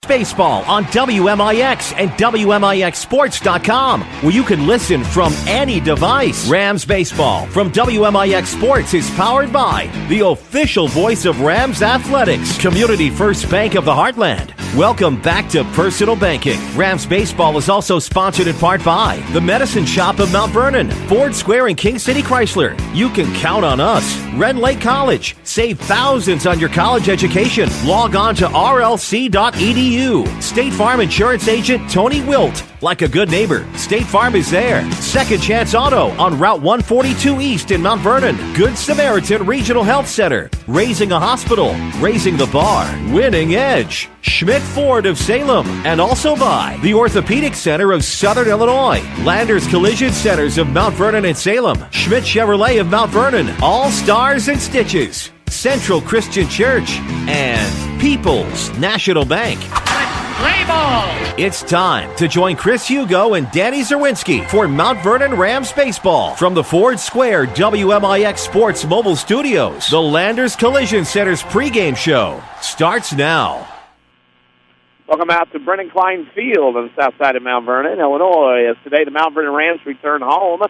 Baseball on WMIX and WMIXSports.com, where you can listen from any device. Rams Baseball from WMIX Sports is powered by the official voice of Rams Athletics, Community First Bank of the Heartland. Welcome back to Personal Banking. Rams Baseball is also sponsored in part by the Medicine Shop of Mount Vernon, Ford Square and King City Chrysler. You can count on us. Red Lake College. Save thousands on your college education. Log on to rlc.edu. State Farm Insurance Agent Tony Wilt. Like a good neighbor, State Farm is there. Second Chance Auto on Route 142 East in Mount Vernon. Good Samaritan Regional Health Center. Raising a Hospital. Raising the Bar. Winning Edge. Schmidt Ford of Salem. And also by the Orthopedic Center of Southern Illinois. Landers Collision Centers of Mount Vernon and Salem. Schmidt Chevrolet of Mount Vernon. All Stars and Stitches. Central Christian Church. And People's National Bank. Play ball! It's time to join Chris Hugo and Danny Czerwinski for Mount Vernon Rams Baseball from the Ford Square WMIX Sports Mobile Studios. The Landers Collision Center's pregame show starts now. Welcome out to Brennan Klein Field on the south side of Mount Vernon, Illinois. As today the Mount Vernon Rams return home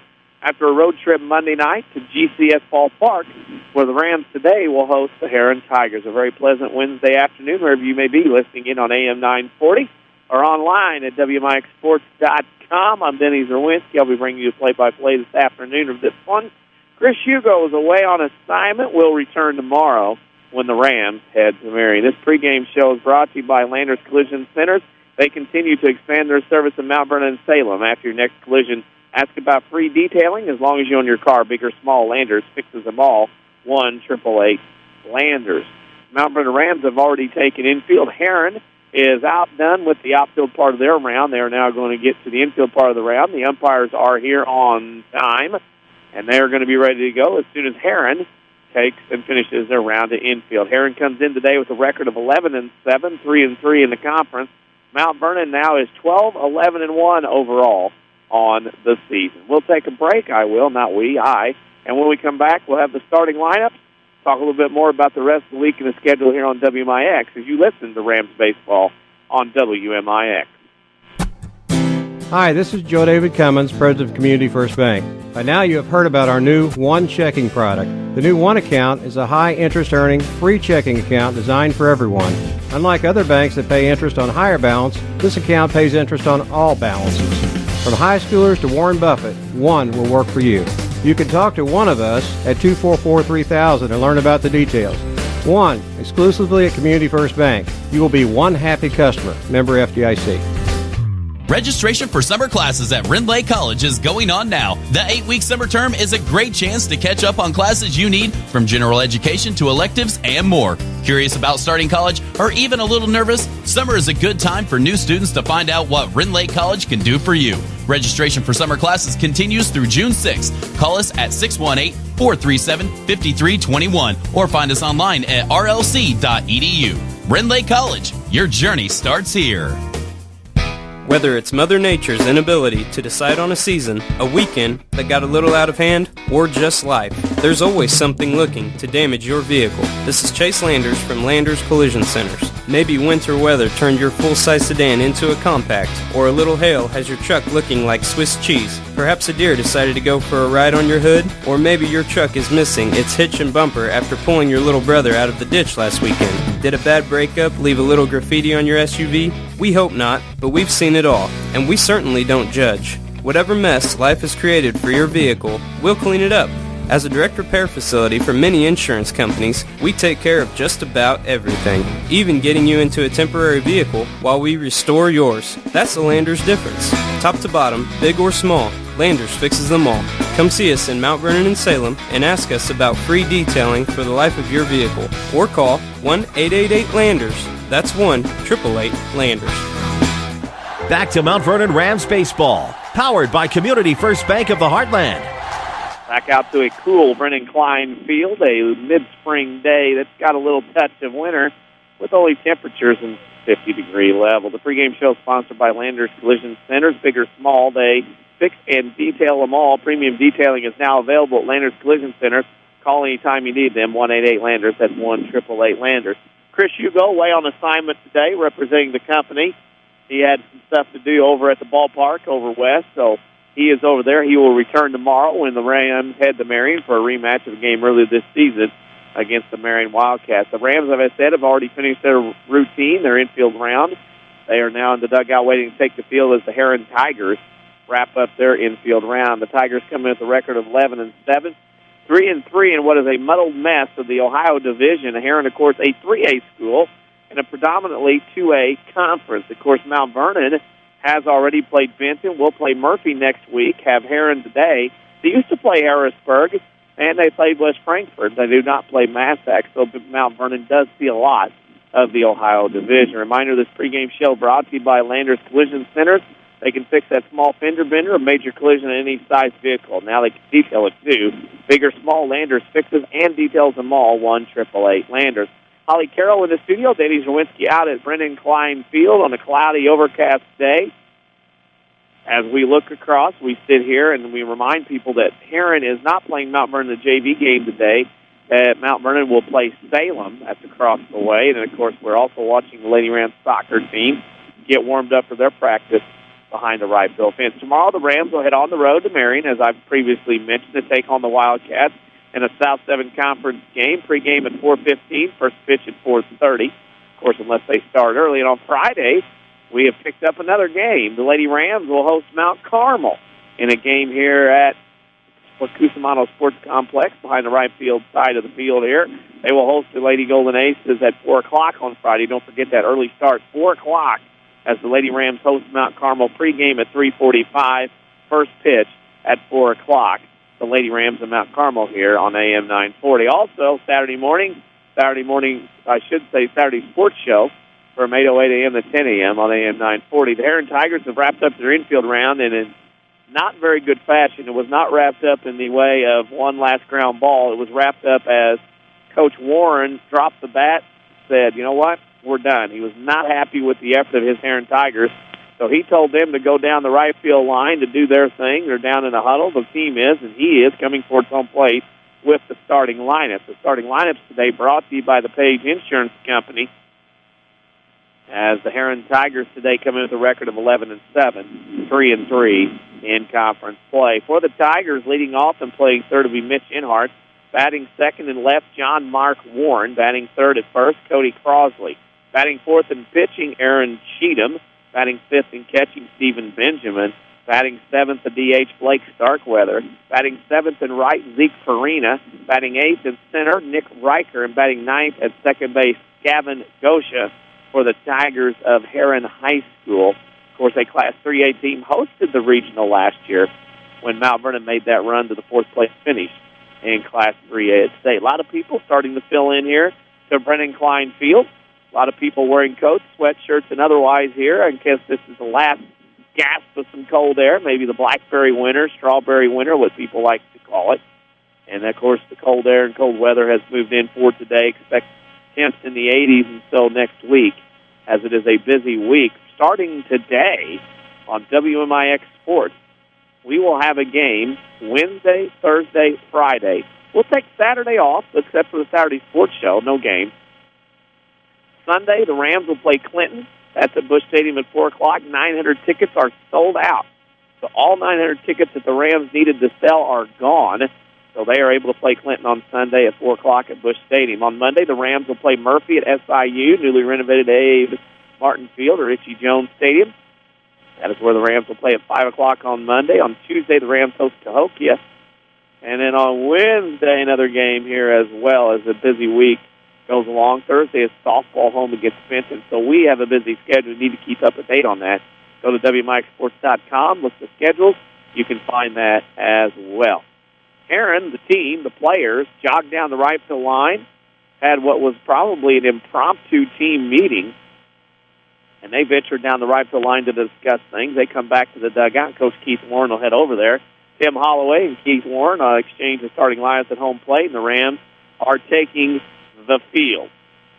after a road trip Monday night to GCS Ball Park, where the Rams today will host the Herrin Tigers. A very pleasant Wednesday afternoon, wherever you may be listening in on AM 940 or online at WMIXSports.com. I'm Denny Czerwinski. I'll be bringing you a play-by-play this afternoon of this one. Chris Hugo is away on assignment. We'll return tomorrow when the Rams head to Marion. This pregame show is brought to you by Landers Collision Centers. They continue to expand their service in Mount Vernon and Salem. After your next collision, ask about free detailing. As long as you own your car, big or small, Landers fixes them all. 1-888-LANDERS. Mount Vernon Rams have already taken infield. Herrin is outdone with the outfield part of their round. They are now going to get to the infield part of the round. The umpires are here on time, and they are going to be ready to go as soon as Herrin takes and finishes their round to infield. Herrin comes in today with a record of 11-7, 3-3 in the conference. Mount Vernon now is 12-11-1 overall on the season. We'll take a break. I will, not we, I. And when we come back, we'll have the starting lineup, talk a little bit more about the rest of the week and the schedule here on WMIX as you listen to Rams Baseball on WMIX. Hi, this is Joe David Cummins, President of Community First Bank. By now you have heard about our new One Checking product. The new One Account is a high-interest earning, free checking account designed for everyone. Unlike other banks that pay interest on higher balance, this account pays interest on all balances. From high schoolers to Warren Buffett, One will work for you. You can talk to one of us at 244-3000 and learn about the details. One, exclusively at Community First Bank. You will be one happy customer. Member FDIC. Registration for summer classes at Herrin Lake College is going on now. The 8-week summer term is a great chance to catch up on classes you need, from general education to electives and more. Curious about starting college or even a little nervous? Summer is a good time for new students to find out what Herrin Lake College can do for you. Registration for summer classes continues through June 6th. Call us at 618-437-5321 or find us online at rlc.edu. Herrin Lake College, your journey starts here. Whether it's Mother Nature's inability to decide on a season, a weekend that got a little out of hand, or just life, there's always something looking to damage your vehicle. This is Chase Landers from Landers Collision Centers. Maybe winter weather turned your full-size sedan into a compact, or a little hail has your truck looking like Swiss cheese. Perhaps a deer decided to go for a ride on your hood, or maybe your truck is missing its hitch and bumper after pulling your little brother out of the ditch last weekend. Did a bad breakup leave a little graffiti on your SUV? We hope not, but we've seen it all, and we certainly don't judge. Whatever mess life has created for your vehicle, we'll clean it up. As a direct repair facility for many insurance companies, we take care of just about everything, even getting you into a temporary vehicle while we restore yours. That's the Landers difference. Top to bottom, big or small, Landers fixes them all. Come see us in Mount Vernon and Salem and ask us about free detailing for the life of your vehicle. Or call 1-888-LANDERS. That's 1-888-LANDERS. Back to Mount Vernon Rams Baseball, powered by Community First Bank of the Heartland. Back out to a cool Brennan Klein Field, a mid-spring day that's got a little touch of winter with only temperatures in 50-degree level. The pregame show is sponsored by Landers Collision Centers. Big or small, they fix and detail them all. Premium detailing is now available at Landers Collision Centers. Call anytime you need them, 1-888-LANDERS. That's 1-888-LANDERS. Chris Hugo away on assignment today representing the company. He had some stuff to do over at the ballpark over west, so he is over there. He will return tomorrow when the Rams head to Marion for a rematch of the game earlier this season against the Marion Wildcats. The Rams, as I said, have already finished their routine, their infield round. They are now in the dugout waiting to take the field as the Herrin Tigers wrap up their infield round. The Tigers come in with a record of 11-7, 3-3 in what is a muddled mess of the Ohio division. Herrin, of course, a 3A school in a predominantly 2A conference. Of course, Mount Vernon has already played Benton. We'll play Murphy next week, have Herrin today. They used to play Harrisburg, and they played West Frankfort. They do not play Massac, so Mount Vernon does see a lot of the Ohio division. Reminder, this pregame show brought to you by Landers Collision Center. They can fix that small fender bender or major collision in any size vehicle. Now they can detail it, too. Big or small, Landers fixes and details them all. 1-888 Landers. Holly Carroll in the studio. Danny Czerwinski out at Brendan Klein Field on a cloudy, overcast day. As we look across, we sit here and we remind people that Herrin is not playing Mount Vernon the JV game today. Mount Vernon will play Salem. That's across the way. And, of course, we're also watching the Lady Rams soccer team get warmed up for their practice behind the right field fence. Tomorrow, the Rams will head on the road to Marion, as I've previously mentioned, to take on the Wildcats in a South 7 Conference game. Pre-game at 4:15, first pitch at 4:30. Of course, unless they start early. And on Friday, we have picked up another game. The Lady Rams will host Mount Carmel in a game here at Cusimano Sports Complex behind the right field side of the field here. They will host the Lady Golden Aces at 4 o'clock on Friday. Don't forget that early start, 4 o'clock, as the Lady Rams host Mount Carmel. Pregame at 3:45, first pitch at 4 o'clock. The Lady Rams of Mount Carmel here on AM 940. Also, Saturday sports show from 8:08 a.m. to 10 a.m. on AM 940. The Herrin Tigers have wrapped up their infield round, and in not very good fashion. It was not wrapped up in the way of one last ground ball. It was wrapped up as Coach Warren dropped the bat, said, you know what, we're done. He was not happy with the effort of his Herrin Tigers, so he told them to go down the right field line to do their thing. They're down in the huddle. The team is, and he is, coming towards home plate with the starting lineup. The starting lineups today brought to you by the Page Insurance Company, as the Herrin Tigers today come in with a record of 11-7, 3-3 in conference play. For the Tigers, leading off and playing third will be Mitch Inhart. Batting second and left, John Mark Warren. Batting third at first, Cody Crosley. Batting fourth and pitching, Aaron Cheatham. Batting fifth and catching, Stephen Benjamin. Batting seventh, the DH, Blake Starkweather. Batting seventh and right, Zeke Farina. Batting eighth and center, Nick Riker. And batting ninth at second base, Gavin Gosha, for the Tigers of Herrin High School. Of course, a Class 3A team hosted the regional last year when Mount Vernon made that run to the fourth-place finish in Class 3A at state. A lot of people starting to fill in here to Brennan Klein Field. A lot of people wearing coats, sweatshirts, and otherwise here. I guess this is the last gasp of some cold air, maybe the blackberry winter, strawberry winter, what people like to call it. And, of course, the cold air and cold weather has moved in for today. Expect temps in the 80s until next week, as it is a busy week. Starting today on WMIX Sports, we will have a game Wednesday, Thursday, Friday. We'll take Saturday off, except for the Saturday sports show, no game. Sunday, the Rams will play Clinton. That's at Busch Stadium at 4 o'clock. 900 tickets are sold out. So all 900 tickets that the Rams needed to sell are gone. So they are able to play Clinton on Sunday at 4 o'clock at Busch Stadium. On Monday, the Rams will play Murphy at SIU, newly renovated Abe Martin Field or Richie Jones Stadium. That is where the Rams will play at 5 o'clock on Monday. On Tuesday, the Rams host Cahokia. And then on Wednesday, another game here as well, as a busy week goes along. Thursday is softball home against Fenton. So we have a busy schedule. We need to keep up to date on that. Go to WMIXsports.com, look at the schedules. You can find that as well. Herrin, the team, the players, jogged down the right field line, had what was probably an impromptu team meeting, and they ventured down the right field line to discuss things. They come back to the dugout. Coach Keith Warren will head over there. Tim Holloway and Keith Warren exchange the starting lineups at home plate, and the Rams are taking the field.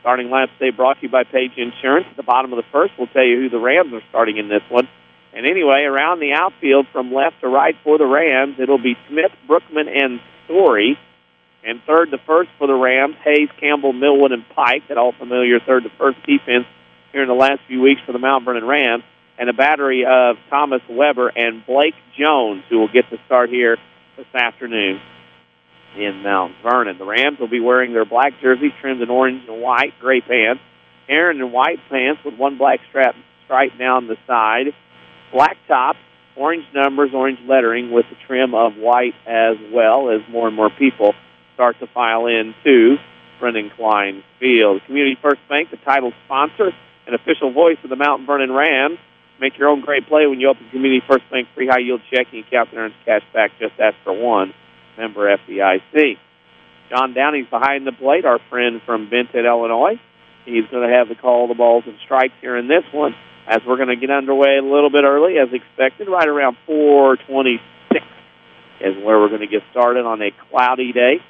Starting lineups today brought to you by Page Insurance. At the bottom of the first, we'll tell you who the Rams are starting in this one. And anyway, around the outfield from left to right for the Rams, it'll be Smith, Brookman, and Story. And third to first for the Rams, Hayes, Campbell, Millwood, and Pike, that all familiar third to first defense here in the last few weeks for the Mount Vernon Rams, and a battery of Thomas Weber and Blake Jones, who will get the start here this afternoon in Mount Vernon. The Rams will be wearing their black jerseys trimmed in orange and white, gray pants, Herrin and white pants with one black stripe down the side, black top, orange numbers, orange lettering with the trim of white as well, as more and more people start to file in to Brendan Klein Field. Community First Bank, the title sponsor and official voice of the Mount Vernon Rams. Make your own great play when you open Community First Bank free high-yield checking account that earns cash back. Just ask for one. Member FDIC. John Downey's behind the plate, our friend from Benton, Illinois. He's going to have the call the balls and strikes here in this one, as we're going to get underway a little bit early, as expected. Right around 4:26 is where we're going to get started on a cloudy day.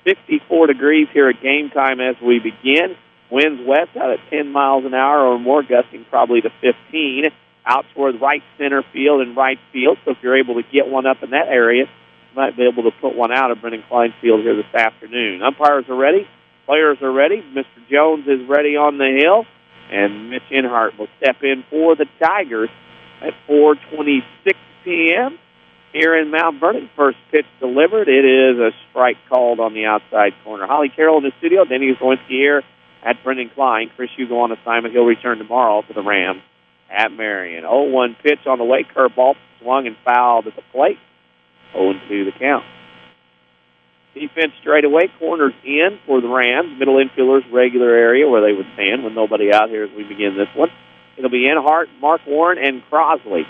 54 degrees here at game time as we begin. Winds west out at 10 miles an hour or more, gusting probably to 15. Out toward right center field and right field. So if you're able to get one up in that area, you might be able to put one out of Brendan Klein Field here this afternoon. Umpires are ready. Players are ready. Mr. Jones is ready on the hill. And Mitch Inhart will step in for the Tigers at 4:26 p.m. here in Mount Vernon. First pitch delivered. It is a strike called on the outside corner. Holly Carroll in the studio. Denny Czerwinski here at Brendan Klein. Chris Hugo on assignment. He'll return tomorrow for the Rams at Marion. 0-1 pitch on the way. Curveball swung and fouled at the plate. 0-2 the count. Defense straight away. Corners in for the Rams. Middle infielders, regular area where they would stand with nobody out here as we begin this one. It'll be Inhart, Mark Warren, and Crosley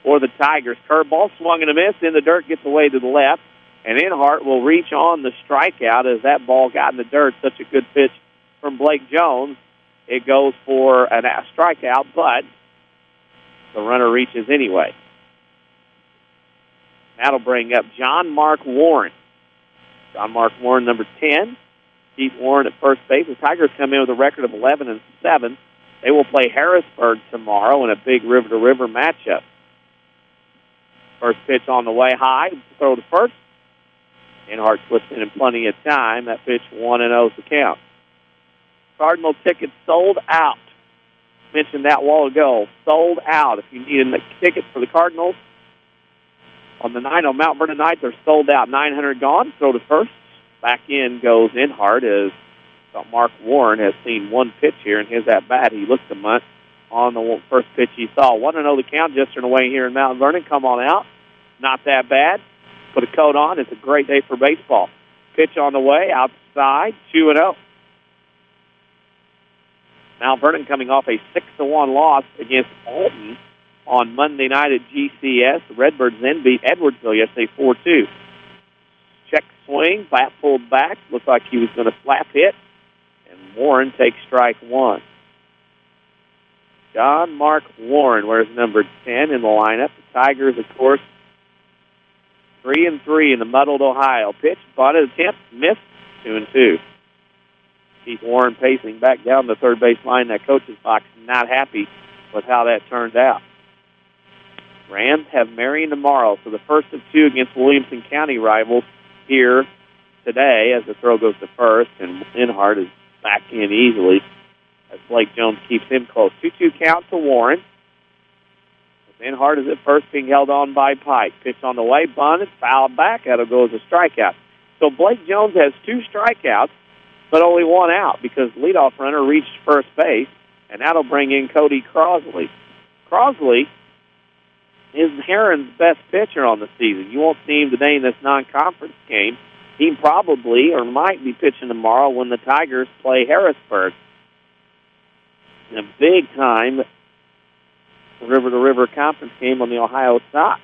for the Tigers. Curveball swung and a miss. In the dirt, gets away to the left. And Inhart will reach on the strikeout as that ball got in the dirt. Such a good pitch from Blake Jones. It goes for a strikeout, but the runner reaches anyway. That'll bring up John Mark Warren. John Mark Warren, number 10. Keith Warren at first base. The Tigers come in with a record of 11-7. They will play Harrisburg tomorrow in a big river-to-river matchup. First pitch on the way high. Throw to first. Inhart slips in plenty of time. That pitch 1-0 the count. Cardinal tickets sold out. Mentioned that a while ago. Sold out. If you need a ticket for the Cardinals on the night, on Mount Vernon night, they're sold out. 900 gone. Throw to first. Back in goes Inhart as Mark Warren has seen one pitch here in his at-bat. He looked a month on the first pitch he saw. 1-0 the count just turned away here in Mount Vernon. Come on out. Not that bad. Put a coat on. It's a great day for baseball. Pitch on the way. Outside. 2-0. Mount Vernon coming off a 6-1 loss against Alton on Monday night at GCS. The Redbirds then beat Edwardsville yesterday 4-2. Check swing, bat pulled back. Looked like he was going to slap hit. And Warren takes strike one. John Mark Warren wears number 10 in the lineup. The Tigers, of course, 3-3 in the muddled Ohio. Pitch, bunted attempt, missed, 2-2. Keith Warren pacing back down the third base line. That coach's box not happy with how that turned out. Rams have Marion tomorrow, so the first of two against Williamson County rivals here today as the throw goes to first, and Inhart is back in easily as Blake Jones keeps him close. 2-2 count to Warren. Inhart is at first, being held on by Pike. Pitch on the way, bunted, fouled back. That'll go as a strikeout. So Blake Jones has two strikeouts, but only one out because the leadoff runner reached first base, and that'll bring in Cody Crosley. Crosley is Herrin's best pitcher on the season. You won't see him today in this non-conference game. He probably or might be pitching tomorrow when the Tigers play Harrisburg in a big-time river-to-river conference game on the Ohio side.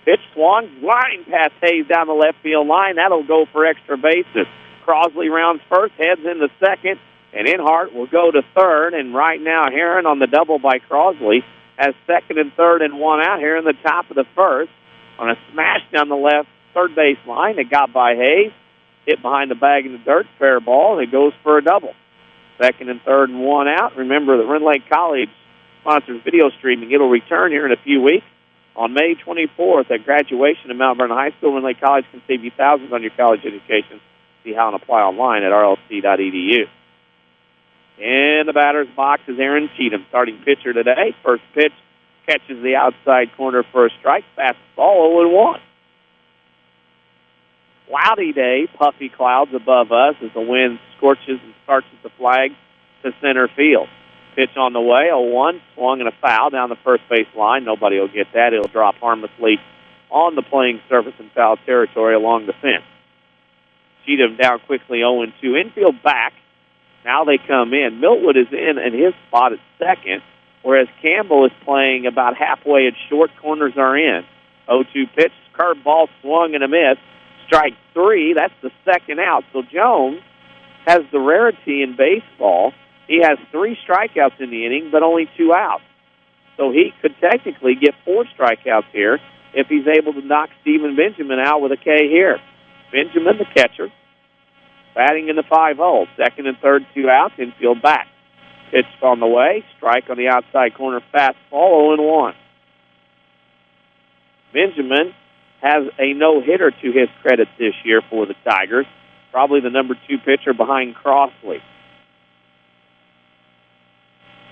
Pitch swung, line past Hayes down the left field line. That'll go for extra bases. Crosley rounds first, heads into second, and Inhart will go to third. And right now, Herrin on the double by Crosley has second and third and one out here in the top of the first on a smash down the left third base line. It got by Hayes, hit behind the bag in the dirt, fair ball, and it goes for a double. Second and third and one out. Remember that Rend Lake College sponsors video streaming. It'll return here in a few weeks. On May 24th, at graduation in Mount Vernon High School, Rindley College can save you thousands on your college education. See how and apply online at rlc.edu. In the batter's box is Aaron Cheatham, starting pitcher today. First pitch catches the outside corner for a strike. Fastball 0-1. Cloudy day, puffy clouds above us as the wind scorches and starches the flag to center field. Pitch on the way, 0-1, swung and a foul down the first base line. Nobody will get that. It'll drop harmlessly on the playing surface in foul territory along the fence. Cheatham down quickly, 0-2. Infield back. Now they come in. Miltwood is in his spot at second, whereas Campbell is playing about halfway at short. Corners are in. 0-2 pitch, curveball swung and a miss. Strike 3, that's the second out. So Jones has the rarity in baseball. He has 3 strikeouts in the inning, but only 2 outs. So he could technically get 4 strikeouts here if he's able to knock Stephen Benjamin out with a K here. Benjamin, the catcher, batting in the 5-hole. Second and third, 2 outs, infield back. Pitched on the way, strike on the outside corner, fastball, 0-1. Benjamin has a no-hitter to his credit this year for the Tigers. Probably the number 2 pitcher behind Crossley.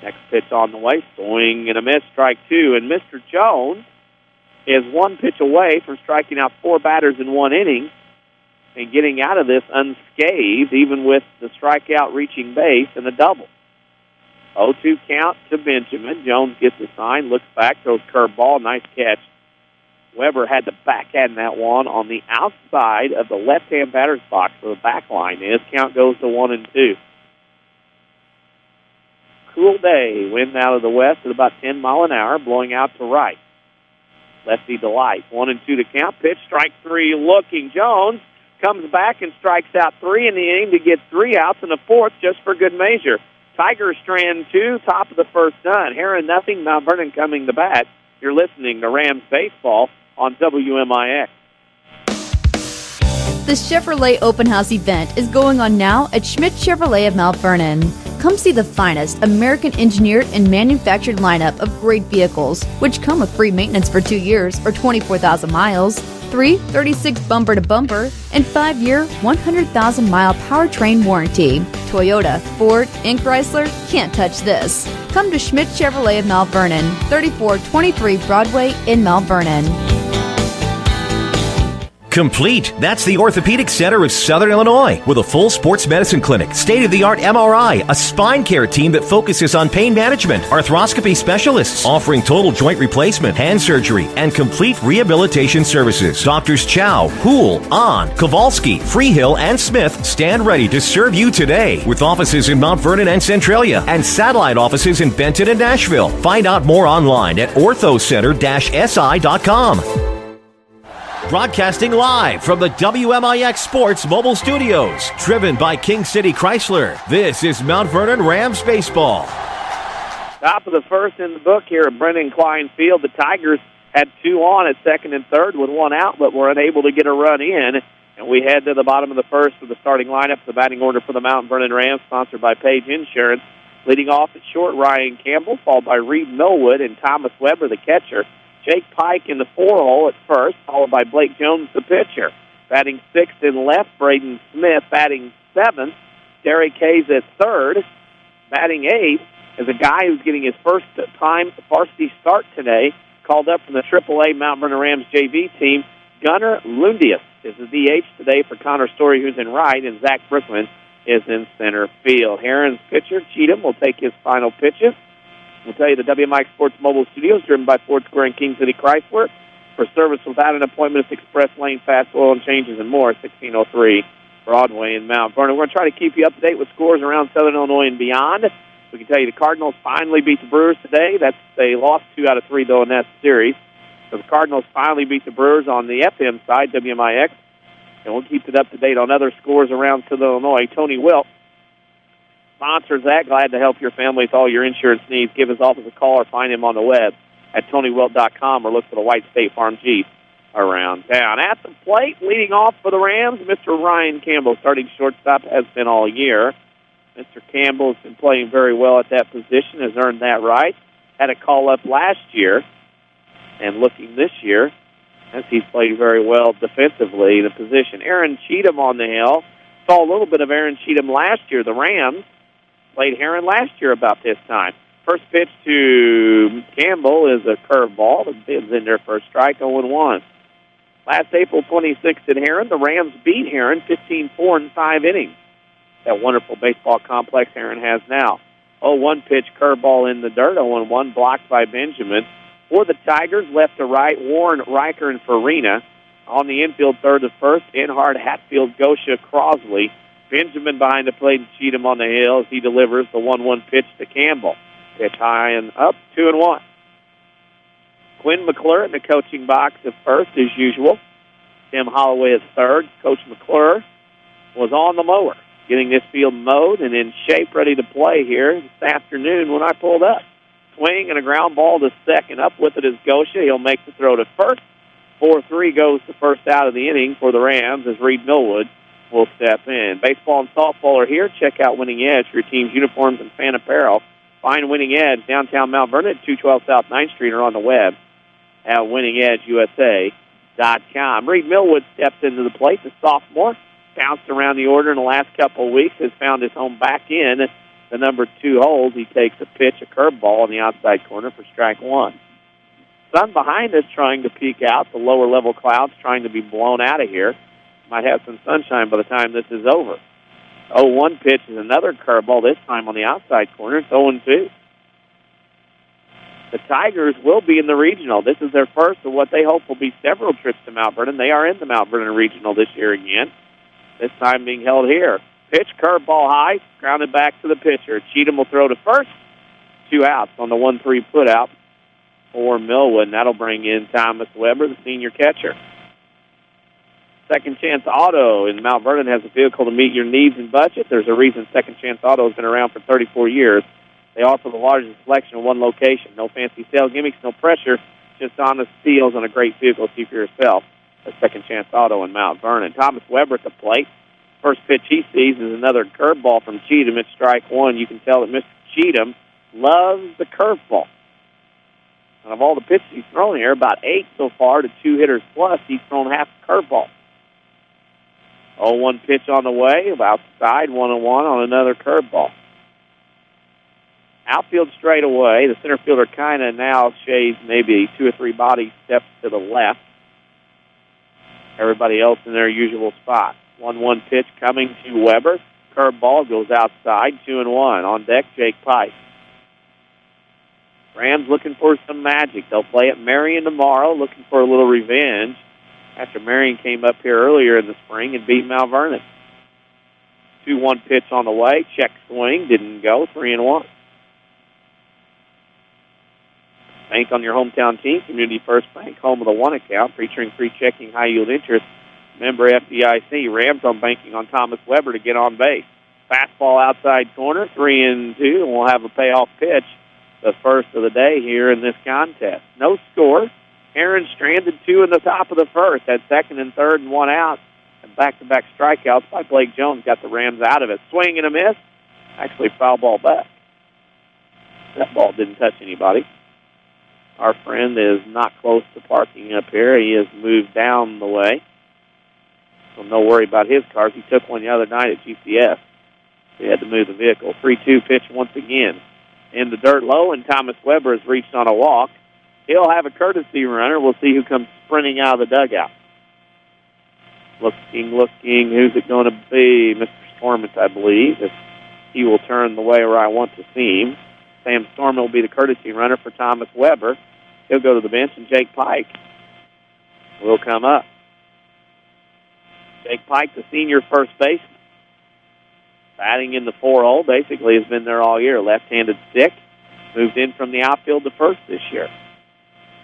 Next pitch on the way, swing and a miss, strike 2. And Mr. Jones is 1 pitch away from striking out 4 batters in 1 inning and getting out of this unscathed, even with the strikeout reaching base and the double. 0-2 count to Benjamin. Jones gets a sign, looks back, throws curveball, nice catch. Weber had the backhand that one on the outside of the left-hand batter's box where the back line is. Count goes to 1-2. Cool day. Wind out of the west at about 10 miles an hour, blowing out to right. Lefty delight. 1-2 to count. Pitch, strike 3 looking. Jones comes back and strikes out 3 in the inning to get 3 outs and a 4th just for good measure. Tigers strand 2, top of the first done. Herrin nothing, Mount Vernon coming to bat. You're listening to Rams Baseball on WMIX. The Chevrolet Open House event is going on now at Schmidt Chevrolet of Mount Vernon. Come see the finest American-engineered and manufactured lineup of great vehicles, which come with free maintenance for 2 years or 24,000 miles, 3 36 bumper-to-bumper, and 5-year, 100,000-mile powertrain warranty. Toyota, Ford, and Chrysler can't touch this. Come to Schmidt Chevrolet of Mount Vernon, 3423 Broadway in Mount Vernon. Complete. That's the Orthopedic Center of Southern Illinois with a full sports medicine clinic, state-of-the-art MRI, a spine care team that focuses on pain management, arthroscopy specialists offering total joint replacement, hand surgery, and complete rehabilitation services. Doctors Chow, Houle, Ahn, Kowalski, Freehill, and Smith stand ready to serve you today with offices in Mount Vernon and Centralia and satellite offices in Benton and Nashville. Find out more online at orthocenter-si.com. Broadcasting live from the WMIX Sports Mobile Studios, driven by King City Chrysler. This is Mount Vernon Rams Baseball. Top of the first in the book here at Brendan Klein Field. The Tigers had 2 on at second and third with 1 out, but were unable to get a run in. And we head to the bottom of the first with the starting lineup, the batting order for the Mount Vernon Rams, sponsored by Page Insurance. Leading off at short, Ryan Campbell, followed by Reed Millwood and Thomas Weber, the catcher. Jake Pike in the 4-hole at first, followed by Blake Jones, the pitcher. Batting 6th in left, Braden Smith. Batting 7th, Derek Hayes at third. Batting 8th is a guy who's getting his first time varsity start today, called up from the AAA Mount Vernon Rams JV team. Gunnar Lundius is the DH today for Connor Story, who's in right, and Zach Brickman is in center field. Herrin's pitcher, Cheatham, will take his final pitches. We'll tell you the WMIX Sports Mobile Studios, driven by Ford Square and King City Chrysler. For service without an appointment, it's Express Lane, Fast Oil and Changes, and more, 1603 Broadway in Mount Vernon. We're going to try to keep you up to date with scores around Southern Illinois and beyond. We can tell you the Cardinals finally beat the Brewers today. They lost 2 out of 3, though, in that series. So the Cardinals finally beat the Brewers on the FM side, WMIX. And we'll keep it up to date on other scores around Southern Illinois. Tony Wilt sponsors that. Glad to help your family with all your insurance needs. Give his office a call or find him on the web at TonyWilt.com or look for the White State Farm Jeep around town. At the plate, leading off for the Rams, Mr. Ryan Campbell, starting shortstop, has been all year. Mr. Campbell has been playing very well at that position, has earned that right. Had a call-up last year and looking this year as he's played very well defensively in the position. Aaron Cheatham on the hill. Saw a little bit of Aaron Cheatham last year. The Rams played Herrin last year about this time. First pitch to Campbell is a curveball. It's in there for a strike, 0-1. Last April 26th at Herrin, the Rams beat Herrin 15-4 in 5 innings. That wonderful baseball complex Herrin has now. 0-1 pitch, curveball in the dirt, 0-1, blocked by Benjamin. For the Tigers, left to right, Warren, Riker, and Farina. On the infield, third to first, Inhart, Hatfield, Gosha, Crosley. Benjamin behind the plate, and Cheatham on the hill as he delivers the 1-1 pitch to Campbell. Pitch high and up, 2-1. Quinn McClure in the coaching box at first, as usual. Tim Holloway at third. Coach McClure was on the mower, getting this field mowed and in shape, ready to play here this afternoon when I pulled up. Swing and a ground ball to second. Up with it is Gosha. He'll make the throw to first. 4-3 goes the first out of the inning for the Rams as Reed Millwood will step in. Baseball and softball are here. Check out Winning Edge for your team's uniforms and fan apparel. Find Winning Edge downtown Mount Vernon at 212 South 9th Street or on the web at winningedgeusa.com. Reed Millwood steps into the plate, the sophomore. Bounced around the order in the last couple of weeks, has found his home back in the number 2 hold. He takes a pitch, a curveball on the outside corner for strike 1. Sun behind us trying to peek out. The lower level clouds trying to be blown out of here. Might have some sunshine by the time this is over. 0-1 pitch is another curveball, this time on the outside corner. It's 0-2. The Tigers will be in the regional. This is their first of what they hope will be several trips to Mount Vernon. They are in the Mount Vernon Regional this year again. This time being held here. Pitch, curveball high, grounded back to the pitcher. Cheatham will throw to first. 2 outs on the 1-3 put out for Millwood, and that'll bring in Thomas Weber, the senior catcher. Second Chance Auto in Mount Vernon has a vehicle to meet your needs and budget. There's a reason Second Chance Auto has been around for 34 years. They offer the largest selection in one location. No fancy sales gimmicks, no pressure, just honest deals on a great vehicle. See for yourself at Second Chance Auto in Mount Vernon. Thomas Weber at the plate. First pitch he sees is another curveball from Cheatham. It's strike 1. You can tell that Mr. Cheatham loves the curveball. And of all the pitches he's thrown here, about 8 so far to 2 hitters plus, he's thrown half a curveball. 0-1 pitch on the way, outside, 1-1 on another curveball. Outfield straight away. The center fielder kind of now shaves maybe 2 or 3 body steps to the left. Everybody else in their usual spot. 1-1 pitch coming to Weber. Curveball goes outside, 2-1. On deck, Jake Pike. Rams looking for some magic. They'll play at Marion tomorrow, looking for a little revenge after Marion came up here earlier in the spring and beat Mount Vernon. 2-1 pitch on the way. Check swing. Didn't go. 3-1. Bank on your hometown team. Community First Bank, home of the One account, featuring free checking, high-yield interest. Member FDIC. Rams on banking on Thomas Weber to get on base. Fastball outside corner, 3-2, and we'll have a payoff pitch, the first of the day here in this contest. No score. Herrin stranded 2 in the top of the first, had second and third and 1 out, and back-to-back strikeouts by Blake Jones got the Rams out of it. Swing and a miss. Actually, foul ball back. That ball didn't touch anybody. Our friend is not close to parking up here. He has moved down the way. So no worry about his cars. He took one the other night at GCS. He had to move the vehicle. 3-2 pitch once again. In the dirt low, and Thomas Weber has reached on a walk. He'll have a courtesy runner. We'll see who comes sprinting out of the dugout. Looking. Who's it going to be? Mr. Stormont, I believe. If he will turn the way where I want to see him. Sam Stormont will be the courtesy runner for Thomas Weber. He'll go to the bench, and Jake Pike will come up. Jake Pike, the senior first baseman, batting in the 4-hole, basically has been there all year. Left-handed stick, moved in from the outfield to first this year.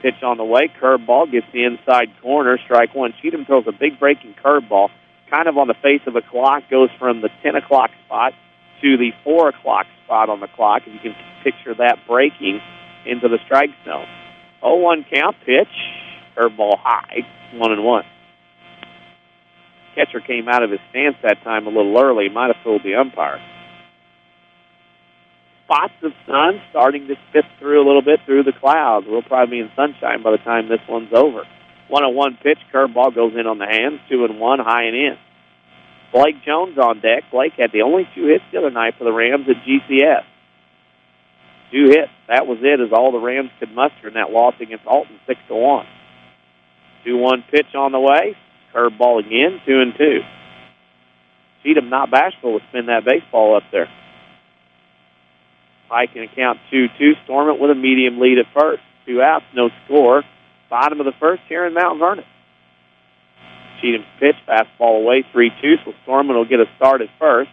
Pitch on the way, curveball, gets the inside corner, strike 1. Cheatham throws a big breaking curveball, kind of on the face of a clock, goes from the 10 o'clock spot to the 4 o'clock spot on the clock. If you can picture that breaking into the strike zone. 0-1 count, pitch, curveball high, 1-1. Catcher came out of his stance that time a little early. Might have fooled the umpire. Spots of sun starting to sift through a little bit through through the clouds. We'll probably be in sunshine by the time this one's over. 1-1 pitch, curveball goes in on the hands, 2-1, high and in. Blake Jones on deck. Blake had the only 2 hits the other night for the Rams at GCS. 2 hits. That was it, as all the Rams could muster in that loss against Alton, 6-1. 2-1 pitch on the way. Curveball again, 2-2. Cheatham not bashful to spin that baseball up there. Pike can count 2-2. Storm it with a medium lead at first. 2 outs, no score. Bottom of the first here in Mount Vernon. Cheatham's pitch, fastball away, 3-2. So Storman will get a start at first.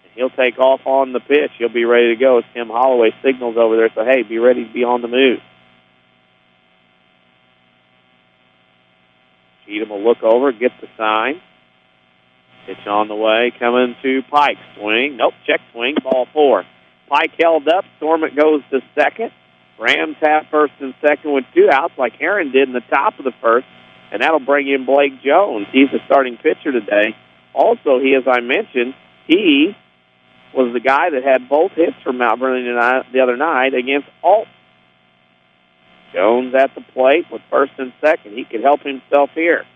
And he'll take off on the pitch. He'll be ready to go as Tim Holloway signals over there. So, hey, be ready to be on the move. Cheatham will look over, get the sign. Pitch on the way, coming to Pike. Swing. Nope, check swing, ball 4. Pike held up. Stormont goes to second. Rams have first and second with 2 outs like Herrin did in the top of the first, and that'll bring in Blake Jones. He's the starting pitcher today. Also, he, as I mentioned, he was the guy that had both hits for Mount Vernon the other night against Alt. Jones at the plate with first and second. He could help himself here.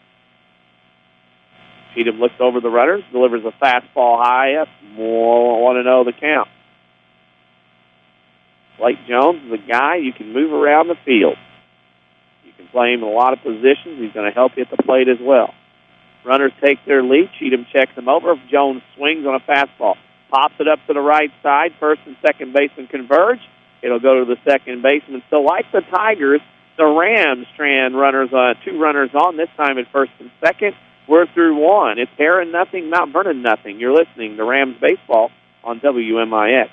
Cheatham looks over the runners, delivers a fastball high up. Want to know the count. Blake Jones is a guy you can move around the field. You can play him in a lot of positions. He's going to help you at the plate as well. Runners take their lead. Cheatham checks them over. Jones swings on a fastball. Pops it up to the right side. First and second baseman converge. It'll go to the second baseman. So like the Tigers, the Rams strand runners 2 runners on, this time at first and second. We're through 1. It's Herrin nothing, Mount Vernon nothing. You're listening to Rams Baseball on WMIX.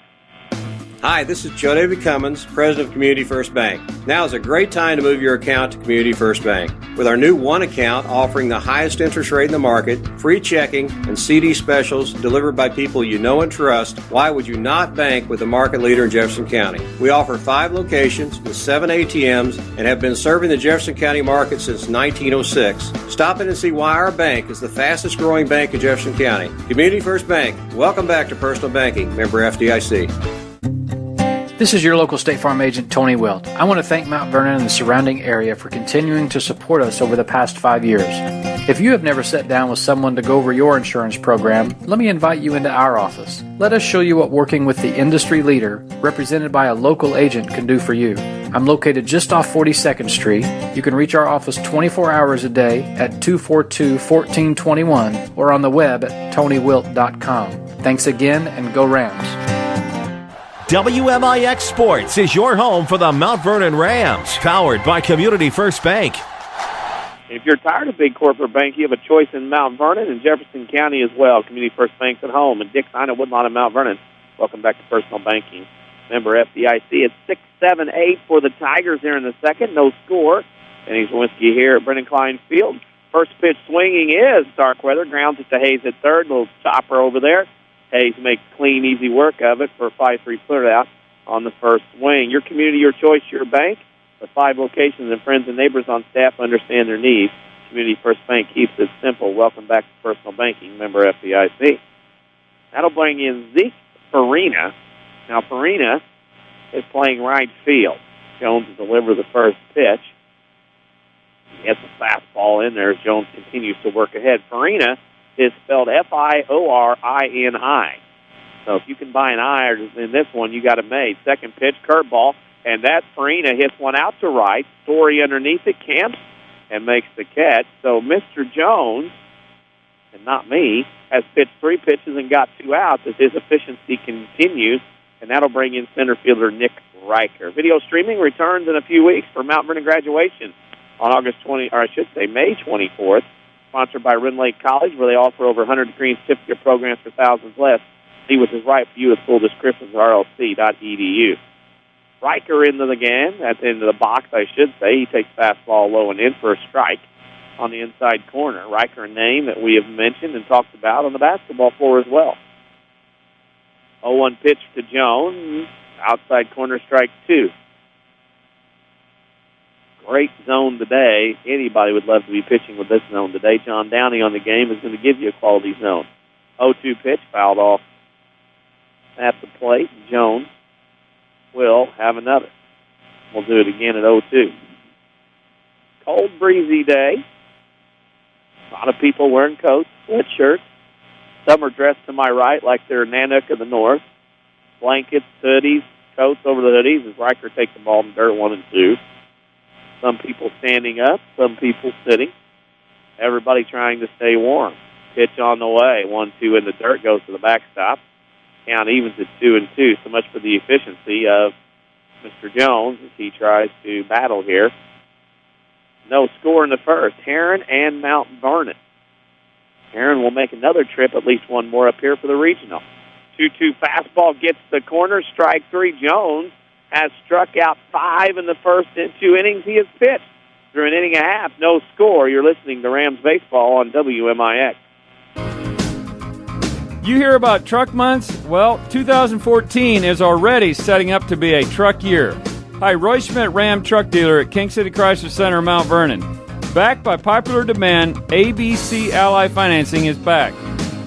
Hi, this is Joe David Cummins, President of Community First Bank. Now is a great time to move your account to Community First Bank. With our new One Account offering the highest interest rate in the market, free checking, and CD specials delivered by people you know and trust, why would you not bank with the market leader in Jefferson County? We offer 5 locations with 7 ATMs and have been serving the Jefferson County market since 1906. Stop in and see why our bank is the fastest growing bank in Jefferson County. Community First Bank. Welcome back to Personal Banking. Member FDIC. This is your local State Farm agent, Tony Wilt. I want to thank Mount Vernon and the surrounding area for continuing to support us over the past 5 years. If you have never sat down with someone to go over your insurance program, let me invite you into our office. Let us show you what working with the industry leader, represented by a local agent, can do for you. I'm located just off 42nd Street. You can reach our office 24 hours a day at 242-1421 or on the web at tonywilt.com. Thanks again, and go Rams. WMIX Sports is your home for the Mount Vernon Rams, powered by Community First Bank. If you're tired of big corporate bank, you have a choice in Mount Vernon and Jefferson County as well. Community First Bank's at home, and Dick Stein at Woodlawn and Mount Vernon. Welcome back to Personal Banking. Member FDIC. It's 6-7-8 for the Tigers there in the second. No score. And Czerwinski here at Brennan Klein Field. First pitch swinging is Starkweather. Grounds it to Hayes at third. Little chopper over there. Hayes makes clean, easy work of it for a 5-3 put out on the first swing. Your community, your choice, your bank. The 5 locations and friends and neighbors on staff understand their needs. Community First Bank keeps it simple. Welcome back to Personal Banking, member FDIC. That'll bring in Zeke Farina. Now, Farina is playing right field. Jones will deliver the first pitch. He gets a fastball in there as Jones continues to work ahead. Farina is spelled F-I-O-R-I-N-I. So if you can buy an I in this one, you got it made. Second pitch, curveball, and that Farina hits one out to right. Story underneath it, camps, and makes the catch. So Mr. Jones, and not me, has pitched 3 pitches and got 2 outs as his efficiency continues, and that'll bring in center fielder Nick Riker. Video streaming returns in a few weeks for Mount Vernon graduation on May 24th. Sponsored by Rinn Lake College, where they offer over 100 degree and certificate programs for thousands less. See what is right for you at full descriptions at rlc.edu. Riker into the game, at the end of the box, I should say. He takes fastball low and in for a strike on the inside corner. Riker, a name that we have mentioned and talked about on the basketball floor as well. 0-1 pitch to Jones, outside corner, strike 2. Great zone today. Anybody would love to be pitching with this zone today. John Downey on the game is going to give you a quality zone. 0-2 pitch, fouled off at the plate. Jones will have another. We'll do it again at 0-2. Cold, breezy day. A lot of people wearing coats, sweatshirts. Some are dressed to my right like they're Nanook of the North. Blankets, hoodies, coats over the hoodies as Riker takes the ball in dirt 1 and 2. Some people standing up, some people sitting. Everybody trying to stay warm. Pitch on the way. 1-2 in the dirt, goes to the backstop. Count evens at 2 and 2. So much for the efficiency of Mr. Jones as he tries to battle here. No score in the first. Herrin and Mount Vernon. Herrin will make another trip, at least one more up here for the regional. 2-2 fastball gets the corner. Strike 3. Jones has struck out 5 in the first 2 innings he has pitched. Through an inning and a half, no score. You're listening to Rams Baseball on WMIX. You hear about truck months? Well, 2014 is already setting up to be a truck year. Hi, Roy Schmidt, Ram truck dealer at King City Chrysler Center, Mount Vernon. Backed by popular demand, ABC Ally Financing is back.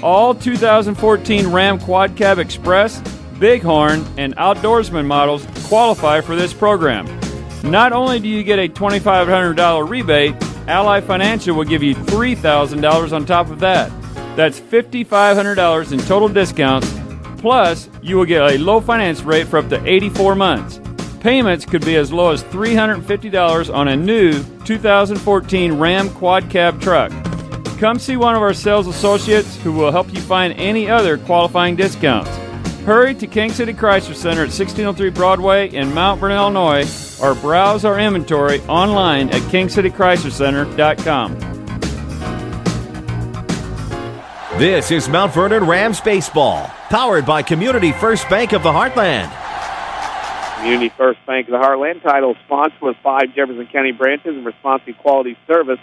All 2014 Ram Quad Cab Express, Bighorn, and Outdoorsman models qualify for this program. Not only do you get a $2,500 rebate, Ally Financial will give you $3,000 on top of that. That's $5,500 in total discounts, plus you will get a low finance rate for up to 84 months. Payments could be as low as $350 on a new 2014 Ram Quad Cab truck. Come see one of our sales associates who will help you find any other qualifying discounts. Hurry to King City Chrysler Center at 1603 Broadway in Mount Vernon, Illinois, or browse our inventory online at kingcitychryslercenter.com. This is Mount Vernon Rams Baseball, powered by Community First Bank of the Heartland. Community First Bank of the Heartland, title sponsor with 5 Jefferson County branches and responsive quality service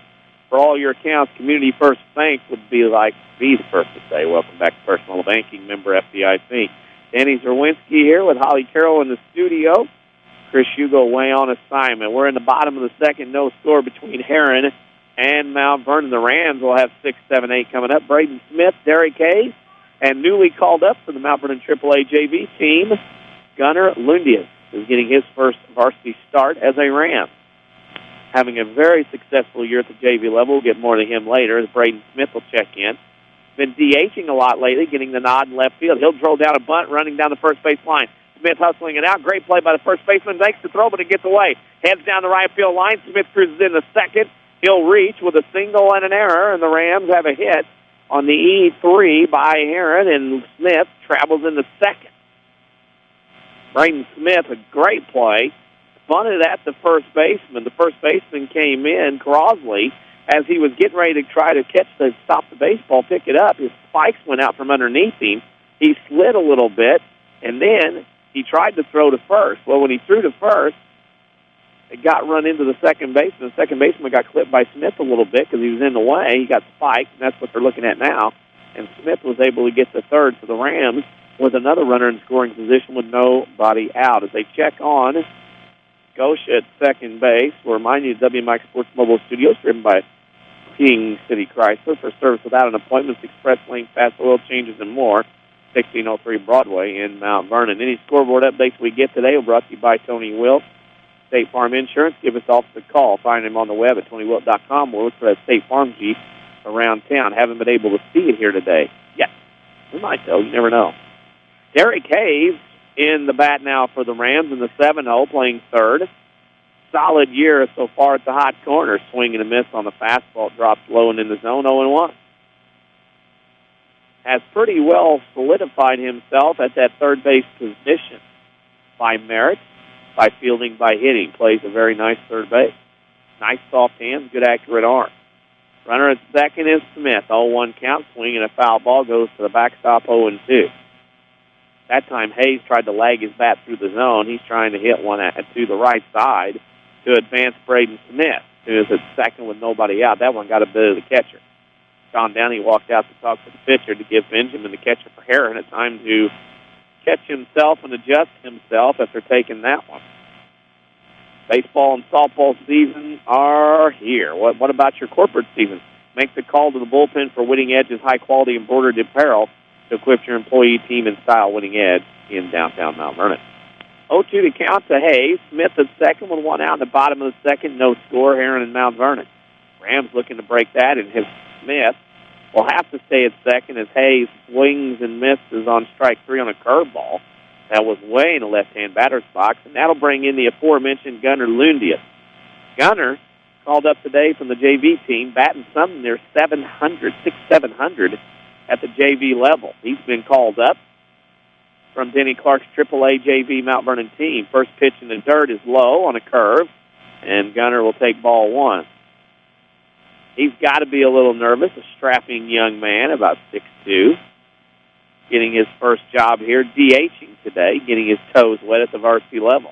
for all your accounts. Community First Bank would be like the first to say. Welcome back to Personal Banking, member FDIC. Danny Czerwinski here with Holly Carroll in the studio. Chris Hugo away on assignment. We're in the bottom of the second, no score between Herrin and Mount Vernon. The Rams will have 6, 7, 8 coming up. Braden Smith, Derek Hayes, and newly called up for the Mount Vernon AAA JV team, Gunnar Lundius is getting his first varsity start as a Ram. Having a very successful year at the JV level. We'll get more to him later as Braden Smith will check in. Been DHing a lot lately, getting the nod in left field. He'll throw down a bunt, running down the first base line. Smith hustling it out. Great play by the first baseman. Makes the throw, but it gets away. Heads down the right field line. Smith cruises in the second. He'll reach with a single and an error, and the Rams have a hit on the E3 by Herrin, and Smith travels in the second. Braden Smith, a great play. Spun it at the first baseman. The first baseman came in, Crosley, as he was getting ready to try to stop the baseball, pick it up. His spikes went out from underneath him. He slid a little bit, and then he tried to throw to first. Well, when he threw to first, it got run into the second baseman. The second baseman got clipped by Smith a little bit because he was in the way. He got spiked, and that's what they're looking at now. And Smith was able to get to third for the Rams with another runner in scoring position with nobody out. As they check on Gosha at second base, we'll remind you, WMIX Sports Mobile Studios, driven by King City Chrysler for service without an appointment, express lane, fast oil changes, and more. 1603 Broadway in Mount Vernon. Any scoreboard updates we get today are brought to you by Tony Wilt, State Farm Insurance. Give us off the call. Find him on the web at TonyWilt.com. We'll look for that State Farm Jeep around town. Haven't been able to see it here today. Yes, we might, though. You never know. Derek Hayes in the bat now for the Rams in the 7-0, playing third. Solid year so far at the hot corner. Swing and a miss on the fastball. Drops low and in the zone, 0-1. Has pretty well solidified himself at that third base position by merit, by fielding, by hitting. Plays a very nice third base. Nice soft hands, good accurate arm. Runner at second is Smith. 0-1 count. Swing and a foul ball goes to the backstop, 0-2. That time Hayes tried to lag his bat through the zone. He's trying to hit one to the right side to advance Braden Smith, who is at second with nobody out. That one got a bit of the catcher. John Downey walked out to talk to the pitcher to give Benjamin the catcher for Herrin. It's time to catch himself and adjust himself after taking that one. Baseball and softball season are here. What about your corporate season? Make the call to the bullpen for Winning Edge's high-quality embroidered apparel to equip your employee team in style. Winning Edge in downtown Mount Vernon. 0-2 to count to Hayes. Smith at second with one out in the bottom of the second. No score. Herrin and Mount Vernon. Rams looking to break that, and his Smith will have to stay at second as Hayes swings and misses on strike three on a curveball. That was way in the left-hand batter's box, and that'll bring in the aforementioned Gunnar Lundius. Gunnar called up today from the JV team, batting something near 700 at the JV level. He's been called up from Denny Clark's AAA JV Mount Vernon team. First pitch in the dirt is low on a curve, and Gunnar will take ball one. He's got to be a little nervous, a strapping young man, about 6'2", getting his first job here, DHing today, getting his toes wet at the varsity level.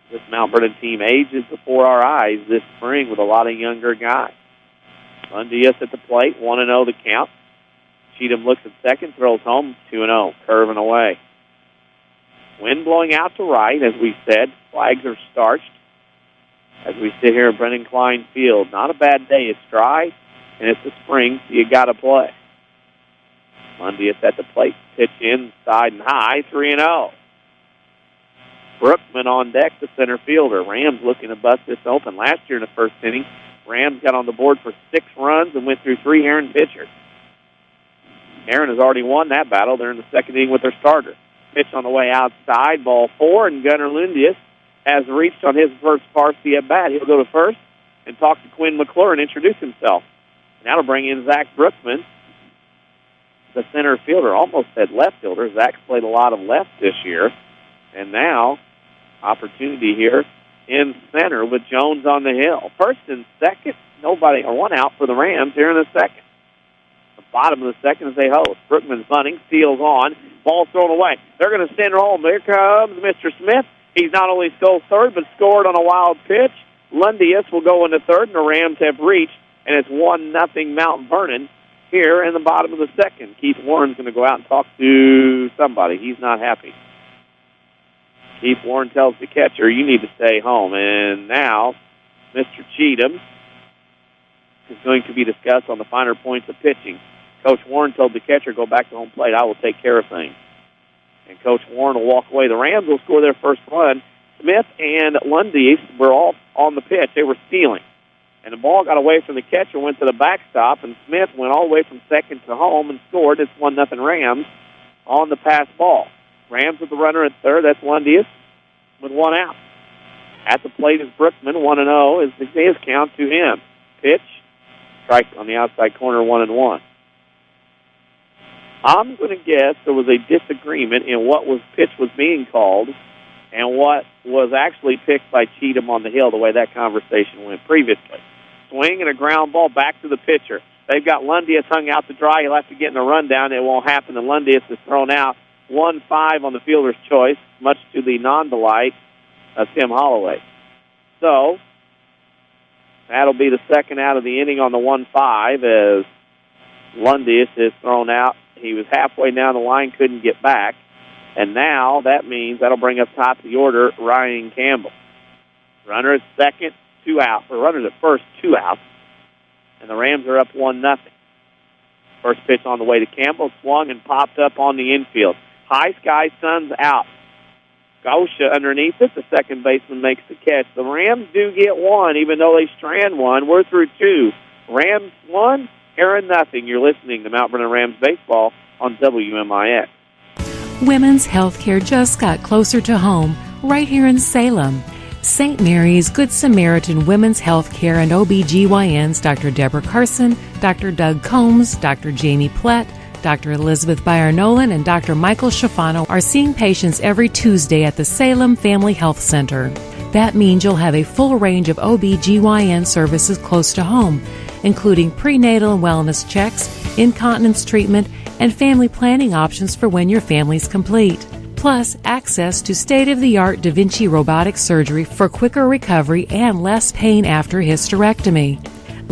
This Mount Vernon team ages before our eyes this spring with a lot of younger guys. Lundius at the plate, 1-0 the count. Cheatham looks at second, throws home, 2-0, curving away. Wind blowing out to right, as we said. Flags are starched as we sit here at Brennan Klein Field. Not a bad day. It's dry, and it's the spring, so you got to play. Lundius at the plate, pitch inside and high, 3-0. Brookman on deck, the center fielder. Rams looking to bust this open. Last year in the first inning, Rams got on the board for 6 runs and went through 3 Herrin pitchers. Herrin has already won that battle. They're in the second inning with their starter. Pitch on the way outside, ball 4, and Gunnar Lundius has reached on his first varsity at bat. He'll go to first and talk to Quinn McClure and introduce himself. And that'll bring in Zach Brookman, the center fielder. Almost said left fielder. Zach's played a lot of left this year. And now, opportunity here in center with Jones on the hill. First and second, nobody, or one out for the Rams here in the second. The bottom of the second as they host. Brookman's bunting, steals on, ball thrown away. They're going to send her home. Here comes Mr. Smith. He's not only stole third, but scored on a wild pitch. Lundius will go into third, and the Rams have reached, and it's 1-0 Mount Vernon here in the bottom of the second. Keith Warren's going to go out and talk to somebody. He's not happy. Keith Warren tells the catcher, you need to stay home. And now, Mr. Cheatham is going to be discussed on the finer points of pitching. Coach Warren told the catcher, go back to home plate. I will take care of things. And Coach Warren will walk away. The Rams will score their first run. Smith and Lundius were all on the pitch. They were stealing. And the ball got away from the catcher, went to the backstop, and Smith went all the way from second to home and scored. It's 1-0 Rams on the pass ball. Rams with the runner at third. That's Lundius with one out. At the plate is Brookman. 1-0 is his count to him. Pitch. Strike on the outside corner, 1-1. I'm going to guess there was a disagreement in what pitch was being called and what was actually picked by Cheatham on the hill, the way that conversation went previously. Swing and a ground ball back to the pitcher. They've got Lundius hung out to dry. He'll have to get in a rundown. It won't happen. And Lundius is thrown out. 1-5 on the fielder's choice, much to the non-delight of Tim Holloway. So, that'll be the second out of the inning on the 1-5 as Lundius is thrown out. He was halfway down the line, couldn't get back. And now that means that'll bring up top of the order Ryan Campbell. Runner at second, 2 out. Or runners at first, 2 outs. And the Rams are up 1-0. First pitch on the way to Campbell, swung and popped up on the infield. High Sky Sun's out. Gosha underneath it. The second baseman makes the catch. The Rams do get one, even though they strand one. We're through 2. Rams 1, Herrin 0. You're listening to Mount Vernon Rams baseball on WMIX. Women's health care just got closer to home, right here in Salem. St. Mary's Good Samaritan Women's Health Care and OBGYNs Dr. Deborah Carson, Dr. Doug Combs, Dr. Jamie Plett, Dr. Elizabeth Byron-Nolan, and Dr. Michael Schifano are seeing patients every Tuesday at the Salem Family Health Center. That means you'll have a full range of OBGYN services close to home, including prenatal and wellness checks, incontinence treatment, and family planning options for when your family's complete. Plus, access to state-of-the-art Da Vinci robotic surgery for quicker recovery and less pain after hysterectomy.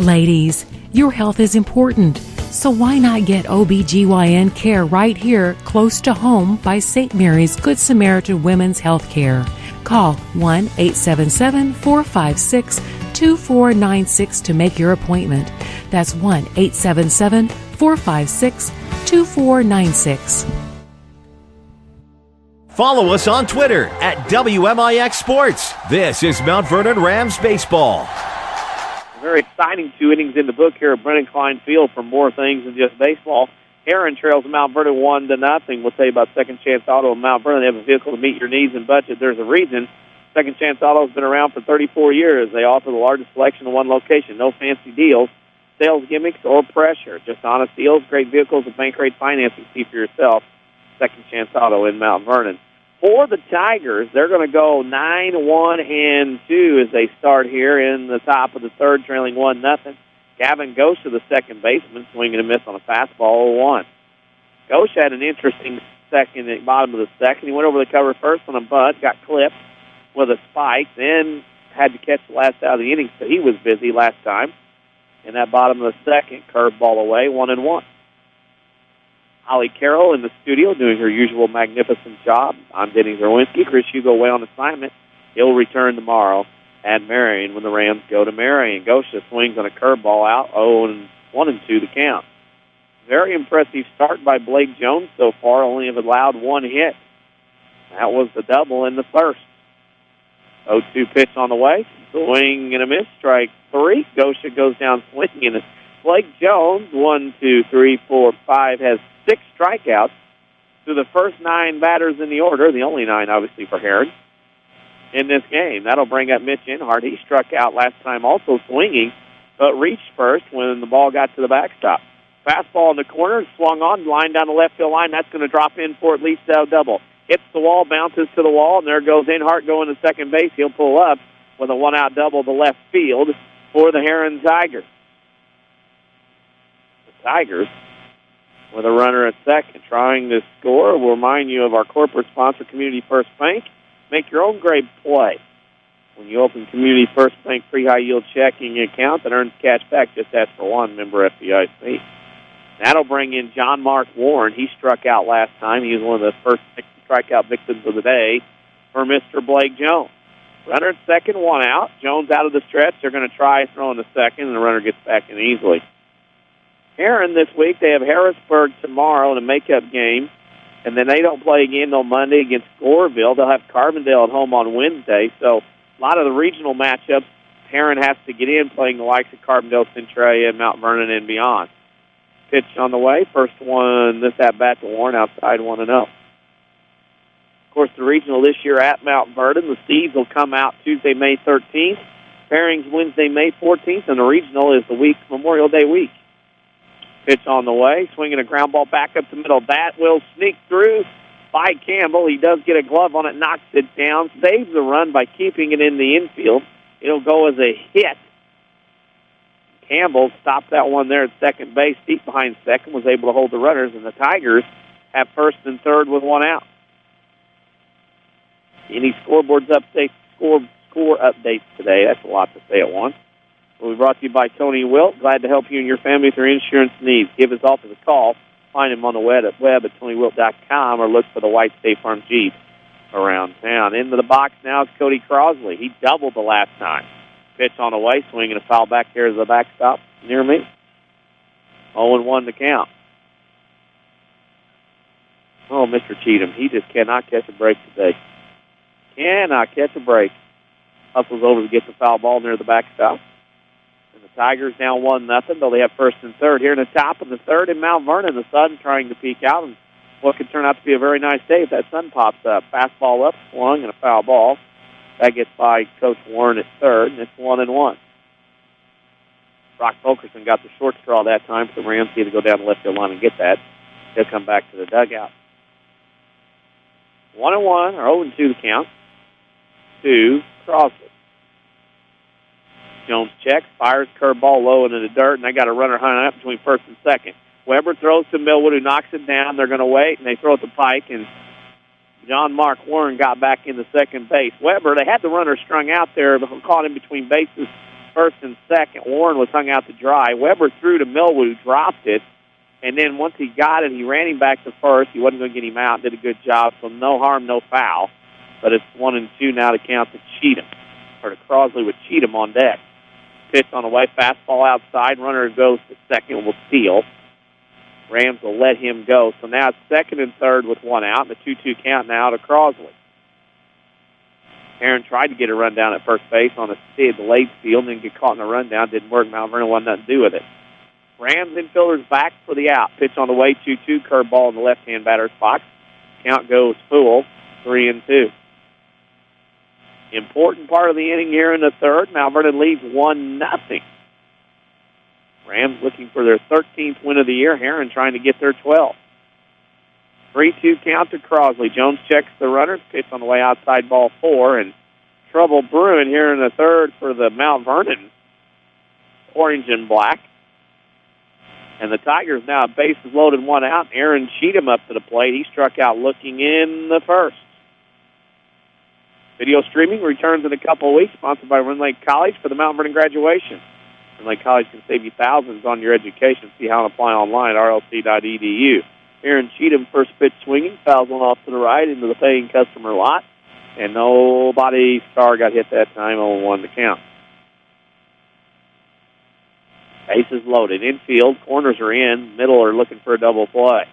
Ladies, your health is important, so why not get OBGYN care right here close to home by St. Mary's Good Samaritan Women's Health Care. Call 1-877-456-2496 to make your appointment. That's 1-877-456-2496. Follow us on Twitter at WMIX Sports. This is Mount Vernon Rams Baseball. Very exciting 2 innings in the book here at Brennan Klein Field for more things than just baseball. Herrin trails Mount Vernon 1-0. We'll tell you about Second Chance Auto in Mount Vernon. They have a vehicle to meet your needs and budget. There's a reason. Second Chance Auto has been around for 34 years. They offer the largest selection in one location. No fancy deals, sales gimmicks, or pressure. Just honest deals, great vehicles, and bank rate financing. See for yourself. Second Chance Auto in Mount Vernon. For the Tigers, they're going to go 9-1-2 as they start here in the top of the third, trailing 1-0. Gavin Ghosh, the second baseman, swinging a miss on a fastball 0-1. Ghosh had an interesting second at the bottom of the second. He went over the cover first on a bunt, got clipped with a spike, then had to catch the last out of the inning, so he was busy last time. In that bottom of the second, curveball away, 1-1. Holly Carroll in the studio doing her usual magnificent job. I'm Denny Czerwinski. Chris Hugo away on assignment. He'll return tomorrow at Marion when the Rams go to Marion. Gosha swings on a curveball out, 0-1-2 the count. Very impressive start by Blake Jones so far, only have allowed 1 hit. That was the double in the first. 0-2 pitch on the way. Swing and a miss. Strike 3. Gosha goes down swinging. Blake Jones, 1, 2, 3, 4, 5, has 6 strikeouts through the first 9 batters in the order, the only 9, obviously, for Herrin in this game. That'll bring up Mitch Inhart. He struck out last time also swinging, but reached first when the ball got to the backstop. Fastball in the corner, swung on, line down the left field line. That's going to drop in for at least a double. Hits the wall, bounces to the wall, and there goes Inhart going to second base. He'll pull up with a 1-out double to left field for the Herrin Tigers. The Tigers, with a runner at second, trying to score. We'll remind you of our corporate sponsor, Community First Bank. Make your own great play. When you open Community First Bank free high-yield checking account that earns cash back, just ask for one, member FDIC. That'll bring in John Mark Warren. He struck out last time. He was one of the first 6 strikeout victims of the day for Mr. Blake Jones. Runner at second, 1 out. Jones out of the stretch. They're going to try throwing to second, and the runner gets back in easily. Herrin this week, they have Harrisburg tomorrow in a makeup game, and then they don't play again on Monday against Goreville. They'll have Carbondale at home on Wednesday. So a lot of the regional matchups, Herrin has to get in playing the likes of Carbondale, Centralia, Mount Vernon, and beyond. Pitch on the way. First one, this at-bat to Warren outside 1-0. Of course, the regional this year at Mount Vernon, the seeds will come out Tuesday, May 13th. Pairings Wednesday, May 14th, and the regional is the week, Memorial Day week. Pitch on the way, swinging a ground ball back up the middle. That will sneak through by Campbell. He does get a glove on it, knocks it down, saves the run by keeping it in the infield. It'll go as a hit. Campbell stopped that one there at second base, deep behind second, was able to hold the runners, and the Tigers have first and third with 1 out. Any scoreboards updates, score updates today? That's a lot to say at once. We'll be brought to you by Tony Wilt. Glad to help you and your family with your insurance needs. Give his office a call. Find him on the web at TonyWilt.com or look for the White State Farm Jeep around town. Into the box now is Cody Crosley. He doubled the last time. Pitch on the way, swinging a foul back here to the backstop near me. 0-1 to count. Oh, Mr. Cheatham, he just cannot catch a break today. Cannot catch a break. Hustles over to get the foul ball near the backstop. And the Tigers down 1-0, though they have first and third. Here in the top of the third in Mount Vernon, the sun trying to peek out, and what could turn out to be a very nice day if that sun pops up. Fastball up, swung, and a foul ball. That gets by Coach Warren at third, and it's 1-1. Brock Fulkerson got the short straw that time, so the Rams had to go down the left field line and get that. He'll come back to the dugout. 1-1, or 0-2 the count, to Crosby. Jones checks, fires curveball low into the dirt, and they got a runner hung up between first and second. Weber throws to Millwood, who knocks it down. They're going to wait, and they throw it to Pike, and John Mark Warren got back into second base. Weber, they had the runner strung out there, but caught him between bases, first and second. Warren was hung out to dry. Weber threw to Millwood, who dropped it, and then once he got it, he ran him back to first. He wasn't going to get him out, did a good job, so no harm, no foul. But it's 1-2 now to count to Cheatham, or to Crosley with Cheatham on deck. Pitch on the way, fastball outside, runner goes to second, will steal. Rams will let him go. So now it's second and third with one out, and the 2-2 count now to Crosley. Herrin tried to get a run down at first base on the late field and then get caught in a rundown. Didn't work. Mount Vernon wanted nothing to do with it. Rams infielders back for the out. Pitch on the way, 2-2, curveball in the left-hand batter's box. Count goes full, 3-2. Important part of the inning here in the third. Mount Vernon leads 1-0. Rams looking for their 13th win of the year. Herrin trying to get their 12th. 3-2 count to Crosley. Jones checks the runners. Pitch on the way outside, ball 4, and trouble brewing here in the third for the Mount Vernon orange and black. And the Tigers now have bases loaded, one out. Aaron Cheatham up to the plate. He struck out looking in the first. Video streaming returns in a couple of weeks, sponsored by Rend Lake College for the Mount Vernon graduation. Rend Lake College can save you thousands on your education. See how to apply online at rlc.edu. Aaron Cheatham, first pitch swinging, fouls one off to the right into the paying customer lot. And nobody star got hit that time, 0-1 to count. Bases loaded. Infield, corners are in. Middle are looking for a double play.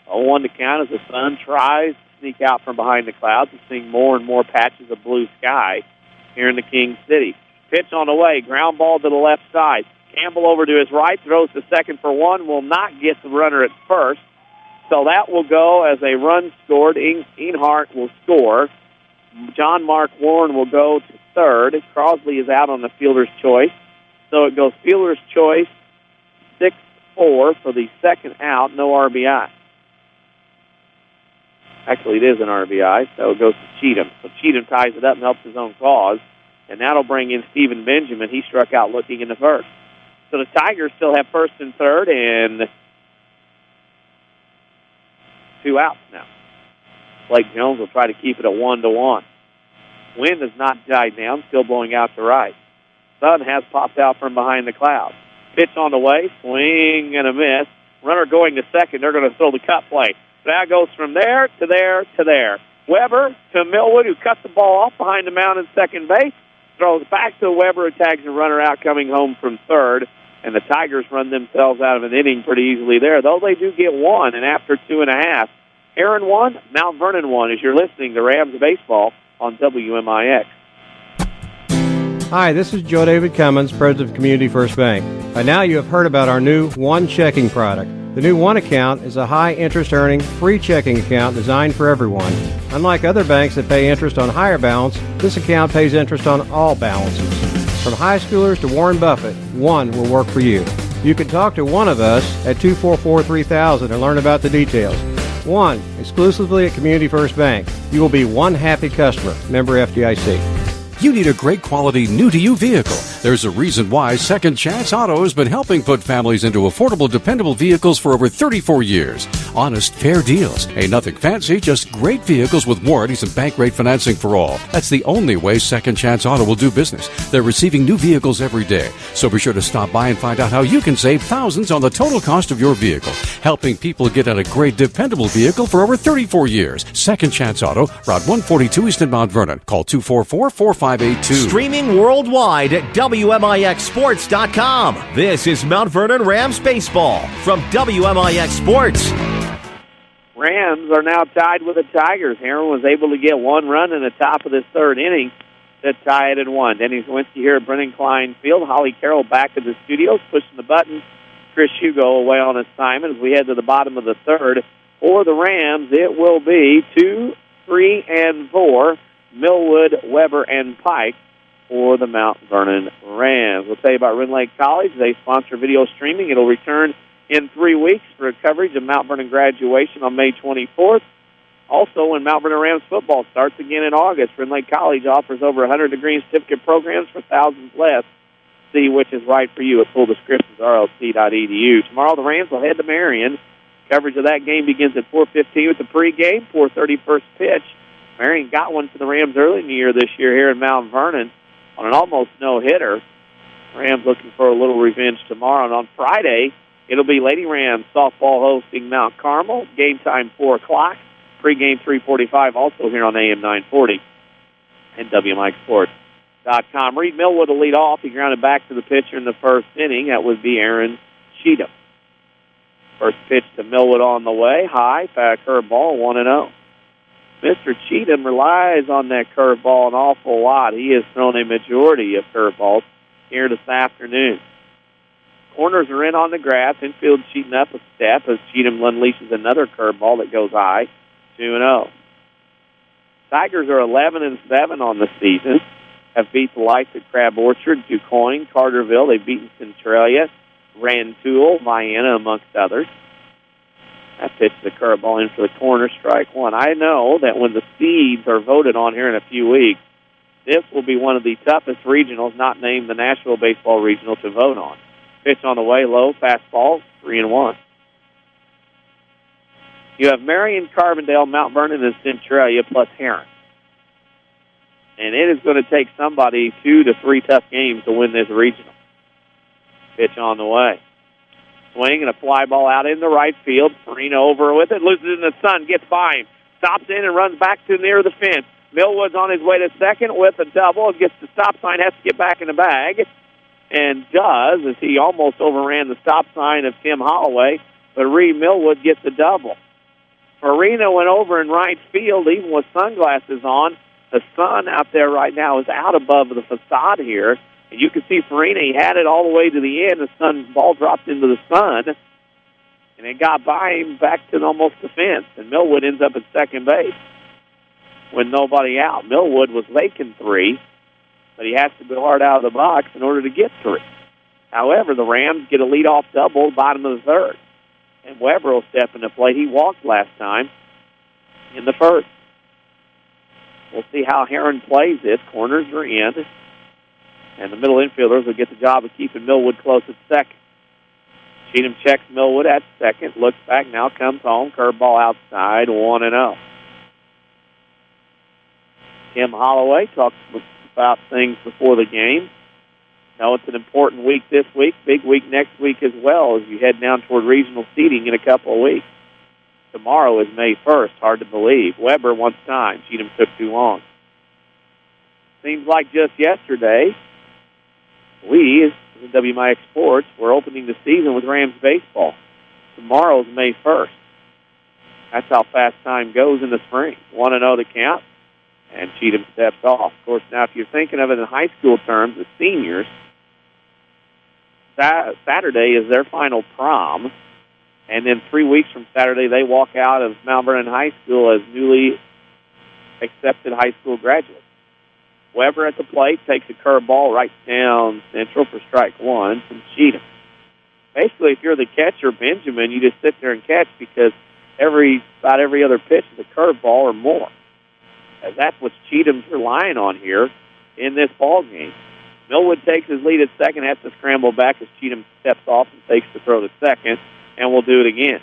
0-1 to count as the sun tries to sneak out from behind the clouds. We're seeing more and more patches of blue sky here in the King City. Pitch on the way. Ground ball to the left side. Campbell over to his right. Throws to second for one. Will not get the runner at first. So that will go as a run scored. Einhart will score. John Mark Warren will go to third. Crosley is out on the fielder's choice. So it goes fielder's choice, 6-4 for the second out, no RBI. Actually, it is an RBI, so it goes to Cheatham. So Cheatham ties it up and helps his own cause. And that'll bring in Stephen Benjamin. He struck out looking in the first. So the Tigers still have first and third and 2 outs now. Blake Jones will try to keep it at 1-1. Wind has not died down, still blowing out to right. Sun has popped out from behind the clouds. Pitch on the way, swing and a miss. Runner going to second. They're going to throw the cut play. That goes from there to there to there. Weber to Millwood, who cuts the ball off behind the mound at second base. Throws back to Weber, who tags the runner out coming home from third. And the Tigers run themselves out of an inning pretty easily there, though they do get one. And after 2.5, Herrin won, Mount Vernon won, as you're listening to Rams Baseball on WMIX. Hi, this is Joe David Cummins, President of Community First Bank. By now you have heard about our new One Checking product. The new One Account is a high-interest earning, free checking account designed for everyone. Unlike other banks that pay interest on higher balance, this account pays interest on all balances. From high schoolers to Warren Buffett, One will work for you. You can talk to one of us at 244-3000 and learn about the details. One, exclusively at Community First Bank. You will be one happy customer. Member FDIC. You need a great quality new-to-you vehicle. There's a reason why Second Chance Auto has been helping put families into affordable, dependable vehicles for over 34 years. Honest, fair deals. Ain't nothing fancy, just great vehicles with warranties and bank rate financing for all. That's the only way Second Chance Auto will do business. They're receiving new vehicles every day. So be sure to stop by and find out how you can save thousands on the total cost of your vehicle. Helping people get in a great, dependable vehicle for over 34 years. Second Chance Auto, Route 142 East in Mount Vernon. Call 244-4582. Streaming worldwide at WMIXSports.com. This is Mount Vernon Rams baseball from WMIX Sports. Rams are now tied with the Tigers. Herrin was able to get one run in the top of this third inning to tie it at 1. Denny Czerwinski here at Brennan Klein Field. Holly Carroll back at the studios, pushing the button. Chris Hugo away on assignment as we head to the bottom of the third. For the Rams, it will be 2, 3, and 4. Millwood, Weber, and Pike for the Mount Vernon Rams. We'll tell you about Rend Lake College. They sponsor video streaming. It'll return in 3 weeks for a coverage of Mount Vernon graduation on May 24th. Also, when Mount Vernon Rams football starts again in August, Rend Lake College offers over 100 degree certificate programs for thousands less. See which is right for you at full descriptions, rlc.edu. Tomorrow, the Rams will head to Marion. Coverage of that game begins at 4:15 with the pregame, 4:30 first pitch. Marion got one for the Rams early in the year this year here in Mount Vernon on an almost no-hitter. Rams looking for a little revenge tomorrow. And on Friday, it'll be Lady Rams softball hosting Mount Carmel. Game time 4 o'clock. Pre-game 3:45 also here on AM 940 and WMIXSports.com. Reed Millwood will lead off. He grounded back to the pitcher in the first inning. That would be Aaron Cheatham. First pitch to Millwood on the way. High, fast curveball, 1-0. Mr. Cheatham relies on that curveball an awful lot. He has thrown a majority of curveballs here this afternoon. Corners are in on the grass. Infield cheating up a step as Cheatham unleashes another curveball that goes high, 2-0. Tigers are 11-7 on the season. Have beat the likes of Crab Orchard, DuQuoin, Carterville. They've beaten Centralia, Rantoul, Vienna, amongst others. That pitch the curveball in for the corner, strike one. I know that when the seeds are voted on here in a few weeks, this will be one of the toughest regionals, not named the Nashville Baseball Regional, to vote on. Pitch on the way, low, fastball, 3-1. You have Marion, Carbondale, Mount Vernon, and Centralia, plus Herrin. And it is going to take somebody 2 to 3 tough games to win this regional. Pitch on the way. Swing and a fly ball out in the right field. Farina over with it, loses in the sun, gets by him. Stops in and runs back to near the fence. Millwood's on his way to second with a double. Gets the stop sign, has to get back in the bag. And does, as he almost overran the stop sign of Tim Holloway. But Reed Millwood gets the double. Farina went over in right field, even with sunglasses on. The sun out there right now is out above the facade here. And you can see Farina, he had it all the way to the end. The ball dropped into the sun. And it got by him back to almost the fence. And Millwood ends up at second base with nobody out. Millwood was making 3, but he has to go hard out of the box in order to get 3. However, the Rams get a leadoff double, bottom of the third. And Weber will step into play. He walked last time in the first. We'll see how Herrin plays this. Corners are in. And the middle infielders will get the job of keeping Millwood close at second. Cheatham checks Millwood at second, looks back, now comes home. Curveball outside, 1-0. Tim Holloway talks about things before the game. Now it's an important week this week, big week next week as well as you head down toward regional seeding in a couple of weeks. Tomorrow is May 1st, hard to believe. Weber wants time. Cheatham took too long. Seems like just yesterday, we, as WMIX Sports, we're opening the season with Rams baseball. Tomorrow's May 1st. That's how fast time goes in the spring. 1-0 to count, and Cheatham steps off. Of course, now if you're thinking of it in high school terms, the seniors, Saturday is their final prom, and then 3 weeks from Saturday, they walk out of Mount Vernon High School as newly accepted high school graduates. Weber at the plate takes a curveball right down central for strike one from Cheatham. Basically, if you're the catcher, Benjamin, you just sit there and catch because about every other pitch is a curveball or more. As that's what Cheatham's relying on here in this ball game. Millwood takes his lead at second, has to scramble back as Cheatham steps off and takes the throw to second, and will do it again.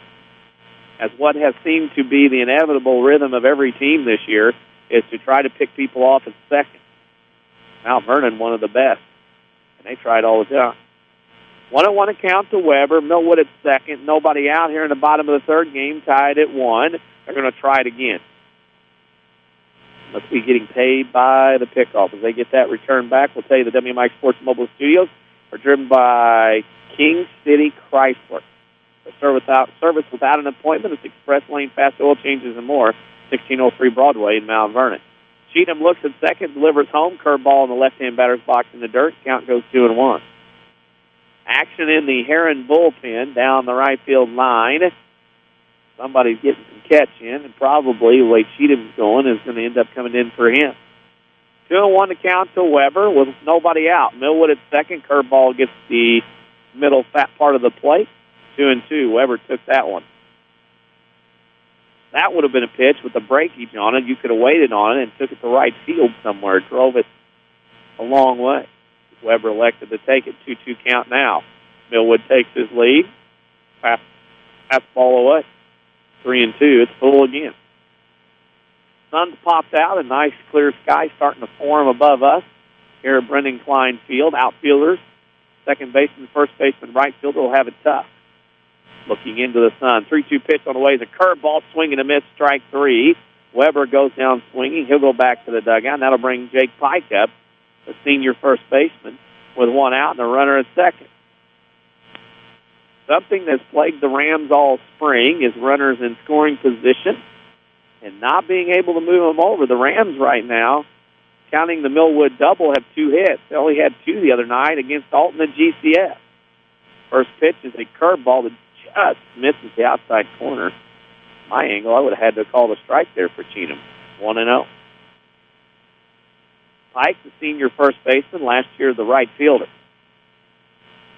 As what has seemed to be the inevitable rhythm of every team this year is to try to pick people off at second. Mount Vernon, one of the best, and they tried all the time. 1-1 account to Weber. Millwood at second. Nobody out here in the bottom of the third game, tied at 1. They're going to try it again. Must be getting paid by the pickoff. As they get that return back, we'll tell you the WMIX Sports Mobile Studios are driven by King City Chrysler. The service without an appointment. It's express lane, fast oil changes, and more. 1603 Broadway in Mount Vernon. Cheatham looks at second, delivers home. Curveball in the left-hand batter's box in the dirt. Count goes 2-1. Action in the Herrin bullpen down the right field line. Somebody's getting some catch in, and probably the way Cheatham's going is going to end up coming in for him. 2-1 to count to Weber with nobody out. Millwood at second. Curveball gets the middle fat part of the plate. 2-2. Weber took that one. That would have been a pitch with the breakage on it. You could have waited on it and took it to right field somewhere, drove it a long way. Weber elected to take it. 2-2 count now. Millwood takes his lead. Pass ball away. 3-2. It's full again. Sun's popped out. A nice clear sky starting to form above us here at Brendan Klein Field. Outfielders, second baseman, first baseman, right fielder will have it tough. Looking into the sun. 3-2 pitch on the way is a curveball, swing and a miss, strike 3. Weber goes down swinging. He'll go back to the dugout, and that'll bring Jake Pike up, the senior first baseman, with one out and a runner at second. Something that's plagued the Rams all spring is runners in scoring position and not being able to move them over. The Rams right now, counting the Millwood double, have 2 hits. They only had 2 the other night against Alton and GCS. First pitch is a curveball that just misses the outside corner. My angle, I would have had to call the strike there for Cheatham. 1-0. Pike, the senior first baseman, last year the right fielder.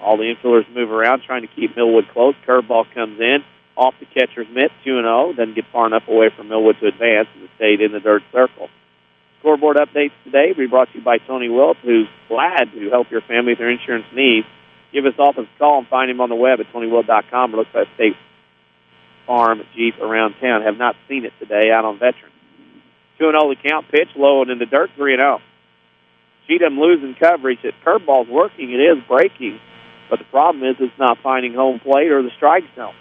All the infielders move around, trying to keep Millwood close. Curveball comes in, off the catcher's mitt, 2-0. Doesn't get far enough away from Millwood to advance, and it stayed in the dirt circle. Scoreboard updates today will be brought to you by Tony Wilt, who's glad to help your family with their insurance needs. Give his office a call and find him on the web at TonyWilt.com or look for a State Farm Jeep around town. Have not seen it today out on Veterans. 2-0 the count, pitch low and in the dirt, 3-0. Cheatham losing coverage. That curveball's working. It is breaking. But the problem is it's not finding home plate or the strike zone.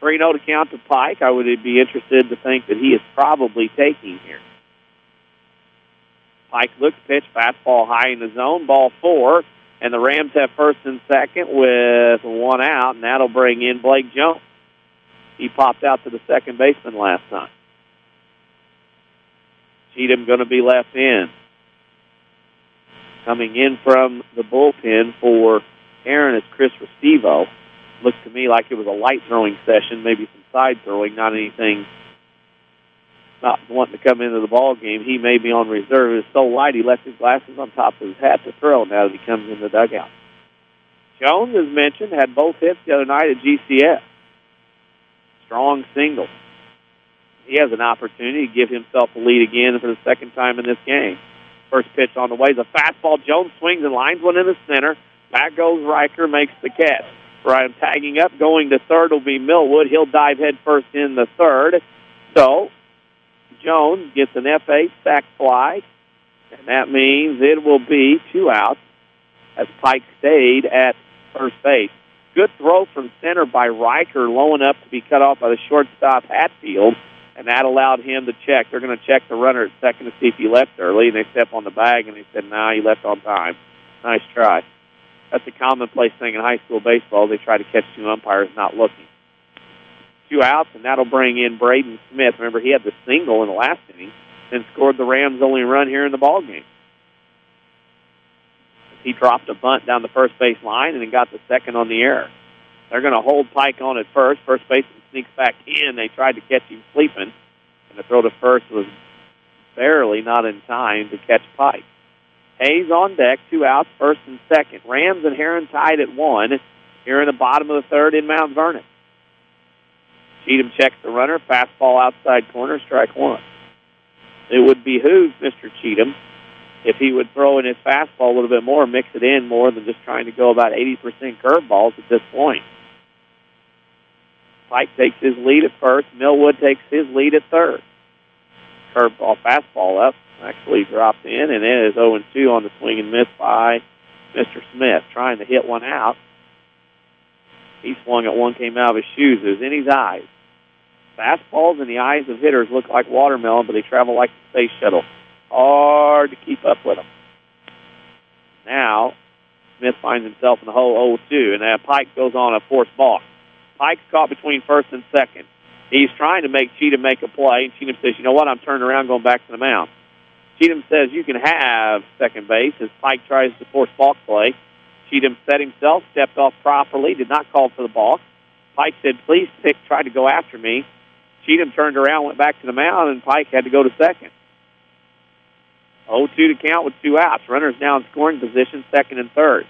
3-0 to count to Pike. I would be interested to think that he is probably taking here. Pike looks, pitch, fastball high in the zone, ball 4, and the Rams have first and second with 1 out, and that'll bring in Blake Jones. He popped out to the second baseman last time. Cheatham going to be left in. Coming in from the bullpen for Herrin is Chris Restivo. Looks to me like it was a light throwing session, maybe some side throwing, not anything, not wanting to come into the ball game. He may be on reserve. It's so light he left his glasses on top of his hat to throw now that he comes in the dugout. Jones, as mentioned, had both hits the other night at GCS. Strong single. He has an opportunity to give himself a lead again for the second time in this game. First pitch on the way is a fastball. Jones swings and lines one in the center. Back goes Riker, makes the catch. Ryan tagging up, going to third will be Millwood. He'll dive head first in the third. So, Jones gets an F8 sac fly, and that means it will be 2 outs as Pike stayed at first base. Good throw from center by Riker, low enough to be cut off by the shortstop Hatfield, and that allowed him to check. They're going to check the runner at second to see if he left early, and they step on the bag, and they said, nah, he left on time. Nice try. That's a commonplace thing in high school baseball. They try to catch 2 umpires not looking. 2 outs, and that'll bring in Braden Smith. Remember, he had the single in the last inning and scored the Rams' only run here in the ballgame. He dropped a bunt down the first base line and then got the second on the error. They're going to hold Pike on at first. First baseman sneaks back in. They tried to catch him sleeping, and the throw to first was barely not in time to catch Pike. Hayes on deck, 2 outs, first and second. Rams and Herrin tied at 1 here in the bottom of the third in Mount Vernon. Cheatham checks the runner, fastball outside corner, strike 1. It would behoove Mr. Cheatham if he would throw in his fastball a little bit more, mix it in more than just trying to go about 80% curveballs at this point. Pike takes his lead at first. Millwood takes his lead at third. Curveball, fastball up. Actually dropped in, and it is 0-2 on the swing and miss by Mr. Smith, trying to hit one out. He swung at one, came out of his shoes. It was in his eyes. Fastballs in the eyes of hitters look like watermelon, but they travel like the space shuttle. Hard to keep up with them. Now, Smith finds himself in the hole 0-2, and Pike goes on a forced balk. Pike's caught between first and second. He's trying to make Cheatham make a play, and Cheatham says, you know what, I'm turning around going back to the mound. Cheatham says you can have second base as Pike tries to force balk play. Cheatham set himself, stepped off properly, did not call for the balk. Pike said, please try to go after me. Cheatham turned around, went back to the mound, and Pike had to go to second. 0-2 to count with 2 outs. Runners now in scoring position, second and third.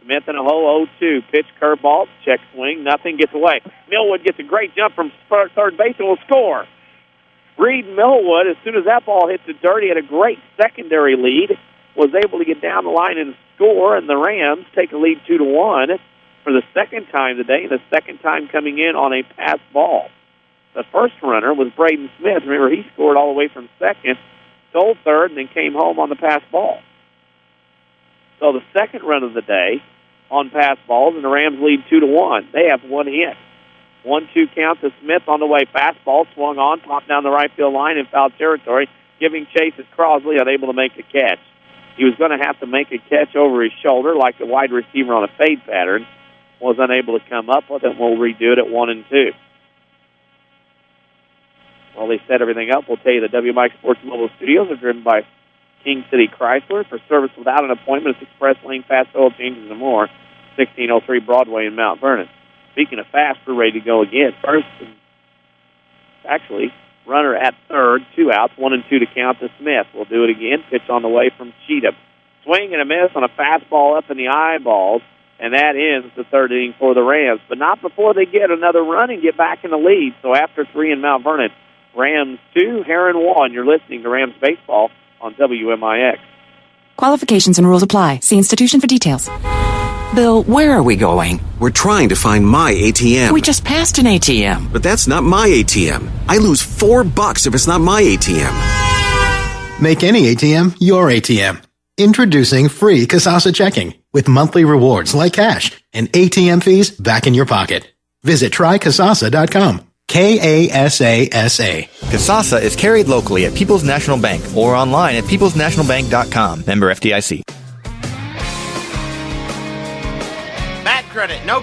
Smith in a hole, 0-2. Pitch, curveball, check swing, nothing, gets away. Millwood gets a great jump from third base and will score. Reed Millwood, as soon as that ball hit the dirt, he had a great secondary lead, was able to get down the line and score, and the Rams take a lead 2-1 for the second time today, and the second time coming in on a pass ball. The first runner was Braden Smith. Remember, he scored all the way from second, stole third, and then came home on the pass ball. So the second run of the day on pass balls, and the Rams lead 2-1. They have 1 hit. 1-2 count to Smith on the way. Fastball swung on, popped down the right field line in foul territory, giving chase as Crosley unable to make a catch. He was going to have to make a catch over his shoulder like the wide receiver on a fade pattern. was unable to come up with it. We'll redo it at 1-2. While they set everything up, we'll tell you the WMIX Sports Mobile Studios are driven by King City Chrysler. For service without an appointment, it's Express Lane, fast oil changes, and more. 1603 Broadway in Mount Vernon. Speaking of fast, we're ready to go again. First, actually, runner at third, 2 outs, 1-2 to count to Smith. We'll do it again. Pitch on the way from Cheatham. Swing and a miss on a fastball up in the eyeballs, and that ends the third inning for the Rams. But not before they get another run and get back in the lead. So after 3 in Mount Vernon, Rams 2, Herrin 1. You're listening to Rams Baseball on WMIX. Qualifications and rules apply. See institution for details. Bill, where are we going? We're trying to find my ATM. We just passed an ATM. But that's not my ATM. I lose $4 if it's not my ATM. Make any ATM your ATM. Introducing free Kasasa Checking with monthly rewards like cash and ATM fees back in your pocket. Visit trykasasa.com. Kasasa. Kasasa is carried locally at People's National Bank or online at peoplesnationalbank.com. Member FDIC. Bad credit, no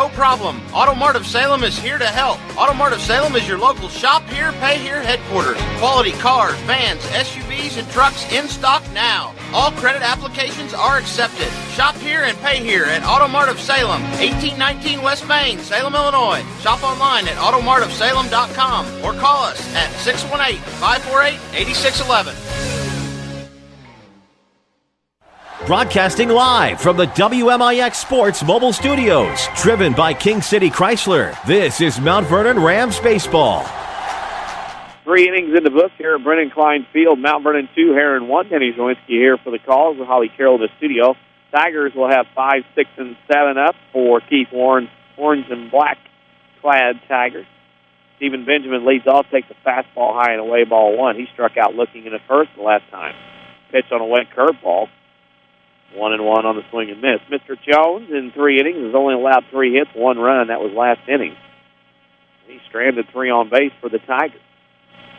problem. Auto Mart of Salem is here to help. Auto Mart of Salem is your local shop here, pay here headquarters. Quality cars, vans, SUVs, and trucks in stock now. All credit applications are accepted. Shop here and pay here at Auto Mart of Salem, 1819 West Main, Salem, Illinois. Shop online at automartofsalem.com or call us at 618-548-8611. Broadcasting live from the WMIX Sports Mobile Studios, driven by King City Chrysler. This is Mount Vernon Rams Baseball. 3 innings in the books here at Brennan Klein Field. Mount Vernon 2, Herrin 1. Denny Czerwinski here for the calls with Holly Carroll in the studio. Tigers will have 5, 6, and 7 up for Keith Warren's orange and black-clad Tigers. Stephen Benjamin leads off, takes a fastball high and away, ball 1. He struck out looking in the first the last time. Pitch on a wet curveball. 1-1 on the swing and miss. Mr. Jones in 3 innings has only allowed 3 hits, 1 run. That was last inning. He stranded 3 on base for the Tigers.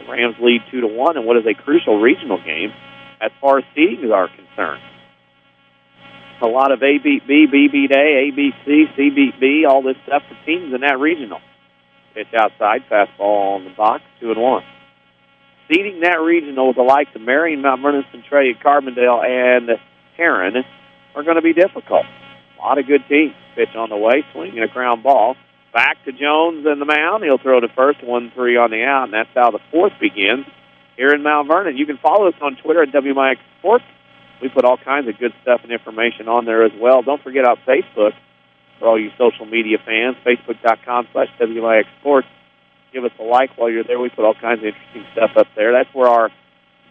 The Rams lead 2-1 in what is a crucial regional game as far as seedings are concerned. A lot of A beat B, B beat A, A beat C, C beat B, all this stuff for teams in that regional. Pitch outside, fastball on the box, 2-1. Seeding that regional with the likes of Marion, Mount Vernon, Centralia, Carbondale, and Herrin are going to be difficult. A lot of good teams. Pitch on the way, swinging a ground ball. Back to Jones in the mound. He'll throw to first, 1-3 on the out, and that's how the fourth begins here in Mount Vernon. You can follow us on Twitter at WMIX Sports. We put all kinds of good stuff and information on there as well. Don't forget about Facebook for all you social media fans, facebook.com/WMIX Sports. Give us a like while you're there. We put all kinds of interesting stuff up there. That's where our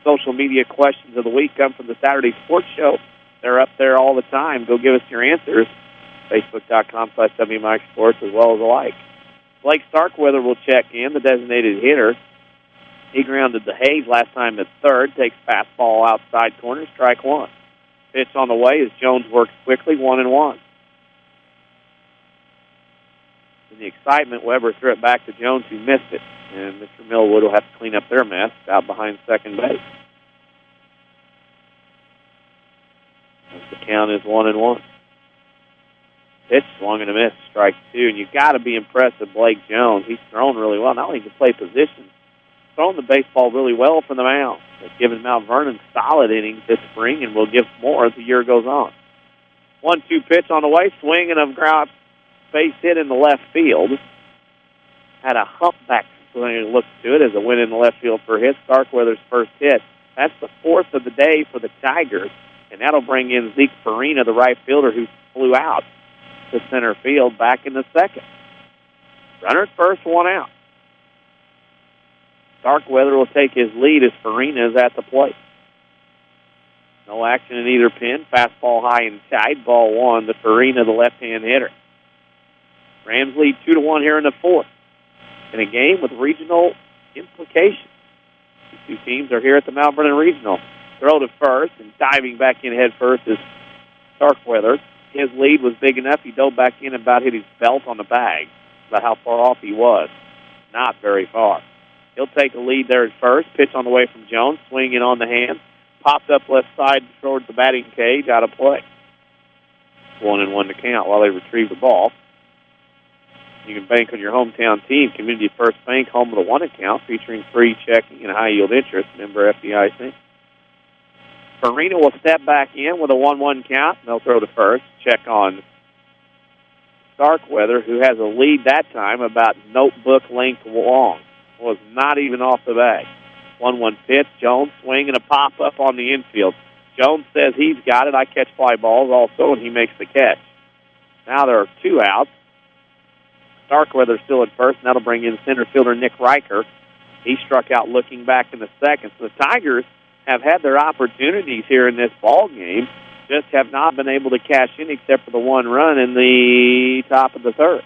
social media questions of the week come from the Saturday Sports Show. They're up there all the time. Go give us your answers. Facebook.com/WMIX Sports as well as the like. Blake Starkweather will check in, the designated hitter. He grounded the Hayes last time at third. Takes fastball outside corner, strike 1. Pitch on the way as Jones works quickly, 1-1. In the excitement, Weber threw it back to Jones, who missed it. And Mr. Millwood will have to clean up their mess out behind second base. The count is 1-1. Pitch, swung and a miss, strike 2. And you've got to be impressed with Blake Jones. He's thrown really well. Not only can he play position, thrown the baseball really well from the mound. It's given Mount Vernon solid innings this spring, and will give more as the year goes on. 1-2 pitch on the way, swing and a ground base hit in the left field. Had a humpback swing look to it as it went in the left field for hit. Starkweather's first hit. That's the fourth of the day for the Tigers, and that'll bring in Zeke Farina, the right fielder, who flew out to center field back in the second. Runner at first, 1 out. Starkweather will take his lead as Farina is at the plate. No action in either pin. Fastball high and tight. Ball 1 to Farina, the left-hand hitter. Rams lead 2-1 here in the fourth. In a game with regional implications. The two teams are here at the Mount Vernon Regional. Throw to first, and diving back in head first is Starkweather. His lead was big enough. He dove back in and about hit his belt on the bag. About how far off he was. Not very far. He'll take a lead there at first. Pitch on the way from Jones. Swinging on the hand. Popped up left side towards the batting cage. Out of play. 1-1 to count while they retrieve the ball. You can bank on your hometown team. Community First Bank, home of the one account, featuring free checking and high-yield interest. Member FDIC. Farina will step back in with a 1-1 count. They'll throw to first. Check on Starkweather, who has a lead that time about notebook length long. Was not even off the bag. 1-1 pitch. Jones swinging a pop-up on the infield. Jones says he's got it. I catch fly balls also, and he makes the catch. Now there are 2 outs. Starkweather still at first, and that'll bring in center fielder Nick Riker. He struck out looking back in the second. So the Tigers have had their opportunities here in this ball game, just have not been able to cash in except for the 1 run in the top of the third.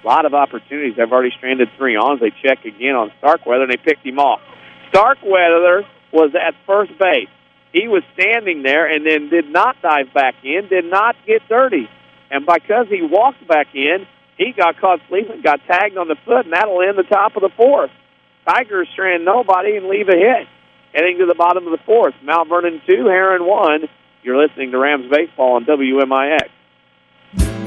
A lot of opportunities. They've already stranded 3 on. They check again on Starkweather, and they picked him off. Starkweather was at first base. He was standing there and then did not dive back in, did not get dirty. And because he walked back in, he got caught sleeping, got tagged on the foot, and that'll end the top of the 4th. Tigers strand nobody and leave a hit. Heading to the bottom of the 4th. Mount Vernon 2, Herrin 1. You're listening to Rams Baseball on WMIX.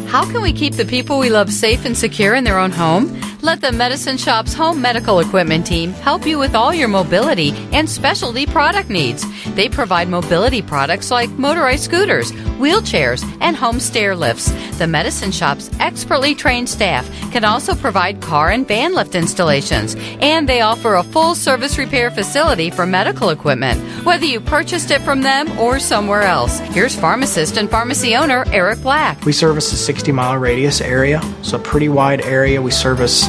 How can we keep the people we love safe and secure in their own home? Let the Medicine Shop's home medical equipment team help you with all your mobility and specialty product needs. They provide mobility products like motorized scooters, wheelchairs, and home stair lifts. The Medicine Shop's expertly trained staff can also provide car and van lift installations, and they offer a full service repair facility for medical equipment, whether you purchased it from them or somewhere else. Here's pharmacist and pharmacy owner Eric Black. We service a 60-mile radius area, so a pretty wide area. We service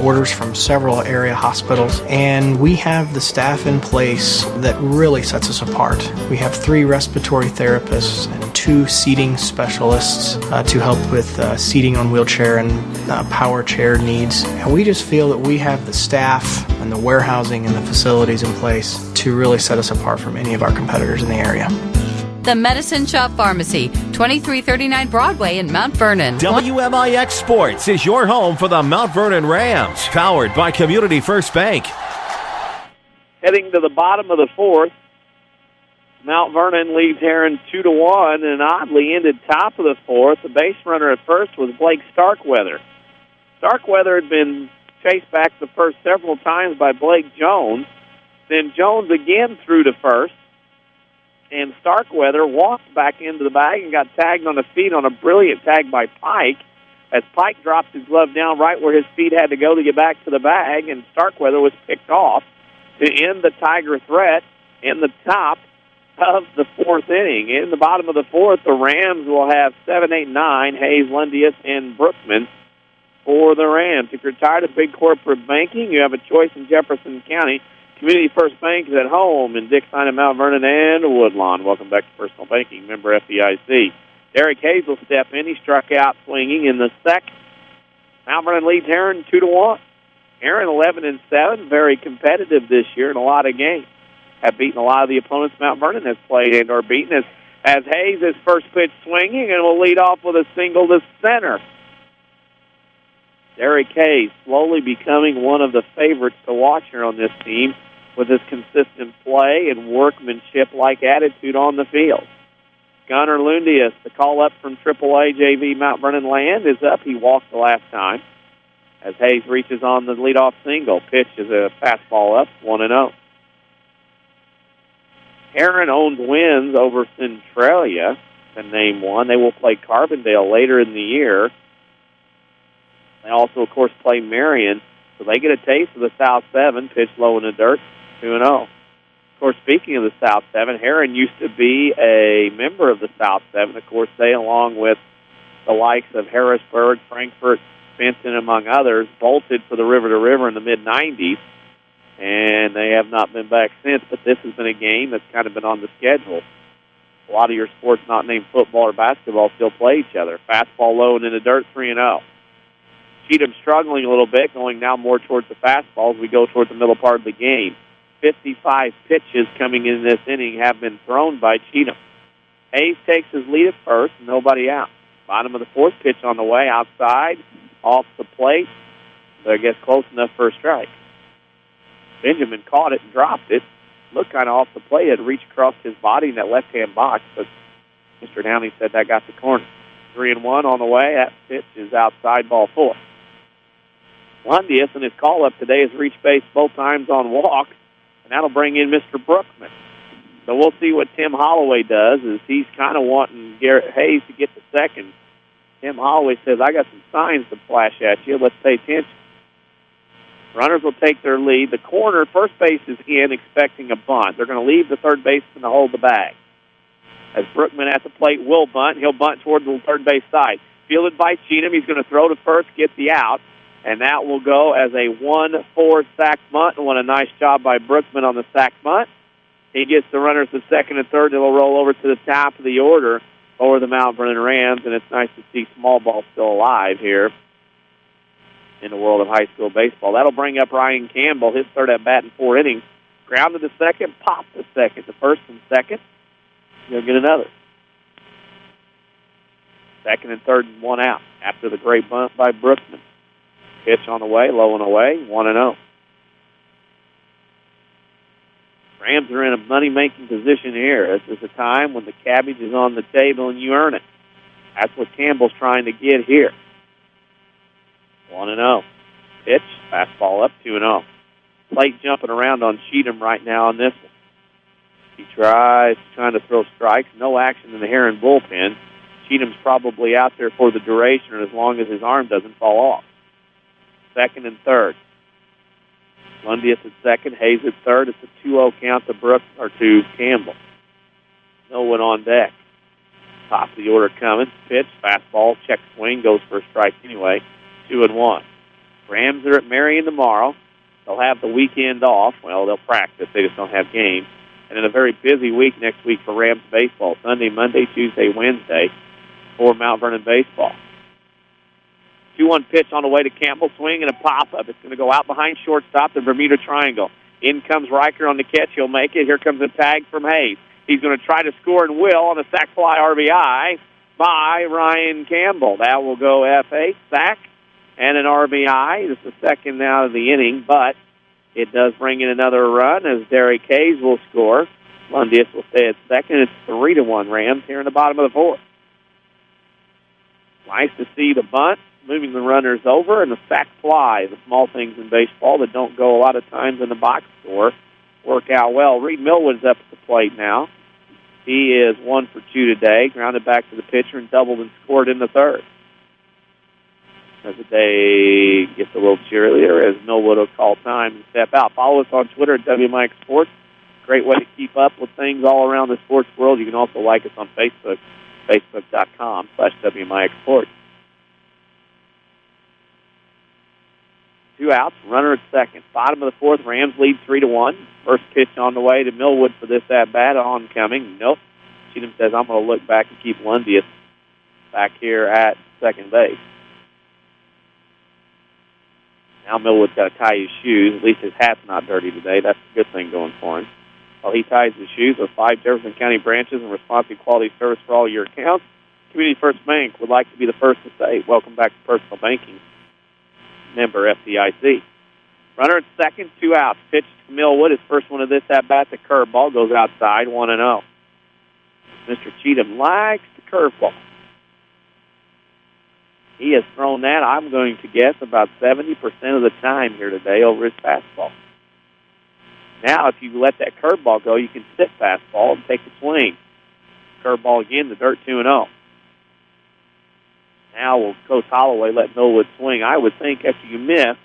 orders from several area hospitals, and we have the staff in place that really sets us apart. We have 3 respiratory therapists and 2 seating specialists to help with seating on wheelchair and power chair needs. And we just feel that we have the staff and the warehousing and the facilities in place to really set us apart from any of our competitors in the area. The Medicine Shop Pharmacy, 2339 Broadway in Mount Vernon. WMIX Sports is your home for the Mount Vernon Rams, powered by Community First Bank. Heading to the bottom of the 4th, Mount Vernon leads Herrin 2-1, and oddly ended top of the 4th. The base runner at first was Blake Starkweather. Starkweather had been chased back the first several times by Blake Jones. Then Jones again threw to first, and Starkweather walked back into the bag and got tagged on the feet on a brilliant tag by Pike, as Pike dropped his glove down right where his feet had to go to get back to the bag, and Starkweather was picked off to end the Tiger threat in the top of the 4th inning. In the bottom of the 4th, the Rams will have 7, 8, 9, Hayes, Lundius, and Brookman for the Rams. If you're tired of big corporate banking, you have a choice in Jefferson County. Community First Bank is at home in Dixon and Mount Vernon and Woodlawn. Welcome back to Personal Banking, member FDIC. Derek Hayes will step in. He struck out swinging in the second. Mount Vernon leads Herrin 2-1. Herrin 11-7, very competitive this year in a lot of games. Have beaten a lot of the opponents Mount Vernon has played and or beaten as Hayes is first pitch swinging and will lead off with a single to center. Derek Hayes slowly becoming one of the favorites to watch here on this team with his consistent play and workmanship-like attitude on the field. Gunnar Lundius, the call up from AAA JV Mount Vernon Land, is up. He walked the last time as Hayes reaches on the leadoff single. Pitch is a fastball up, 1-0. Herrin owns wins over Centralia, to name one. They will play Carbondale later in the year. They also, of course, play Marion, so they get a taste of the South 7, pitch low in the dirt, 2-0. Of course, speaking of the South 7, Herrin used to be a member of the South 7. Of course, they, along with the likes of Harrisburg, Frankfort, Benton, among others, bolted for the River to River in the mid-'90s, and they have not been back since, but this has been a game that's kind of been on the schedule. A lot of your sports not named football or basketball still play each other. Fastball low and in the dirt, 3-0. Cheatham struggling a little bit, going now more towards the fastball as we go towards the middle part of the game. 55 pitches coming in this inning have been thrown by Cheatham. Hayes takes his lead at first, nobody out. Bottom of the 4th, pitch on the way, outside, off the plate. So I guess close enough for a strike. Benjamin caught it and dropped it. Looked kind of off the plate. It reached across his body in that left-hand box, but Mr. Downey said that got the corner. 3-1 on the way. That pitch is outside, ball 4. Lundius in his call-up today has reached base both times on walks, and that'll bring in Mr. Brookman. So we'll see what Tim Holloway does, as he's kind of wanting Garrett Hayes to get to second. Tim Holloway says, I got some signs to flash at you. Let's pay attention. Runners will take their lead. The corner, first base is in, expecting a bunt. They're going to leave the third baseman to hold the bag. As Brookman at the plate will bunt, he'll bunt toward the third base side. Fielded by Cheatham, he's going to throw to first, get the out, and that will go as a 1-4 sack bunt. And what a nice job by Brookman on the sack bunt. He gets the runners to second and third. It'll roll over to the top of the order over the Mount Vernon Rams, and it's nice to see small ball still alive here in the world of high school baseball. That'll bring up Ryan Campbell, his third at-bat in 4 innings. Grounded to second, popped to second. The first and second, he'll get another. Second and third and 1 out after the great bunt by Brookman. Pitch on the way, low and away, 1-0. Rams are in a money-making position here. This is a time when the cabbage is on the table and you earn it. That's what Campbell's trying to get here. 1-0. Pitch, fastball up, 2-0. Plate jumping around on Cheatham right now on this one. He trying to throw strikes. No action in the Herrin bullpen. Cheatham's probably out there for the duration or as long as his arm doesn't fall off. Second and third. Lundius at second, Hayes at third. It's a 2-0 count to Campbell. No one on deck. Top of the order coming. Pitch, fastball, check swing, goes for a strike anyway. 2-1. Rams are at Marion tomorrow. They'll have the weekend off. Well, they'll practice. They just don't have games. And in a very busy week next week for Rams baseball. Sunday, Monday, Tuesday, Wednesday for Mount Vernon baseball. 2-1 pitch on the way to Campbell. Swing and a pop-up. It's going to go out behind shortstop, the Bermuda Triangle. In comes Riker on the catch. He'll make it. Here comes a tag from Hayes. He's going to try to score and will on a sac fly RBI by Ryan Campbell. That will go F8, sac, and an RBI. It's the second out of the inning, but it does bring in another run as Derek Hayes will score. Lundius will stay at second. It's 3-1 Rams here in the bottom of the fourth. Nice to see the bunt, moving the runners over, and the sac fly, the small things in baseball that don't go a lot of times in the box score, work out well. Reed Millwood's up at the plate now. He is 1 for 2 today, grounded back to the pitcher and doubled and scored in the third. As the day gets a little cheerier, as Millwood will call time and step out. Follow us on Twitter at WMIX Sports. Great way to keep up with things all around the sports world. You can also like us on Facebook, facebook.com/WMIX Sports. 2 outs, runner at second. Bottom of the fourth, Rams lead 3-1. First pitch on the way to Millwood for this at-bat, oncoming. Nope. Cheatham says, I'm going to look back and keep Lundius back here at second base. Now Millwood's got to tie his shoes. At least his hat's not dirty today. That's a good thing going for him. While he ties his shoes with 5 Jefferson County branches and responsive quality service for all your accounts, Community First Bank would like to be the first to say, welcome back to personal banking. Member FDIC. Runner at second, 2 outs. Pitch to Millwood. His first one of this at-bat, the curveball, goes outside, 1-0. Mr. Cheatham likes the curveball. He has thrown that, I'm going to guess, about 70% of the time here today over his fastball. Now, if you let that curveball go, you can sit fastball and take a swing. Curveball again, the dirt 2-0. Now will Coach Holloway let Millwood swing. I would think after you miss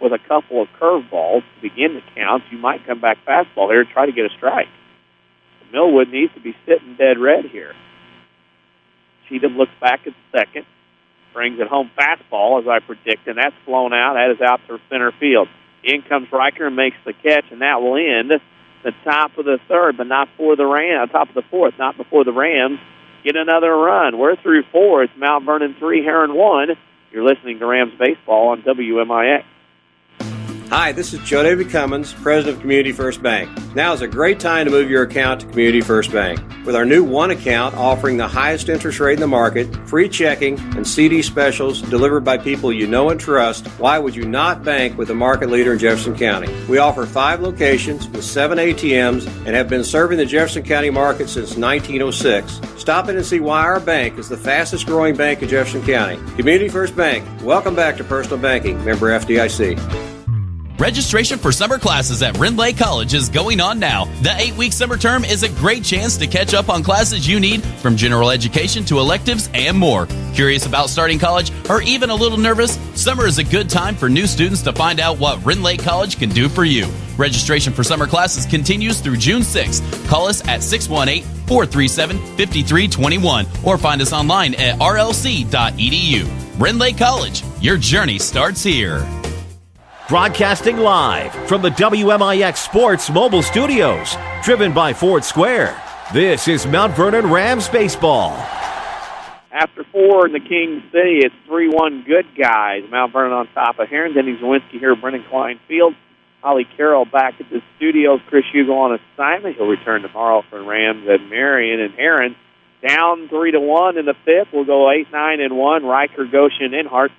with a couple of curveballs to begin the counts, you might come back fastball there and try to get a strike. Millwood needs to be sitting dead red here. Cheatham looks back at second, brings it home fastball, as I predict, and that's flown out. That is out to center field. In comes Riker and makes the catch, and that will end the top of the third, but not for the Rams. Top of the fourth, not before the Rams get another run. We're through 4. It's Mount Vernon 3, Herrin 1. You're listening to Rams Baseball on WMIX. Hi, this is Joe David Cummins, President of Community First Bank. Now is a great time to move your account to Community First Bank. With our new One account offering the highest interest rate in the market, free checking, and CD specials delivered by people you know and trust, why would you not bank with the market leader in Jefferson County? We offer 5 locations with 7 ATMs and have been serving the Jefferson County market since 1906. Stop in and see why our bank is the fastest growing bank in Jefferson County. Community First Bank. Welcome back to Personal Banking. Member FDIC. Registration for summer classes at Rindley College is going on now. The 8-week summer term is a great chance to catch up on classes you need, from general education to electives and more. Curious about starting college or even a little nervous? Summer is a good time for new students to find out what Rindley College can do for you. Registration for summer classes continues through June 6th. Call us at 618-437-5321 or find us online at rlc.edu. Rindley College, your journey starts here. Broadcasting live from the WMIX Sports Mobile Studios, driven by Ford Square. This is Mount Vernon Rams baseball. After 4 in the King City, it's 3-1 good guys. Mount Vernon on top of Herrin Tigers here at Brendan Klein Field. Holly Carroll back at the studios. Chris Hugo on assignment. He'll return tomorrow for Rams and Marion. And Herrin down 3-1 in the 5th. We'll go 8-9-1. Riker, Goshen, Inhart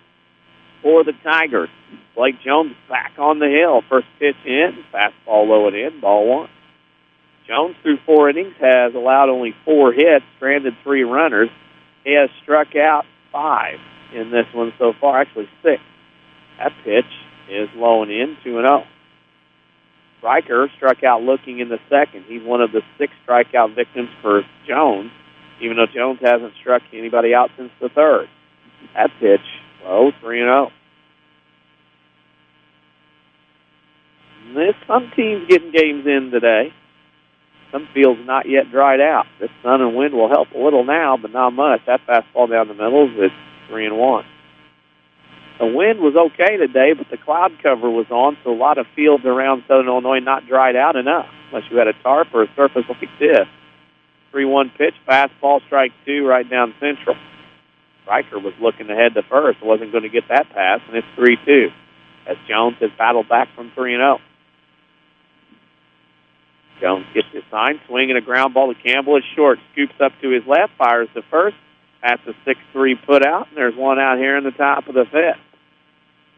for the Tigers. Blake Jones back on the hill. First pitch in, fastball low and in, ball 1. Jones through 4 innings has allowed only 4 hits, stranded 3 runners. He has struck out 5 in this one so far, actually 6. That pitch is low and in, 2-0. Riker struck out looking in the 2nd. He's one of the 6 strikeout victims for Jones, even though Jones hasn't struck anybody out since the 3rd. That pitch low, 3-0. Some teams getting games in today. Some fields not yet dried out. The sun and wind will help a little now, but not much. That fastball down the middle is 3-1. The wind was okay today, but the cloud cover was on, so a lot of fields around Southern Illinois not dried out enough, unless you had a tarp or a surface like this. 3-1 pitch, fastball, strike 2 right down central. Riker was looking ahead to first, wasn't going to get that pass, and it's 3-2. As Jones has battled back from 3-0. Jones gets his sign, swinging a ground ball to Campbell is short, scoops up to his left, fires to first. That's a 6-3 put out, and there's one out here in the top of the 5th.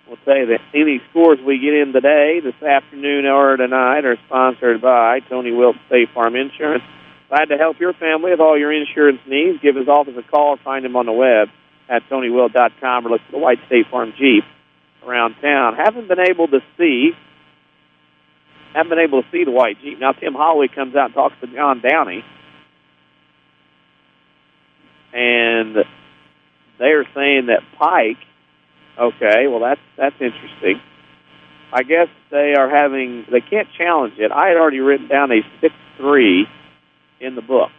We'll say that any scores we get in today, this afternoon or tonight, are sponsored by Tony Wilt State Farm Insurance. Glad to help your family with all your insurance needs. Give his office a call or find him on the web at TonyWilt.com or look for the white State Farm Jeep around town. Haven't been able to see the white Jeep. Now Tim Holloway comes out and talks to John Downey, and they're saying that Pike. Okay, well that's interesting. I guess they can't challenge it. I had already written down a 6-3 in the book.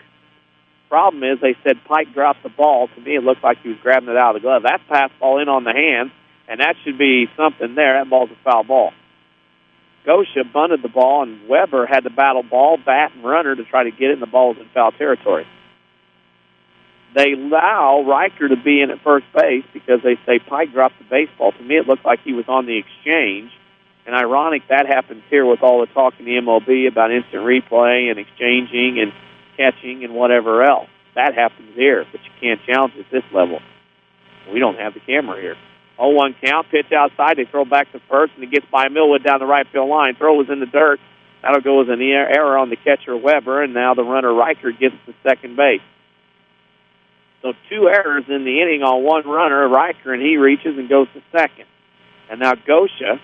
Problem is, they said Pike dropped the ball. To me, it looked like he was grabbing it out of the glove. That pass ball in on the hands, and that should be something there. That ball's a foul ball. Gosha bunted the ball, and Weber had to battle ball, bat, and runner to try to get it, and the ball was in foul territory. They allow Riker to be in at first base because they say Pike dropped the baseball. To me, it looked like he was on the exchange. And ironic, that happens here with all the talk in the MLB about instant replay and exchanging and catching and whatever else. That happens here, but you can't challenge at this level. We don't have the camera here. 0-1 count, pitch outside. They throw back to first, and it gets by Millwood down the right field line. Throw was in the dirt. That'll go as an error on the catcher Weber, and now the runner Riker gets to second base. So 2 errors in the inning on 1 runner, Riker, and he reaches and goes to second. And now Gosha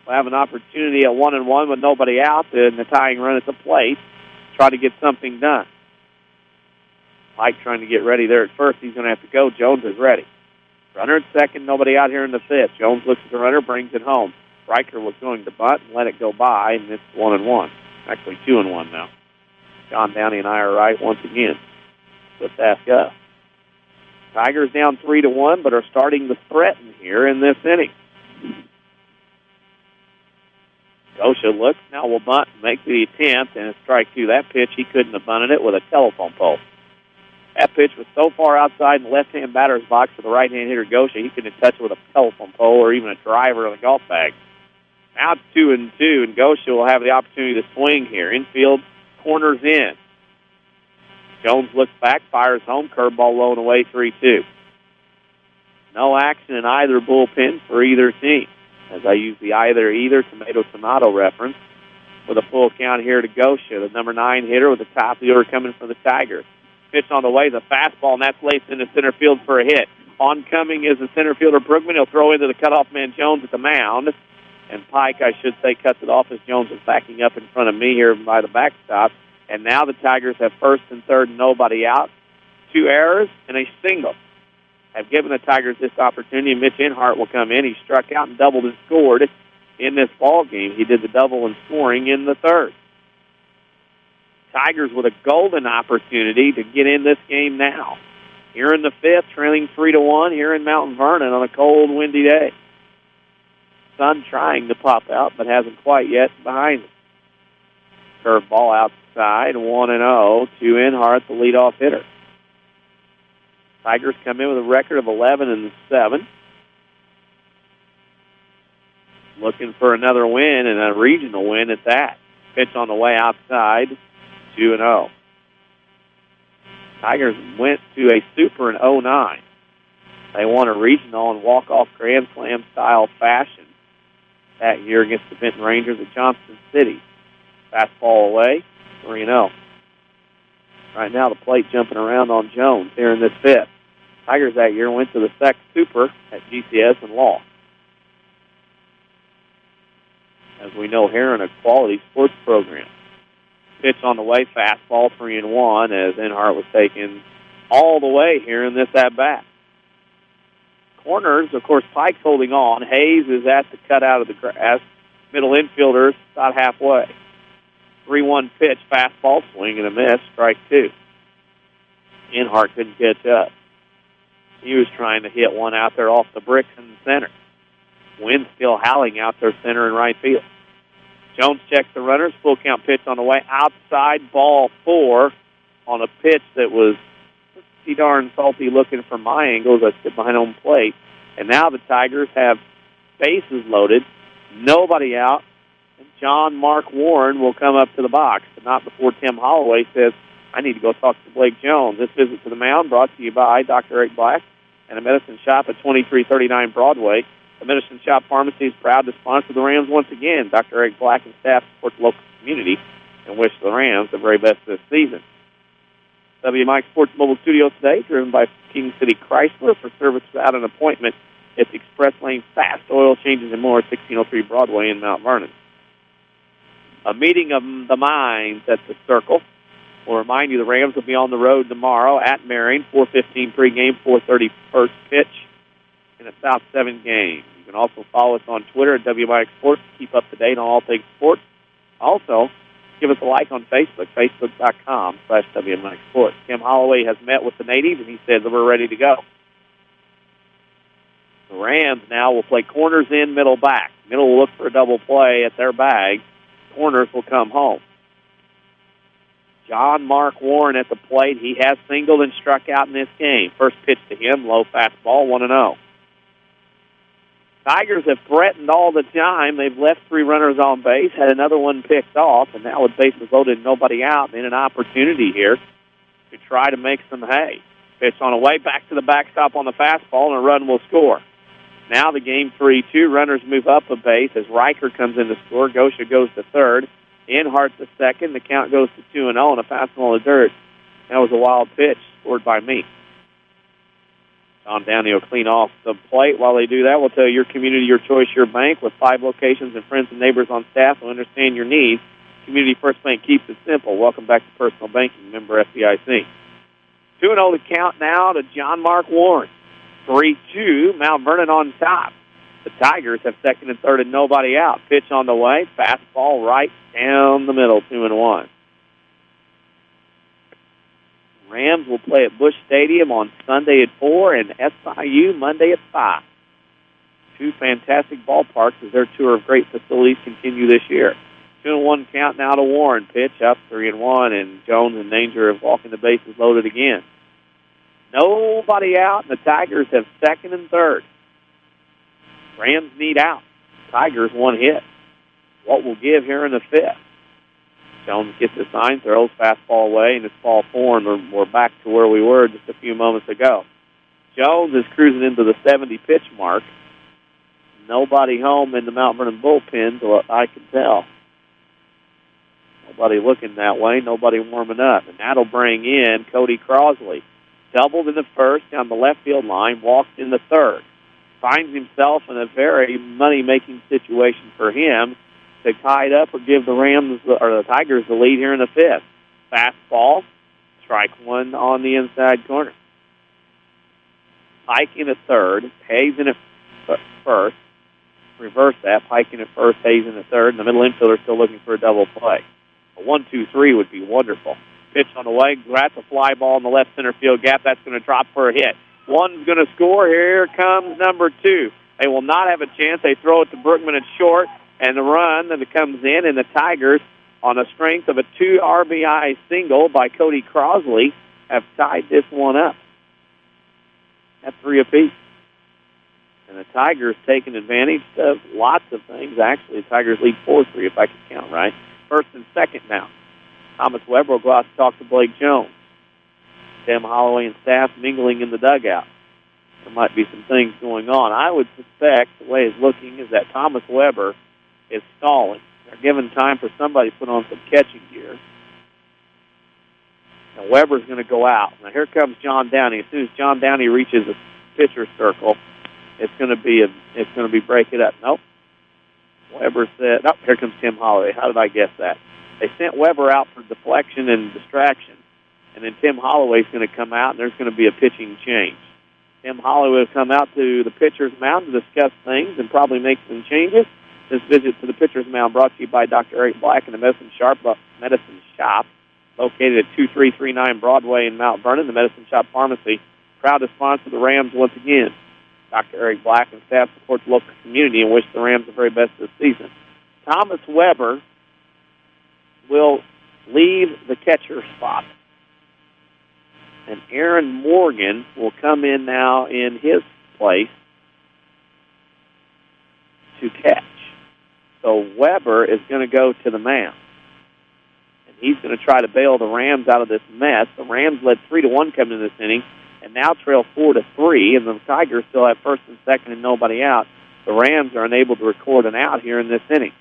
will have an opportunity at 1-1 with nobody out in the tying run at the plate to try to get something done. Pike trying to get ready there at first. He's going to have to go. Jones is ready. Runner at second, nobody out here in the 5th. Jones looks at the runner, brings it home. Riker was going to bunt and let it go by, and it's 1-1. Actually 2-1 now. John Downey and I are right once again. Let's ask us. Tigers down 3-1, but are starting to threaten here in this inning. Gosha looks, now will bunt, make the attempt, and it's strike 2. That pitch, he couldn't have bunted it with a telephone pole. That pitch was so far outside the left-hand batter's box for the right-hand hitter Gosha, he couldn't touch it with a telephone pole or even a driver or a golf bag. Now it's 2-2, and Gosha will have the opportunity to swing here. Infield, corners in. Jones looks back, fires home, curveball low and away, 3-2. No action in either bullpen for either team, as I use the either tomato reference with a full count here to Gosha, the number 9 hitter with the top of the order coming from the Tigers. Pitch on the way, the fastball, and that's laced into center field for a hit. Oncoming is the center fielder, Brookman. He'll throw into the cutoff man, Jones, at the mound. And Pike, I should say, cuts it off as Jones is backing up in front of me here by the backstop. And now the Tigers have first and third, nobody out. 2 errors and a single have given the Tigers this opportunity. Mitch Enhart will come in. He struck out and doubled and scored in this ball game. He did the double and scoring in the third. Tigers with a golden opportunity to get in this game now. Here in the fifth, trailing 3-1 here in Mount Vernon on a cold, windy day. Sun trying to pop out, but hasn't quite yet behind it. Curveball outside, 1-0 to Enhart, the leadoff hitter. Tigers come in with a record of 11-7. Looking for another win and a regional win at that. Pitch on the way outside, 2-0. Tigers went to a super in 2009. They won a regional in walk-off Grand Slam style fashion that year against the Benton Rangers at Johnston City. Fastball away, 3-0. Right now the plate jumping around on Jones here in this fifth. Tigers that year went to the second super at GCS and lost. As we know, Herrin, a quality sports program. Pitch on the way, fastball, 3-1, as Enhart was taken all the way here in this at-bat. Corners, of course, Pike's holding on. Hayes is at the cutout of the grass. Middle infielders about halfway. 3-1 pitch, fastball, swing and a miss, strike 2. Enhart couldn't catch up. He was trying to hit one out there off the bricks in the center. Wind still howling out there center and right field. Jones checks the runners. Full count pitch on the way. Outside, ball 4 on a pitch that was pretty darn salty looking from my angle as I sit behind home plate. And now the Tigers have bases loaded, nobody out, and John Mark Warren will come up to the box, but not before Tim Holloway says, I need to go talk to Blake Jones. This visit to the mound brought to you by Dr. Eric Black and a medicine shop at 2339 Broadway. The Medicine Shop Pharmacy is proud to sponsor the Rams once again. Dr. Eric Black and staff support the local community and wish the Rams the very best this season. WMIX Sports Mobile Studio today, driven by King City Chrysler for service without an appointment. It's Express Lane Fast Oil Changes and More, 1603 Broadway in Mount Vernon. A meeting of the minds at the Circle. We'll remind you the Rams will be on the road tomorrow at Marion, 4:15 pregame, 4:30 first pitch in a South 7 game. You can also follow us on Twitter at WMIX Sports to keep up to date on all things sports. Also, give us a like on Facebook, facebook.com/WMIX Sports. Tim Holloway has met with the natives, and he says that we're ready to go. The Rams now will play corners in, middle back. Middle will look for a double play at their bag. Corners will come home. John Mark Warren at the plate. He has singled and struck out in this game. First pitch to him, low fastball, 1-0. Tigers have threatened all the time. They've left 3 runners on base, had another one picked off, and now with bases loaded and nobody out, and an opportunity here to try to make some hay. Pitch on the way, back to the backstop on the fastball, and a run will score. Now the game 3-2. Runners move up a base as Riker comes in to score. Gosha goes to third. Enhart to second. The count goes to 2-0, and a fastball in the dirt. That was a wild pitch scored by me. Tom Downey will clean off the plate. While they do that, we'll tell you your community, your choice, your bank. With 5 locations and friends and neighbors on staff who understand your needs, Community First Bank keeps it simple. Welcome back to Personal Banking, member FDIC. 2-0 to count now to John Mark Warren. 3-2, Mount Vernon on top. The Tigers have second and third and nobody out. Pitch on the way, fastball right down the middle, 2-1. Rams will play at Busch Stadium on Sunday at 4 and SIU Monday at 5. 2 fantastic ballparks as their tour of great facilities continue this year. 2-1 count now to Warren. Pitch up 3-1, and Jones in danger of walking the bases loaded again. Nobody out, and the Tigers have second and third. Rams need out. Tigers 1 hit. what will give here in the fifth. Jones gets the sign, throws fastball away, and it's ball four, and we're back to where we were just a few moments ago. Jones is cruising into the 70-pitch mark. Nobody home in the Mount Vernon bullpen, so I can tell. Nobody looking that way, nobody warming up. And that'll bring in Cody Crosley. Doubled in the first down the left field line, walked in the third. Finds himself in a very money-making situation for him to tie it up or give the Rams or the Tigers the lead here in the fifth. Fastball, strike one on the inside corner. Pike in at third, Hayes in at first. Reverse that, Pike in at first, Hayes in at third, and the middle infielder still looking for a double play. A 1-2-3 would be wonderful. Pitch on the way, that's a fly ball in the left center field gap. That's going to drop for a hit. One's going to score. Here comes number two. They will not have a chance. They throw it to Brookman at short, and the run that comes in, and the Tigers, on the strength of a 2 RBI single by Cody Crosley, have tied this one up at 3 apiece. And the Tigers taking advantage of lots of things. Actually, the Tigers lead 4-3, if I can count right. First and second now. Thomas Weber will go out to talk to Blake Jones. Tim Holloway and staff mingling in the dugout. There might be some things going on. I would suspect, the way it's looking, is that Thomas Weber is stalling. They're giving time for somebody to put on some catching gear. Now Weber's going to go out. Now here comes John Downey. As soon as John Downey reaches the pitcher's circle, it's going to be break it up. Nope. Weber said, oh, here comes Tim Holloway. How did I guess that? They sent Weber out for deflection and distraction. And then Tim Holloway's going to come out, and there's going to be a pitching change. Tim Holloway will come out to the pitcher's mound to discuss things and probably make some changes. This visit to the pitcher's mound brought to you by Dr. Eric Black and the Medicine Shop, located at 2339 Broadway in Mount Vernon. The Medicine Shop Pharmacy, proud to sponsor the Rams once again. Dr. Eric Black and staff support the local community and wish the Rams the very best this season. Thomas Weber will leave the catcher spot. And Aaron Morgan will come in now in his place to catch. So Weber is going to go to the mound. And he's going to try to bail the Rams out of this mess. The Rams led 3-1 coming into this inning, and now trail 4-3, and the Tigers still have first and second and nobody out. The Rams are unable to record an out here in this inning.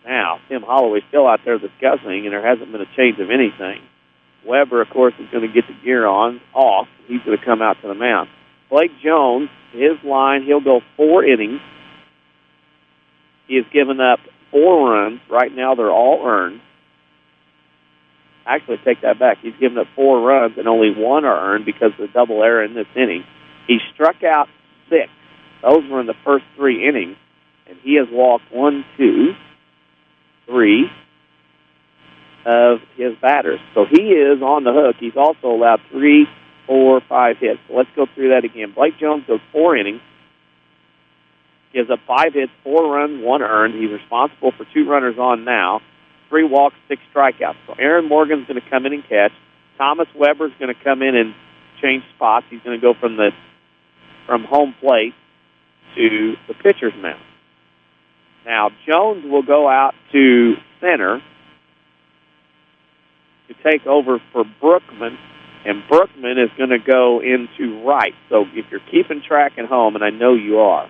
Now, Tim Holloway's still out there discussing, and there hasn't been a change of anything. Weber, of course, is going to get the gear off. He's going to come out to the mound. Blake Jones, his line, he'll go 4 innings. He has given up 4 runs. Right now, they're all earned. Actually, take that back. He's given up 4 runs, and only 1 are earned because of the double error in this inning. He struck out 6. Those were in the first 3 innings, and he has walked 1, 2, 3 of his batters. So he is on the hook. He's also allowed 3, 4, 5 hits. So let's go through that again. Blake Jones goes 4 innings, gives up 5 hits, 4 runs, 1 earned. He's responsible for 2 runners on now, 3 walks, 6 strikeouts. So Aaron Morgan's going to come in and catch. Thomas Weber's going to come in and change spots. He's going to go from home plate to the pitcher's mound. Now, Jones will go out to center to take over for Brookman, and Brookman is going to go into right. So if you're keeping track at home, and I know you are,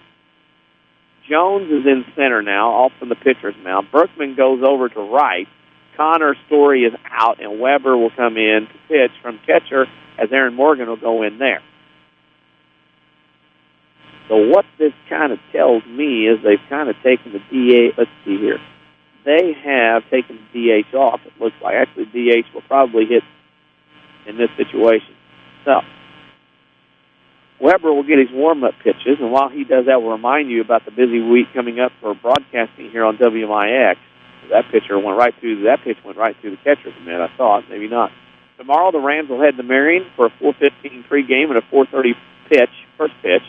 Jones is in center now, off from the pitcher's mound. Brookman goes over to right. Connor Story is out, and Weber will come in to pitch from catcher as Aaron Morgan will go in there. So what this kind of tells me is they've kind of taken the DH. Let's see here. They have taken the DH off, it looks like. Actually, DH will probably hit in this situation. So Weber will get his warm-up pitches, and while he does that, we'll remind you about the busy week coming up for broadcasting here on WMIX. That pitch went right through the catcher's mitt, I thought. Maybe not. Tomorrow, the Rams will head to Marion for a 4:15 pregame and a 4:30 first pitch,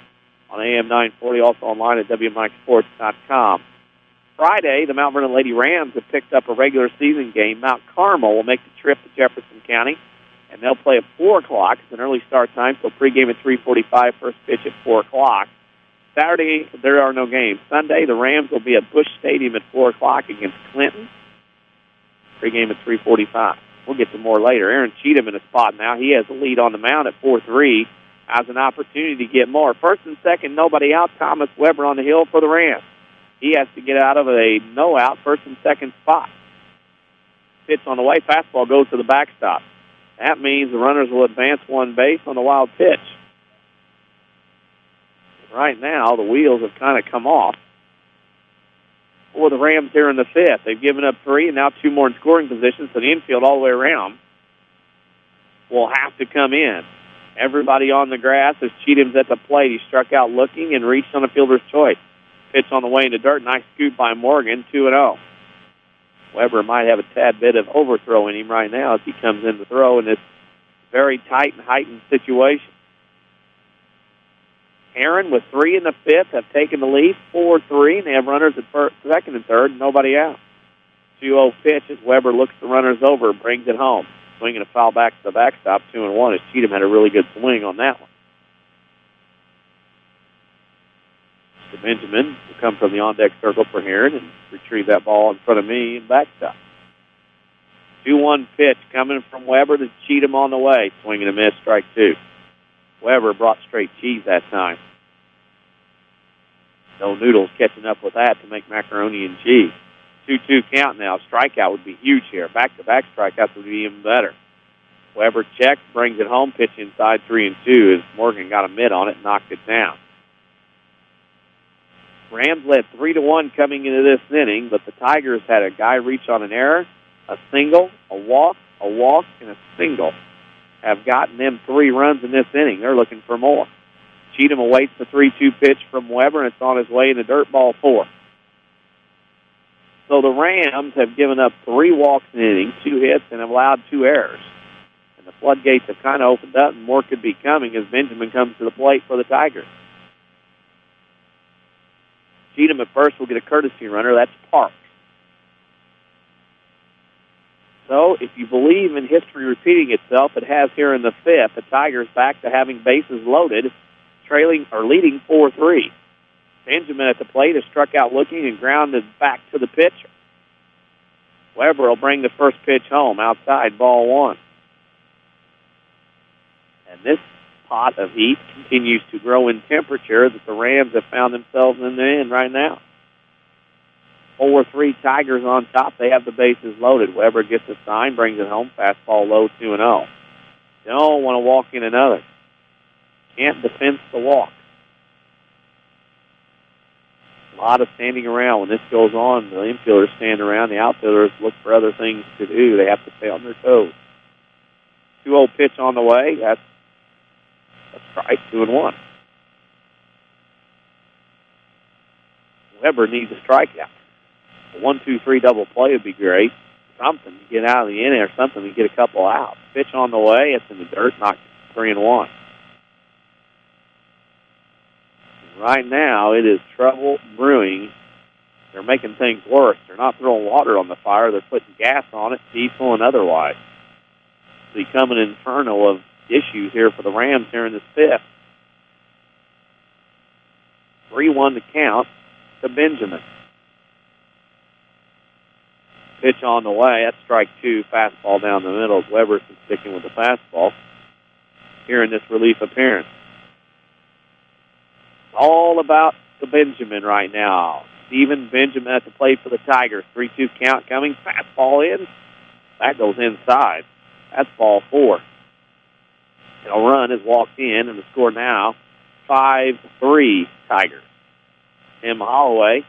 on AM 940, also online at WMIXsports.com. Friday, the Mount Vernon Lady Rams have picked up a regular season game. Mount Carmel will make the trip to Jefferson County, and they'll play at 4 o'clock. It's an early start time, so pregame at 3:45, first pitch at 4 o'clock. Saturday, there are no games. Sunday, the Rams will be at Busch Stadium at 4 o'clock against Clinton. Pregame at 3:45. We'll get to more later. Aaron Cheatham in a spot now. He has the lead on the mound at 4-3. Has an opportunity to get more. First and second, nobody out. Thomas Weber on the hill for the Rams. He has to get out of a no-out first and second spot. Pitch on the way. Fastball goes to the backstop. That means the runners will advance one base on the wild pitch. Right now, the wheels have kind of come off for the Rams here in the fifth. They've given up 3 and now 2 more in scoring position, so the infield all the way around will have to come in. Everybody on the grass as Cheatham's at the plate. He struck out looking and reached on a fielder's choice. Pitch on the way into dirt. Nice scoop by Morgan, 2-0. Weber might have a tad bit of overthrow in him right now as he comes in to throw in this very tight and heightened situation. Herrin with 3 in the fifth have taken the lead, 4-3, and they have runners at second and third, nobody out. 2-0 pitch as Weber looks the runners over, brings it home. Swinging a foul back to the backstop, 2-1, as Cheatham had a really good swing on that one. Mr. Benjamin will come from the on-deck circle for Herrin and retrieve that ball in front of me and backstop. 2-1 pitch coming from Weber to Cheatham on the way. Swing and a miss, strike 2. Weber brought straight cheese that time. No Noodles catching up with that to make macaroni and cheese. 2-2 count now. Strikeout would be huge here. Back-to-back strikeouts would be even better. Weber checks, brings it home, pitch inside 3-2 as Morgan got a mid on it and knocked it down. Rams led 3-1 coming into this inning, but the Tigers had a guy reach on an error, a single, a walk, and a single. Have gotten them 3 runs in this inning. They're looking for more. Cheatham awaits the 3-2 pitch from Weber, and it's on his way into dirt, ball 4. So the Rams have given up 3 walks in the inning, 2 hits, and have allowed 2 errors. And the floodgates have kind of opened up, and more could be coming as Benjamin comes to the plate for the Tigers. Cheatham at first will get a courtesy runner. That's Parks. So if you believe in history repeating itself, it has here in the fifth. The Tigers back to having bases loaded, trailing or leading 4-3. Benjamin at the plate has struck out looking and grounded back to the pitcher. Weber will bring the first pitch home outside, ball 1. And this pot of heat continues to grow in temperature that the Rams have found themselves in the end right now. 4-3 Tigers on top. They have the bases loaded. Weber gets a sign, brings it home. Fastball low, 2-0. Don't want to walk in another. Can't defense the walk. A lot of standing around. When this goes on, the infielders stand around. The outfielders look for other things to do. They have to stay on their toes. 2-0 pitch on the way. That's a strike, 2-1. Weber needs a strikeout. A 1-2-3 double play would be great. Something to get out of the inning or something to get a couple out. Pitch on the way. It's in the dirt. Knocked 3-1. Right now, it is trouble brewing. They're making things worse. They're not throwing water on the fire. They're putting gas on it, diesel and otherwise. It's become an inferno of issues here for the Rams here in this fifth. 3-1 to count to Benjamin. Pitch on the way. That's strike 2. Fastball down the middle. Weber's been sticking with the fastball here in this relief appearance. All about the Benjamin right now. Steven Benjamin at the plate for the Tigers. 3-2 count coming. Fastball in. That goes inside. That's ball 4. A run has walked in, and the score now 5-3 Tigers. Tim Holloway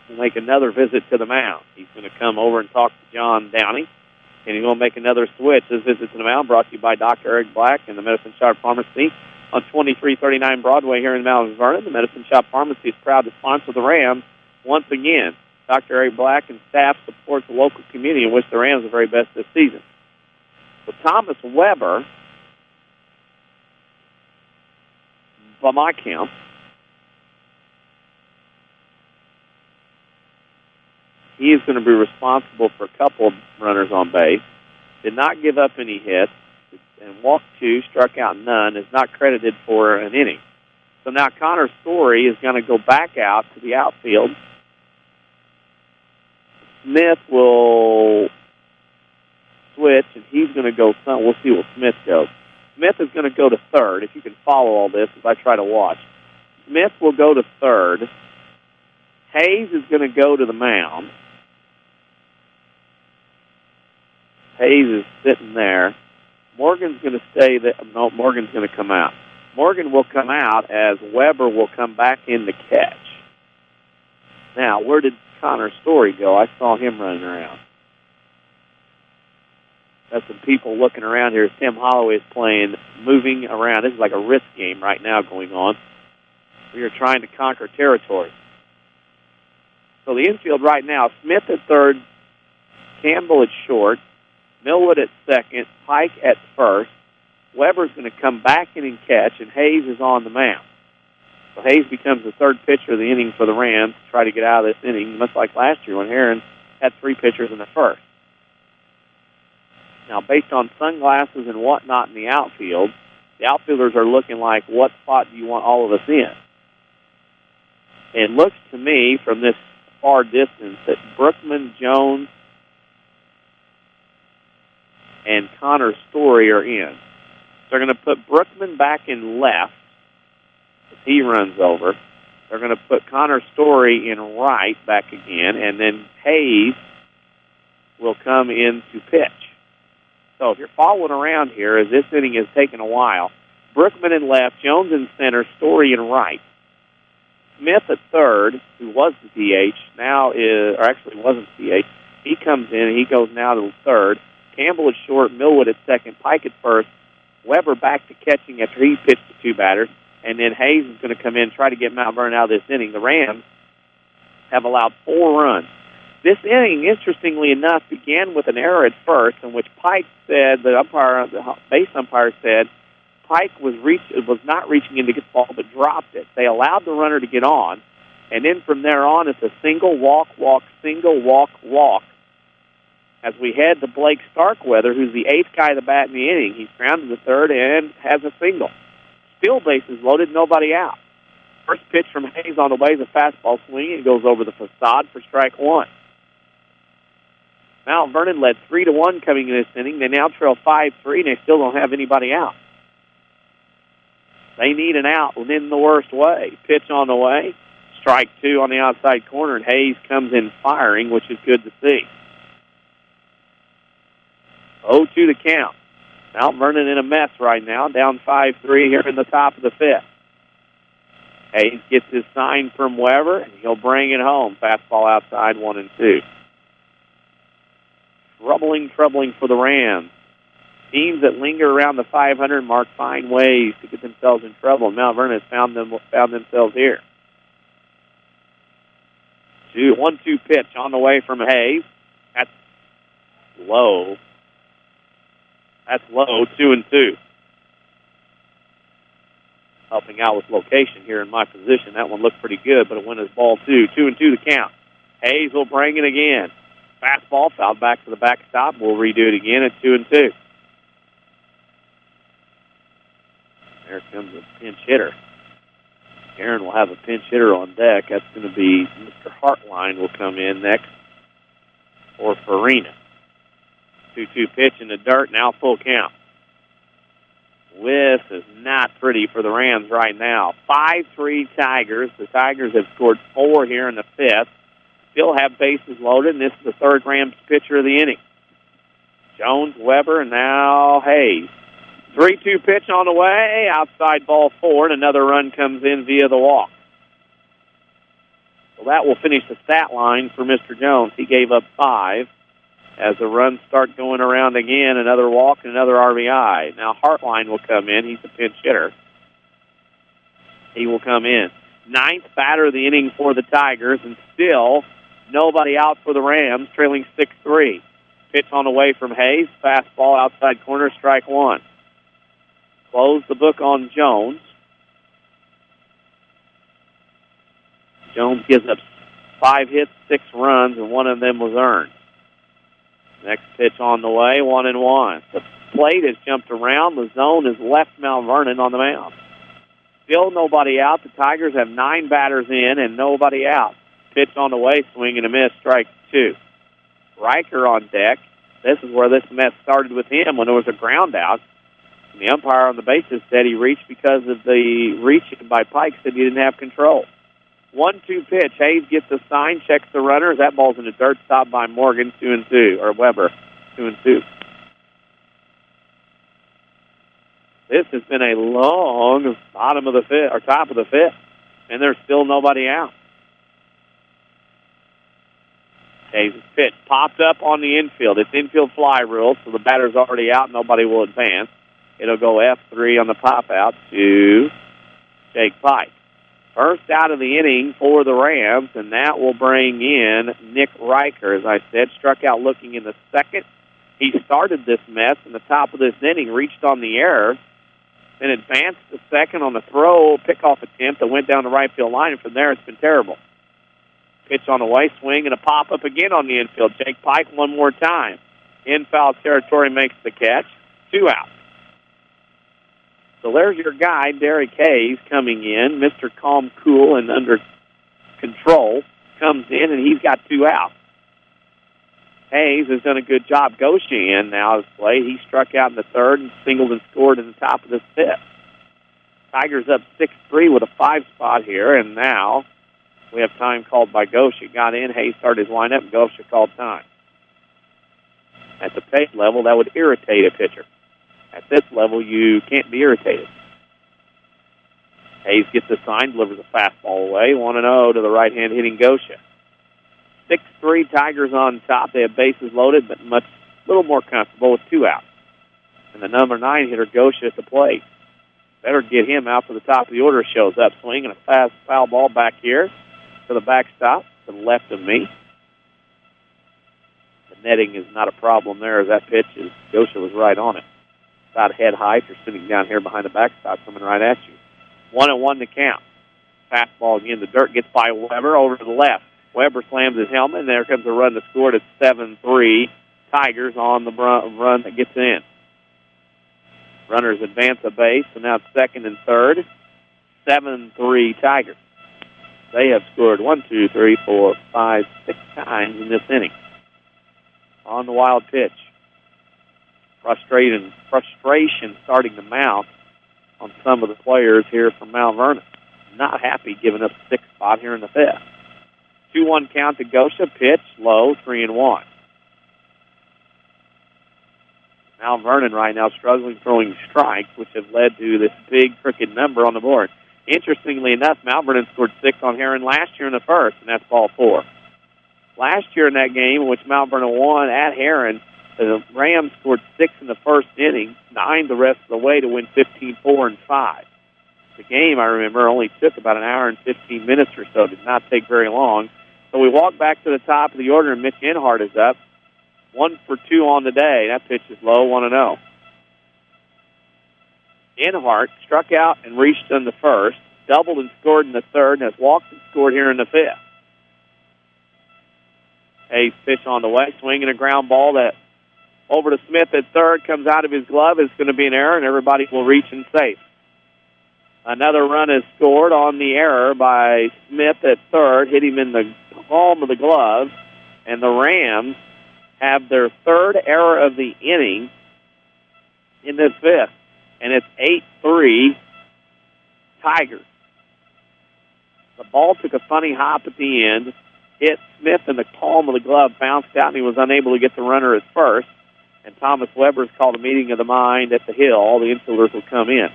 will make another visit to the mound. He's going to come over and talk to John Downey, and he's going to make another switch. This visit to the mound brought to you by Dr. Eric Black and the Medicine Shop Pharmacy on 2339 Broadway here in Mount Vernon. The Medicine Shop Pharmacy is proud to sponsor the Rams once again. Dr. Eric Black and staff support the local community and wish the Rams the very best this season. So Thomas Weber, by my count, he is going to be responsible for a couple of runners on base. Did not give up any hits and walked 2, struck out none. Is not credited for an inning. So now Connor Story is going to go back out to the outfield. Smith will switch, and he's going to go. We'll see what Smith goes. Smith is going to go to third, if you can follow all this as I try to watch. Smith will go to third. Hayes is going to go to the mound. Hayes is sitting there. Morgan's going to stay there. No, Morgan's going to come out. Morgan will come out as Weber will come back in to catch. Now, where did Connor Story go? I saw him running around. That's some people looking around here. Tim Holloway is playing, moving around. This is like a risk game right now going on. We are trying to conquer territory. So the infield right now, Smith at third, Campbell at short, Millwood at second, Pike at first. Weber's going to come back in and catch, and Hayes is on the mound. So Hayes becomes the third pitcher of the inning for the Rams to try to get out of this inning, much like last year when Herrin had three pitchers in the first. Now, based on sunglasses and whatnot in the outfield, the outfielders are looking like, what spot do you want all of us in? It looks to me from this far distance that Brookman, Jones, and Connor Story are in. They're going to put Brookman back in left as he runs over. They're going to put Connor Story in right back again, and then Hayes will come in to pitch. So if you're following around here, as this inning has taken a while, Brookman in left, Jones in center, Story in right. Smith at third, who was the DH, now is, or actually wasn't the DH, he comes in and he goes now to third. Campbell at short, Millwood at second, Pike at first, Weber back to catching after he pitched to two batters, and then Hayes is going to come in and try to get Mount Vernon out of this inning. The Rams have allowed 4 runs. This inning, interestingly enough, began with an error at first in which Pike said, the base umpire said, Pike was not reaching in to get the ball, but dropped it. They allowed the runner to get on, and then from there on, it's a single walk, single walk, as we head to Blake Starkweather, who's the 8th guy to bat in the inning. He's grounded to third and has a single. Still bases loaded, nobody out. First pitch from Hayes on the way is a fastball swing. It goes over the facade for strike one. Mount Vernon led 3-1 coming in this inning. They now trail 5-3, and they still don't have anybody out. They need an out in the worst way. Pitch on the way. Strike two on the outside corner, and Hayes comes in firing, which is good to see. 0-2 the count. Mount Vernon in a mess right now, down 5-3 here in the top of the fifth. Hayes gets his sign from Weber, and he'll bring it home. Fastball outside, 1-2. Troubling for the Rams. Teams that linger around the 500 mark find ways to get themselves in trouble, and Mount Vernon has found themselves here. 1-2 pitch on the way from Hayes. That's low. 2-2. Helping out with location here in my position. That one looked pretty good, but it went as ball 2. 2-2 the count. Hayes will bring it again. Fastball fouled back to the backstop. We'll redo it again at 2-2. There comes a pinch hitter. Aaron will have a pinch hitter on deck. That's going to be Mr. Hartline will come in next for Farina. 2-2 pitch in the dirt, now full count. This is not pretty for the Rams right now. 5-3 Tigers. The Tigers have scored 4 here in the fifth. Still have bases loaded, and this is the third Rams pitcher of the inning. Jones, Weber, and now Hayes. 3-2 pitch on the way, outside ball 4, and another run comes in via the walk. So that will finish the stat line for Mr. Jones. He gave up 5. As the runs start going around again, another walk and another RBI. Now Hartline will come in. He's the pinch hitter. He will come in. 9th batter of the inning for the Tigers, and still nobody out for the Rams, trailing 6-3. Pitch on the way from Hayes. Fastball outside corner, strike one. Close the book on Jones. Jones gives up 5 hits, 6 runs, and 1 of them was earned. Next pitch on the way, 1-1. The plate has jumped around. The zone has left Mount Vernon on the mound. Still nobody out. The Tigers have 9 batters in and nobody out. Pitch on the way, swing and a miss, strike 2. Riker on deck. This is where this mess started with him when there was a ground out. And the umpire on the bases said he reached because of the reaching by Pike, said he didn't have control. 1-2 pitch. Hayes gets the sign, checks the runners. That ball's in the dirt, stopped by Morgan, 2-2, or Weber, 2-2. This has been a long bottom of the fifth, or top of the fifth, and there's still nobody out. Hayes' pitch popped up on the infield. It's infield fly rule, so the batter's already out. Nobody will advance. It'll go F3 on the pop out to Jake Pike. First out of the inning for the Rams, and that will bring in Nick Riker. As I said, struck out looking in the second. He started this mess in the top of this inning, reached on the error, then advanced to second on the throw, pickoff attempt that went down the right field line, and from there it's been terrible. Pitch on the way, swing, and a pop-up again on the infield. Jake Pike one more time. In foul territory makes the catch. 2 out. So there's your guy, Derek Hayes, coming in. Mr. Calm, cool, and under control comes in, and he's got 2 outs. Hayes has done a good job. Goshi in now his play. He struck out in the third and singled and scored in the top of the fifth. Tigers up 6-3 with a 5 spot here, and now we have time called by Goshi. Got in, Hayes started his lineup, and Goshi called time. At the pace level, that would irritate a pitcher. At this level, you can't be irritated. Hayes gets the sign, delivers a fastball away. 1-0 to the right-hand hitting Goshi. 6-3 Tigers on top. They have bases loaded, but a little more comfortable with 2 outs. And the number 9 hitter, Goshi, at the plate. Better get him out for the top of the order. Shows up, swinging a fast foul ball back here to the backstop to the left of me. The netting is not a problem there as that pitch is, Goshi was right on it. About head height. You're sitting down here behind the backstop coming right at you. 1-1 to count. Fastball again. The dirt gets by Weber over to the left. Weber slams his helmet, and there comes a run to score. It's 7-3. Tigers on the run that gets in. Runners advance a base, so now it's second and third. 7-3 Tigers. They have scored 1, 2, 3, 4, 5, 6 times in this inning. On the wild pitch. Frustration starting to mount on some of the players here from Mount Vernon. Not happy giving up a 6 spot here in the fifth. 2-1 count to Goshi. Pitch low, 3-1. Mount Vernon right now struggling throwing strikes, which have led to this big crooked number on the board. Interestingly enough, Mount Vernon scored 6 on Herrin last year in the first, and that's ball 4. Last year in that game, in which Mount Vernon won at Herrin, the Rams scored 6 in the first inning, 9 the rest of the way to win 15-4 and 5. The game, I remember, only took about an hour and 15 minutes or so. Did not take very long. So we walk back to the top of the order, and Mitch Inhart is up. 1 for 2 on the day. That pitch is low, 1-0. Inhart struck out and reached in the first, doubled and scored in the third, and has walked and scored here in the fifth. Hayes pitch on the way, swinging a ground ball that over to Smith at third, comes out of his glove. It's going to be an error, and everybody will reach and safe. Another run is scored on the error by Smith at third, hit him in the palm of the glove, and the Rams have their 3rd error of the inning in this fifth, and it's 8-3 Tigers. The ball took a funny hop at the end, hit Smith in the palm of the glove, bounced out, and he was unable to get the runner at first. And Thomas Weber's called a meeting of the mind at the hill. All the infielders will come in.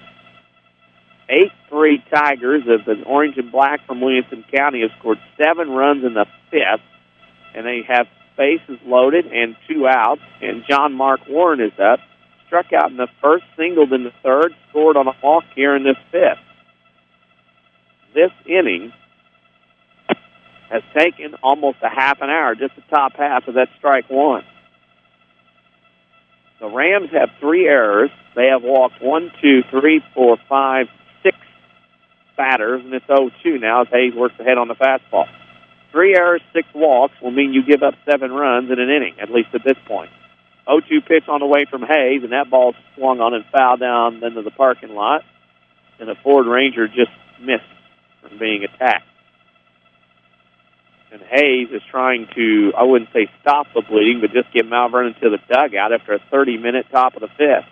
8-3 Tigers of the orange and black from Williamson County have scored 7 runs in the fifth, and they have bases loaded and 2 outs. And John Mark Warren is up, struck out in the first, singled in the third, scored on a walk here in this fifth. This inning has taken almost a half an hour, just the top half of that strike 1. The Rams have 3 errors. They have walked 1, 2, 3, 4, 5, 6 batters, and it's 0-2 now as Hayes works ahead on the fastball. 3 errors, 6 walks will mean you give up 7 runs in an inning, at least at this point. 0-2 pitch on the way from Hayes, and that ball swung on and fouled down into the parking lot. and the Ford Ranger just missed from being attacked. And Hayes is trying to, I wouldn't say stop the bleeding, but just get Mount Vernon to the dugout after a 30-minute top of the fifth.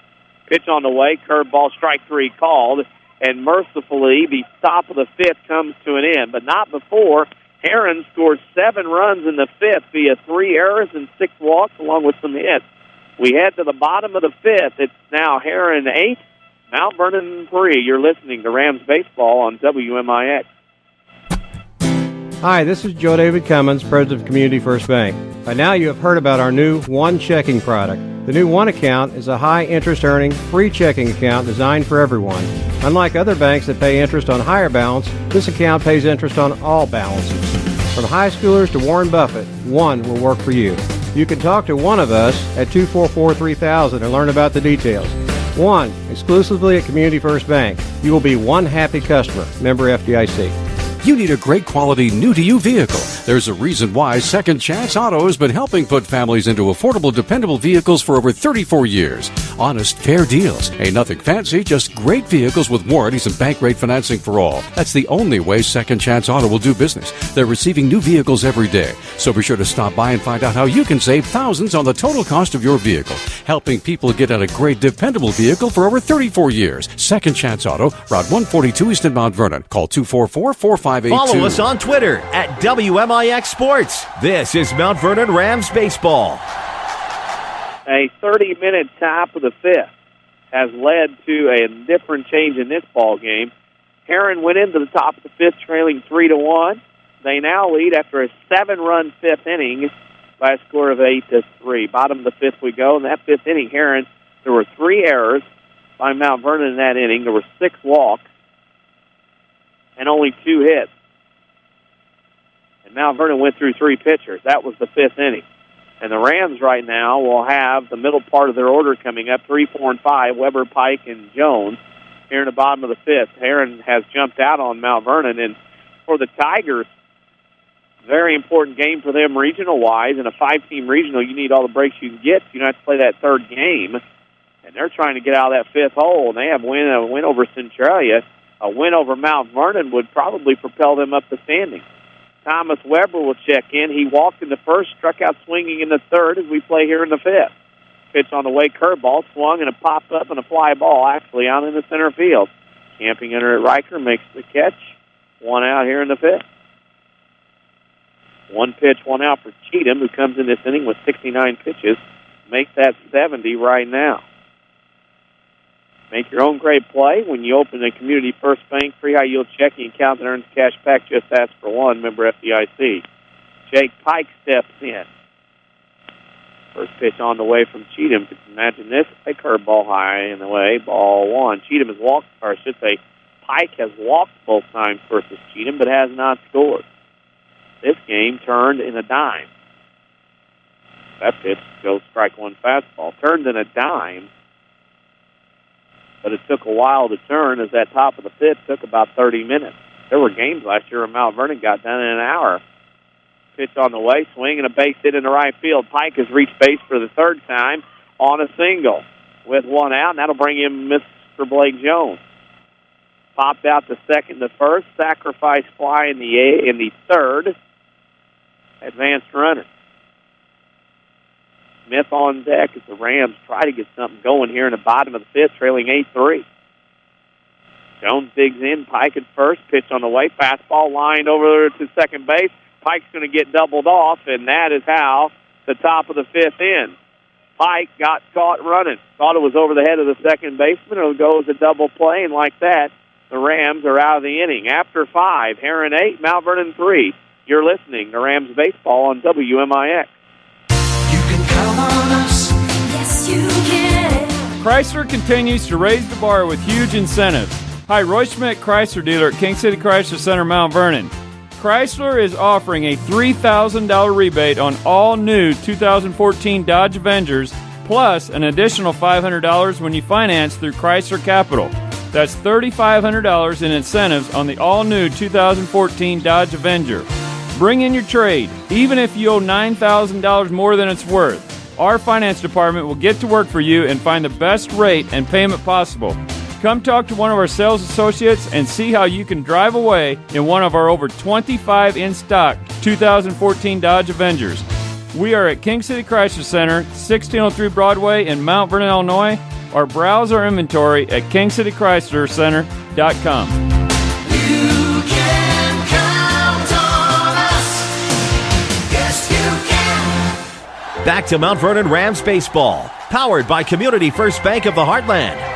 Pitch on the way, curveball, strike three called, and mercifully the top of the fifth comes to an end, but not before Herrin scores 7 runs in the fifth via 3 errors and 6 walks along with some hits. We head to the bottom of the fifth. It's now Herrin 8, Mount Vernon 3. You're listening to Rams Baseball on WMIX. Hi, this is Joe David Cummins, President of Community First Bank. By now you have heard about our new One Checking product. The new One Account is a high-interest earning, free checking account designed for everyone. Unlike other banks that pay interest on higher balance, this account pays interest on all balances. From high schoolers to Warren Buffett, One will work for you. You can talk to one of us at 244-3000 and learn about the details. One, exclusively at Community First Bank. You will be one happy customer. Member FDIC. You need a great quality new-to-you vehicle. There's a reason why Second Chance Auto has been helping put families into affordable, dependable vehicles for over 34 years. Honest, fair deals. Ain't nothing fancy, just great vehicles with warranties and bank rate financing for all. That's the only way Second Chance Auto will do business. They're receiving new vehicles every day. So be sure to stop by and find out how you can save thousands on the total cost of your vehicle. Helping people get out a great, dependable vehicle for over 34 years. Second Chance Auto, Route 142 East in Mount Vernon. Call 244-4582. Follow us on Twitter at WMIX Sports. This is Mount Vernon Rams Baseball. A 30-minute top of the fifth has led to a different change in this ball game. Herrin went into the top of the fifth trailing 3-1. They now lead after a 7-run fifth inning by a score of 8-3. Bottom of the fifth we go. In that fifth inning, Herrin, there were 3 errors by Mount Vernon in that inning. There were 6 walks and only 2 hits. And Mount Vernon went through 3 pitchers. That was the fifth inning. And the Rams right now will have the middle part of their order coming up, 3, 4, and 5, Weber, Pike, and Jones. Here in the bottom of the fifth, Herrin has jumped out on Mount Vernon. And for the Tigers, very important game for them regional-wise. In a 5-team regional, you need all the breaks you can get. You don't have to play that third game. And they're trying to get out of that fifth hole. And they have a win over Centralia. A win over Mount Vernon would probably propel them up the standings. Thomas Weber will check in. He walked in the first, struck out swinging in the third as we play here in the fifth. Pitch on the way, curveball, swung, and a popped up and a fly ball actually out in the center field. Camping under it, Riker makes the catch. 1 out here in the fifth. 1 pitch, 1 out for Cheatham, who comes in this inning with 69 pitches. Makes that 70 right now. Make your own great play when you open a Community First Bank free high-yield checking account that earns cash back. Just ask for one. Member FDIC. Jake Pike steps in. First pitch on the way from Cheatham. Imagine this. A curveball high in the way. Ball 1. Cheatham has walked, or I should say, Pike has walked both times versus Cheatham, but has not scored. This game turned in a dime. That pitch goes strike 1 fastball. Turned in a dime. But it took a while to turn, as that top of the fifth took about 30 minutes. There were games last year where Mount Vernon got done in an hour. Pitch on the way, swing, and a base hit in the right field. Pike has reached base for the third time on a single with 1 out, and that'll bring in Mr. Blake Jones. Popped out to second, the first, sacrifice fly in the third. Advanced runner. Smith on deck as the Rams try to get something going here in the bottom of the fifth, trailing 8-3. Jones digs in, Pike at first, pitch on the way, fastball lined over to second base. Pike's going to get doubled off, and that is how the top of the fifth ends. Pike got caught running. Thought it was over the head of the second baseman. It'll go as a double play, and like that, the Rams are out of the inning. After 5, Herrin 8, Mount Vernon 3. You're listening to Rams Baseball on WMIX. Chrysler continues to raise the bar with huge incentives. Hi, Roy Schmidt Chrysler dealer at King City Chrysler Center, Mount Vernon. Chrysler is offering a $3,000 rebate on all new 2014 Dodge Avengers, plus an additional $500 when you finance through Chrysler Capital. That's $3,500 in incentives on the all-new 2014 Dodge Avenger. Bring in your trade, even if you owe $9,000 more than it's worth. Our finance department will get to work for you and find the best rate and payment possible. Come talk to one of our sales associates and see how you can drive away in one of our over 25 in-stock 2014 Dodge Avengers. We are at King City Chrysler Center, 1603 Broadway in Mount Vernon, Illinois, or browse our inventory at kingcitychryslercenter.com. You can count on us. Yes, you can. Back to Mount Vernon Rams baseball, powered by Community First Bank of the Heartland.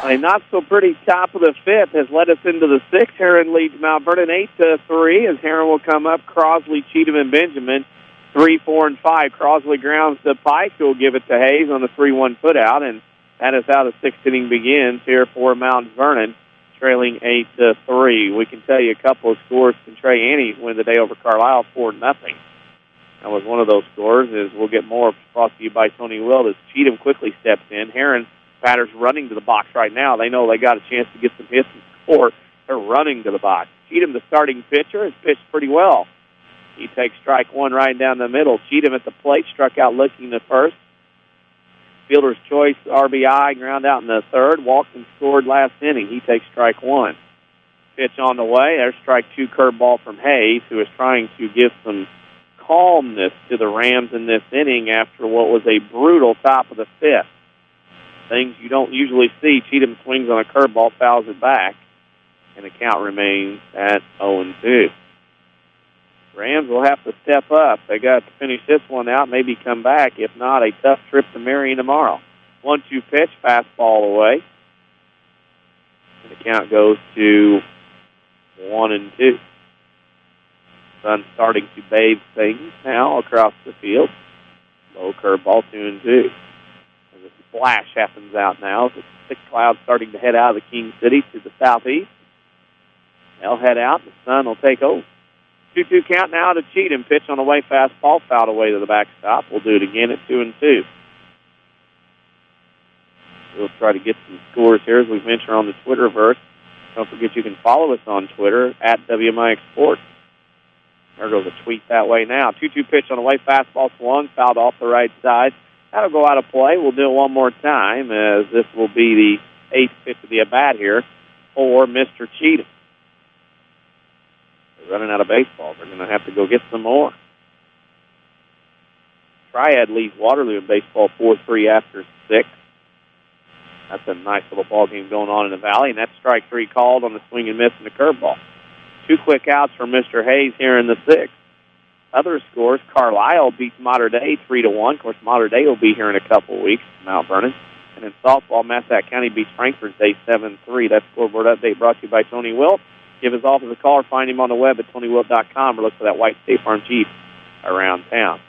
A not-so-pretty top of the fifth has led us into the sixth. Herrin leads Mount Vernon 8-3 as Herrin will come up. Crosley, Cheatham, and Benjamin 3, 4, and 5. Crosley grounds to Pike, who will give it to Hayes on the 3-1 put-out, and that is how the sixth inning begins here for Mount Vernon, trailing 8-3. We can tell you a couple of scores. Trey Annie win the day over Carlisle 4-0. That was one of those scores. As we'll get more brought to you by Tony Wild as Cheatham quickly steps in. Herrin batters running to the box right now. They know they got a chance to get some hits and score. They're running to the box. Cheatham, the starting pitcher, has pitched pretty well. He takes strike one right down the middle. Cheatham at the plate, struck out looking the first. Fielder's choice, RBI, ground out in the third. Walked and scored last inning. He takes strike one. Pitch on the way. There's strike two curveball from Hayes, who is trying to give some calmness to the Rams in this inning after what was a brutal top of the fifth. Things you don't usually see. Cheatham swings on a curveball, fouls it back, and the count remains at 0-2. Rams will have to step up. They got to finish this one out, maybe come back. If not, a tough trip to Marion tomorrow. 1-2 pitch, fastball away. And the count goes to 1-2. Sun starting to bathe things now across the field. Low curveball, 2-2. Flash happens out now. The thick clouds starting to head out of the King City to the southeast. They'll head out. The sun will take over. 2-2 count now to Cheatham. Pitch on the way, fastball, fouled away to the backstop. We'll do it again at 2-2. We'll try to get some scores here as we venture on the Twitterverse. Don't forget you can follow us on Twitter at WMIX Sports. There goes a tweet that way now. 2-2 pitch on the way, fastball swung, fouled off the right side. That'll go out of play. We'll do it one more time as this will be the eighth pitch of the at-bat here for Mr. Cheatham. They're running out of baseballs. They're going to have to go get some more. Triad leads Waterloo in baseball 4-3 after 6. That's a nice little ball game going on in the Valley, and that's strike three called on the swing and miss and the curveball. 2 quick outs for Mr. Hayes here in the 6th. Other scores, Carlisle beats Mater Dei 3-1. Of course, Mater Dei will be here in a couple of weeks, Mount Vernon. And in softball, Massac County beats Frankfort Day 7-3. That scoreboard update brought to you by Tony Wilt. Give his office a call or find him on the web at TonyWilt.com or look for that white State Farm Jeep around town.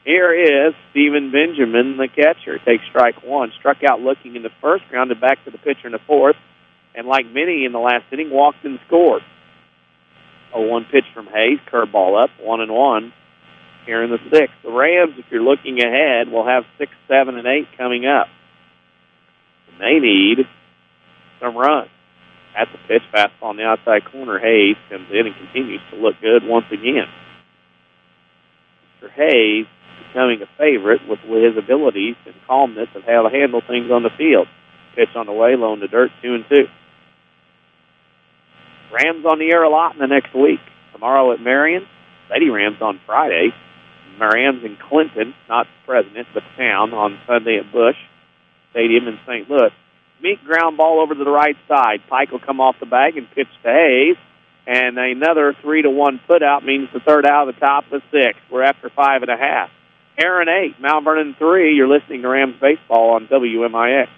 Here is Stephen Benjamin, the catcher. Takes strike one. Struck out looking in the first, grounded back to the pitcher in the fourth. And like many in the last inning, walked and scored. 0-1 pitch from Hayes, curveball up, 1-1 here in the 6th. The Rams, if you're looking ahead, will have 6, 7, and 8 coming up. And they need some runs. At the pitch, fastball on the outside corner, Hayes comes in and continues to look good once again. Mr. Hayes becoming a favorite with his abilities and calmness of how to handle things on the field. Pitch on the way, low in the dirt, 2-2. Rams on the air a lot in the next week. Tomorrow at Marion, Lady Rams on Friday. Rams in Clinton, not President, but town, on Sunday at Bush Stadium in St. Louis. Meek ground ball over to the right side. Pike will come off the bag and pitch to Hayes. And another 3-1 put-out means the third out of the top of the 6th. We're after 5.5. Herrin 8, Mount Vernon 3. You're listening to Rams Baseball on WMIX.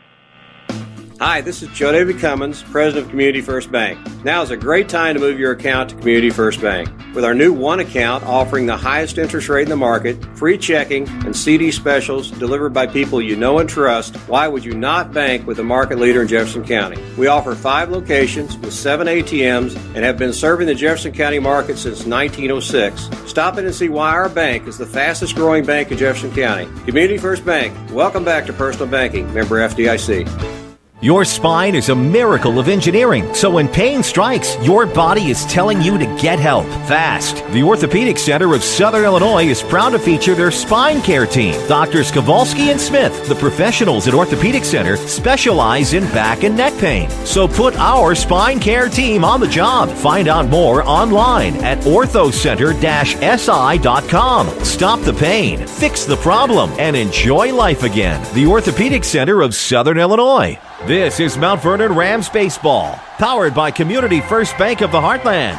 Hi, this is Joe David Cummins, President of Community First Bank. Now is a great time to move your account to Community First Bank. With our new One account offering the highest interest rate in the market, free checking, and CD specials delivered by people you know and trust, why would you not bank with the market leader in Jefferson County? We offer 5 locations with 7 ATMs and have been serving the Jefferson County market since 1906. Stop in and see why our bank is the fastest growing bank in Jefferson County. Community First Bank, welcome back to personal banking. Member FDIC. Your spine is a miracle of engineering, so when pain strikes, your body is telling you to get help fast. The Orthopedic Center of Southern Illinois is proud to feature their spine care team. Doctors Kowalski and Smith, the professionals at Orthopedic Center, specialize in back and neck pain. So put our spine care team on the job. Find out more online at orthocenter-si.com. Stop the pain, fix the problem, and enjoy life again. The Orthopedic Center of Southern Illinois. This is Mount Vernon Rams baseball, powered by Community First Bank of the Heartland.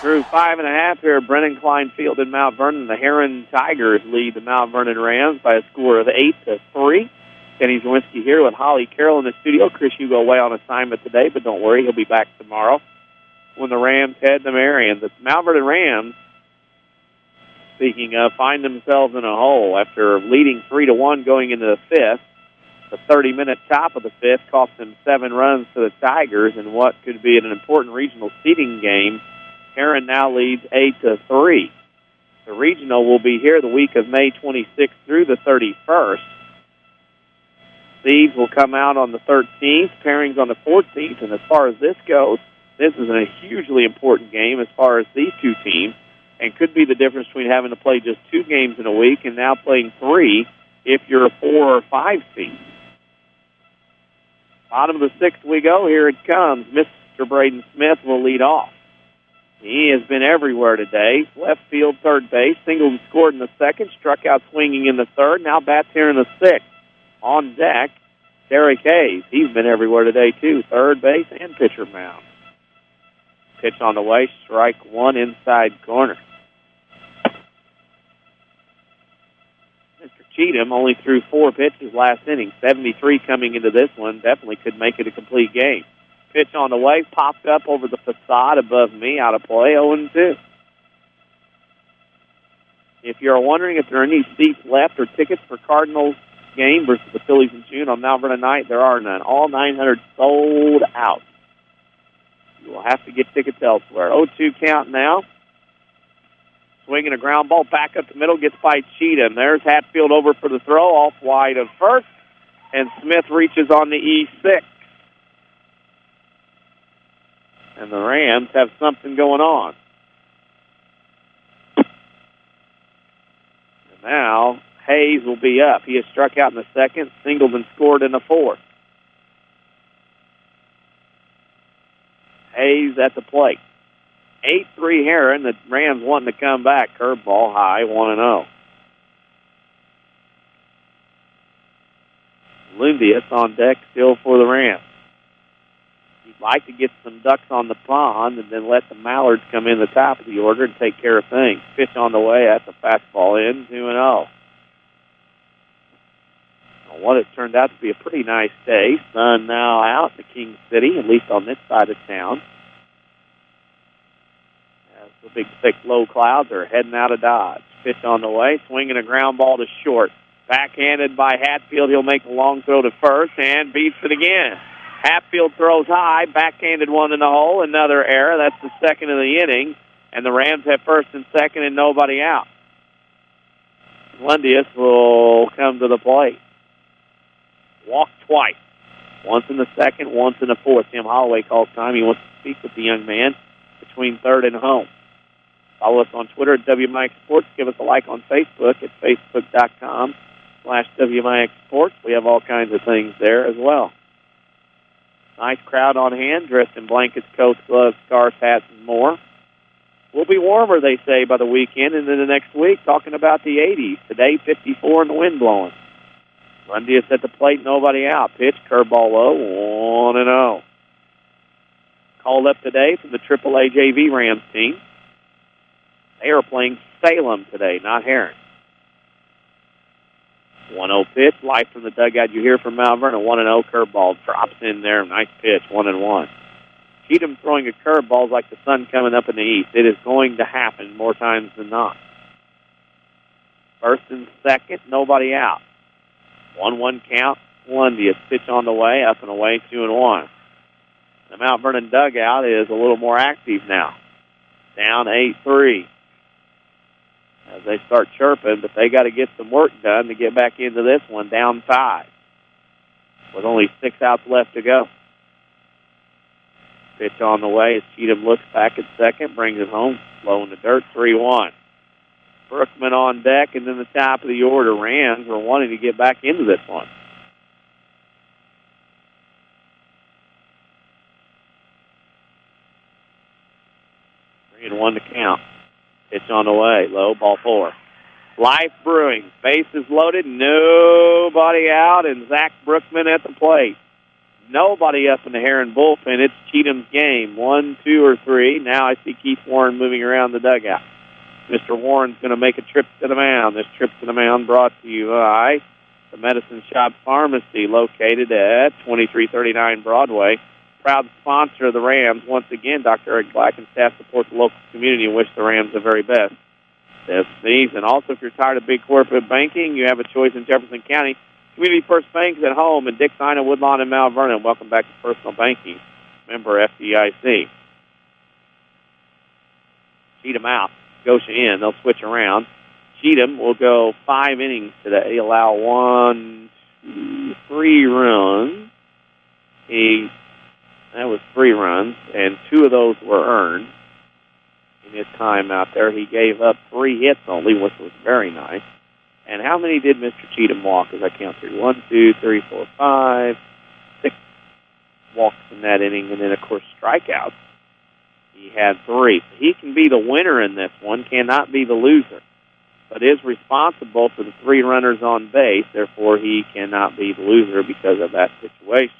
Through 5.5 here at Brennan Klein Field in Mount Vernon, the Herrin Tigers lead the Mount Vernon Rams by a score of 8-3. Kenny Czerwinski here with Holly Carroll in the studio. Chris Hugo away on assignment today, but don't worry, he'll be back tomorrow when the Rams head to Marion. The Mount Vernon Rams, speaking of, find themselves in a hole after leading 3-1 going into the fifth. The 30-minute top of the fifth cost them 7 runs to the Tigers in what could be an important regional seeding game. Herrin now leads 8-3. The regional will be here the week of May 26th through the 31st. Seeds will come out on the 13th, pairings on the 14th, and as far as this goes, this is a hugely important game as far as these two teams, and could be the difference between having to play just 2 games in a week and now playing 3 if you're a 4 or 5 seed. Bottom of the 6th we go. Here it comes. Mr. Braden Smith will lead off. He has been everywhere today. Left field, third base. Singled and scored in the second. Struck out swinging in the third. Now bats here in the 6th. On deck, Derek Hayes. He's been everywhere today, too. Third base and pitcher mound. Pitch on the way. Strike 1 inside corner. Cheatham only threw 4 pitches last inning, 73 coming into this one. Definitely could make it a complete game. Pitch on the way, popped up over the facade above me, out of play, 0-2. If you're wondering if there are any seats left or tickets for Cardinals game versus the Phillies in June on Mount Vernon night, there are none. All 900 sold out. You will have to get tickets elsewhere. 0-2 count now. Swinging a ground ball back up the middle, gets by Cheatham. There's Hatfield over for the throw, off wide of first, and Smith reaches on the E6. And the Rams have something going on. And now Hayes will be up. He has struck out in the second, singled and scored in the fourth. Hayes at the plate. 8-3 Herrin. The Rams wanting to come back. Curveball high, 1-0. Lundius on deck still for the Rams. He'd like to get some ducks on the pond and then let the Mallards come in the top of the order and take care of things. Pitch on the way. That's a fastball in, 2-0. What has turned out to be a pretty nice day. Sun now out in the King City, at least on this side of town. The big, thick, low clouds are heading out of Dodge. Pitch on the way, swinging a ground ball to short. Backhanded by Hatfield. He'll make a long throw to first and beats it again. Hatfield throws high, backhanded one in the hole. Another error. That's the second of the inning. And the Rams have first and second and nobody out. Lundius will come to the plate. Walked twice. Once in the second, once in the fourth. Tim Holloway calls time. He wants to speak with the young man between third and home. Follow us on Twitter at WMIX Sports. Give us a like on Facebook at facebook.com/WMIX Sports. We have all kinds of things there as well. Nice crowd on hand, dressed in blankets, coats, gloves, scarves, hats, and more. We'll be warmer, they say, by the weekend and then the next week, talking about the 80s. Today, 54 and the wind blowing. Lundius at the plate, nobody out. Pitch, curveball low, 1-0. Called up today from the AAA JV Rams team. They are playing Salem today, not Herrin. 1-0 pitch, life from the dugout. You hear from Mount Vernon, 1-0 curveball drops in there. Nice pitch, 1-1. Cheatham throwing a curveball is like the sun coming up in the east. It is going to happen more times than not. First and second, nobody out. 1-1 count. Lundius pitch on the way, up and away, 2-1. The Mount Vernon dugout is a little more active now. Down 8-3. As they start chirping, but they got to get some work done to get back into this one, down 5. with only 6 outs left to go. Pitch on the way as Cheatham looks back at second, brings it home, low in the dirt, 3-1. Brookman on deck, and then the top of the order. Rams were wanting to get back into this one. Three and one to count. Pitch on the way, low, ball 4. Life brewing, bases loaded, nobody out, and Zach Brookman at the plate. Nobody up in the Herrin bullpen. It's Cheatham's game. 1, 2, or 3. Now I see Keith Warren moving around the dugout. Mr. Warren's going to make a trip to the mound. This trip to the mound brought to you by the Medicine Shop Pharmacy, located at 2339 Broadway. Proud sponsor of the Rams. Once again, Dr. Eric Black and staff support the local community and wish the Rams the very best this season. Also, if you're tired of big corporate banking, you have a choice in Jefferson County. Community First Bank is at home in Dix, Ina, Woodlawn, and Mount Vernon. Welcome back to Personal Banking. Member FDIC. Cheatham out. Gosha in. They'll switch around. Cheatham will go 5 innings today. Allow 1, 2, 3 runs. That was 3 runs, and 2 of those were earned. In his time out there, he gave up 3 hits only, which was very nice. And how many did Mr. Cheatham walk, as I count through? 1, 2, 3, 4, 5, 6 walks in that inning, and then, of course, strikeouts. He had 3. He can be the winner in this one, cannot be the loser, but is responsible for the 3 runners on base. Therefore, he cannot be the loser because of that situation.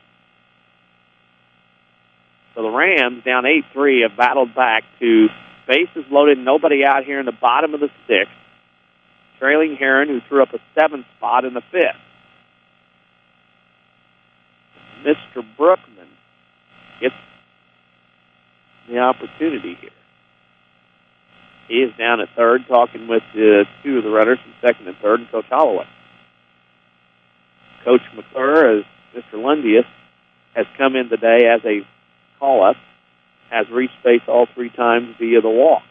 So the Rams, down 8-3, have battled back to bases loaded, nobody out here in the bottom of the 6th, trailing Herrin, who threw up a 7th spot in the 5th. Mr. Brookman gets the opportunity here. He is down at third, talking with 2 of the runners from second and third, and Coach Holloway. Coach McClure, as Mr. Lundius, has come in today as a call-up, has reached base all 3 times via the walk.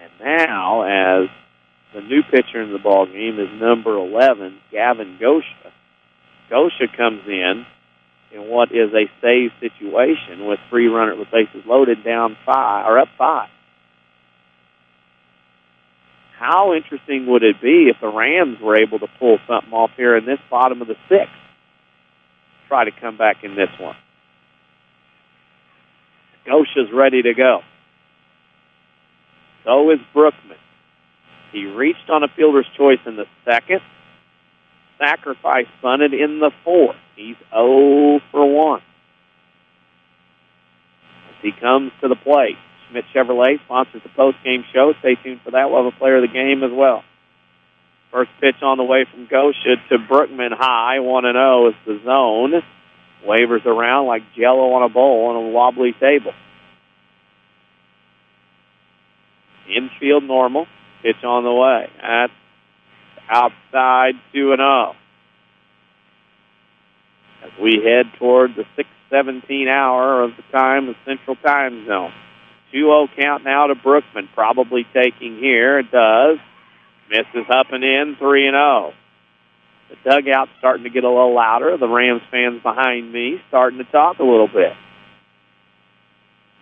And now, as the new pitcher in the ballgame is number 11, Gavin Gosha. Gosha comes in what is a save situation with 3 runners with bases loaded, down 5 or up 5. How interesting would it be if the Rams were able to pull something off here in this bottom of the 6th? Try to come back in this one. Gosha's ready to go. So is Brookman. He reached on a fielder's choice in the 2nd. Sacrifice bunted in the 4th. He's 0 for 1. As he comes to the plate, Schmidt Chevrolet sponsors the post-game show. Stay tuned for that. We'll have a player of the game as well. First pitch on the way from Gosha to Brookman, high, 1-0 is the zone. Wavers around like Jell-O on a bowl on a wobbly table. Infield normal. Pitch on the way. That's outside, 2-0. As we head toward the 6:17 hour of the time of Central Time Zone. 2-0 count now to Brookman, probably taking here. It does. Misses up and in, 3-0. The dugout's starting to get a little louder. The Rams fans behind me starting to talk a little bit.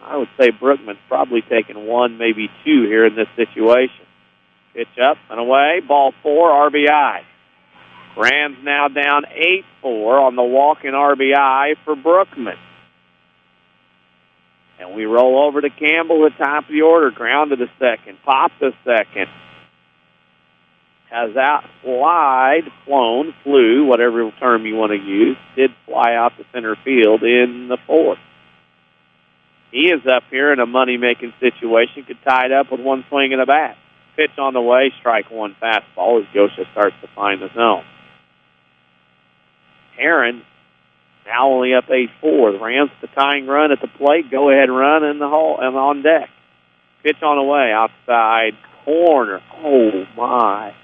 I would say Brookman's probably taking 1, maybe 2 here in this situation. Pitch up and away, ball 4, RBI. Rams now down 8-4 on the walk-in RBI for Brookman. And we roll over to Campbell at top of the order. Ground to the second, pop to second. Has out, flew, whatever term you want to use, did fly out to center field in the 4th. He is up here in a money-making situation, could tie it up with 1 swing of the bat. Pitch on the way, strike 1 fastball as Gosha starts to find the zone. Herrin now only up 8-4. The Rams, the tying run at the plate, go-ahead run in the hole and on deck. Pitch on the way, outside corner. Oh, my.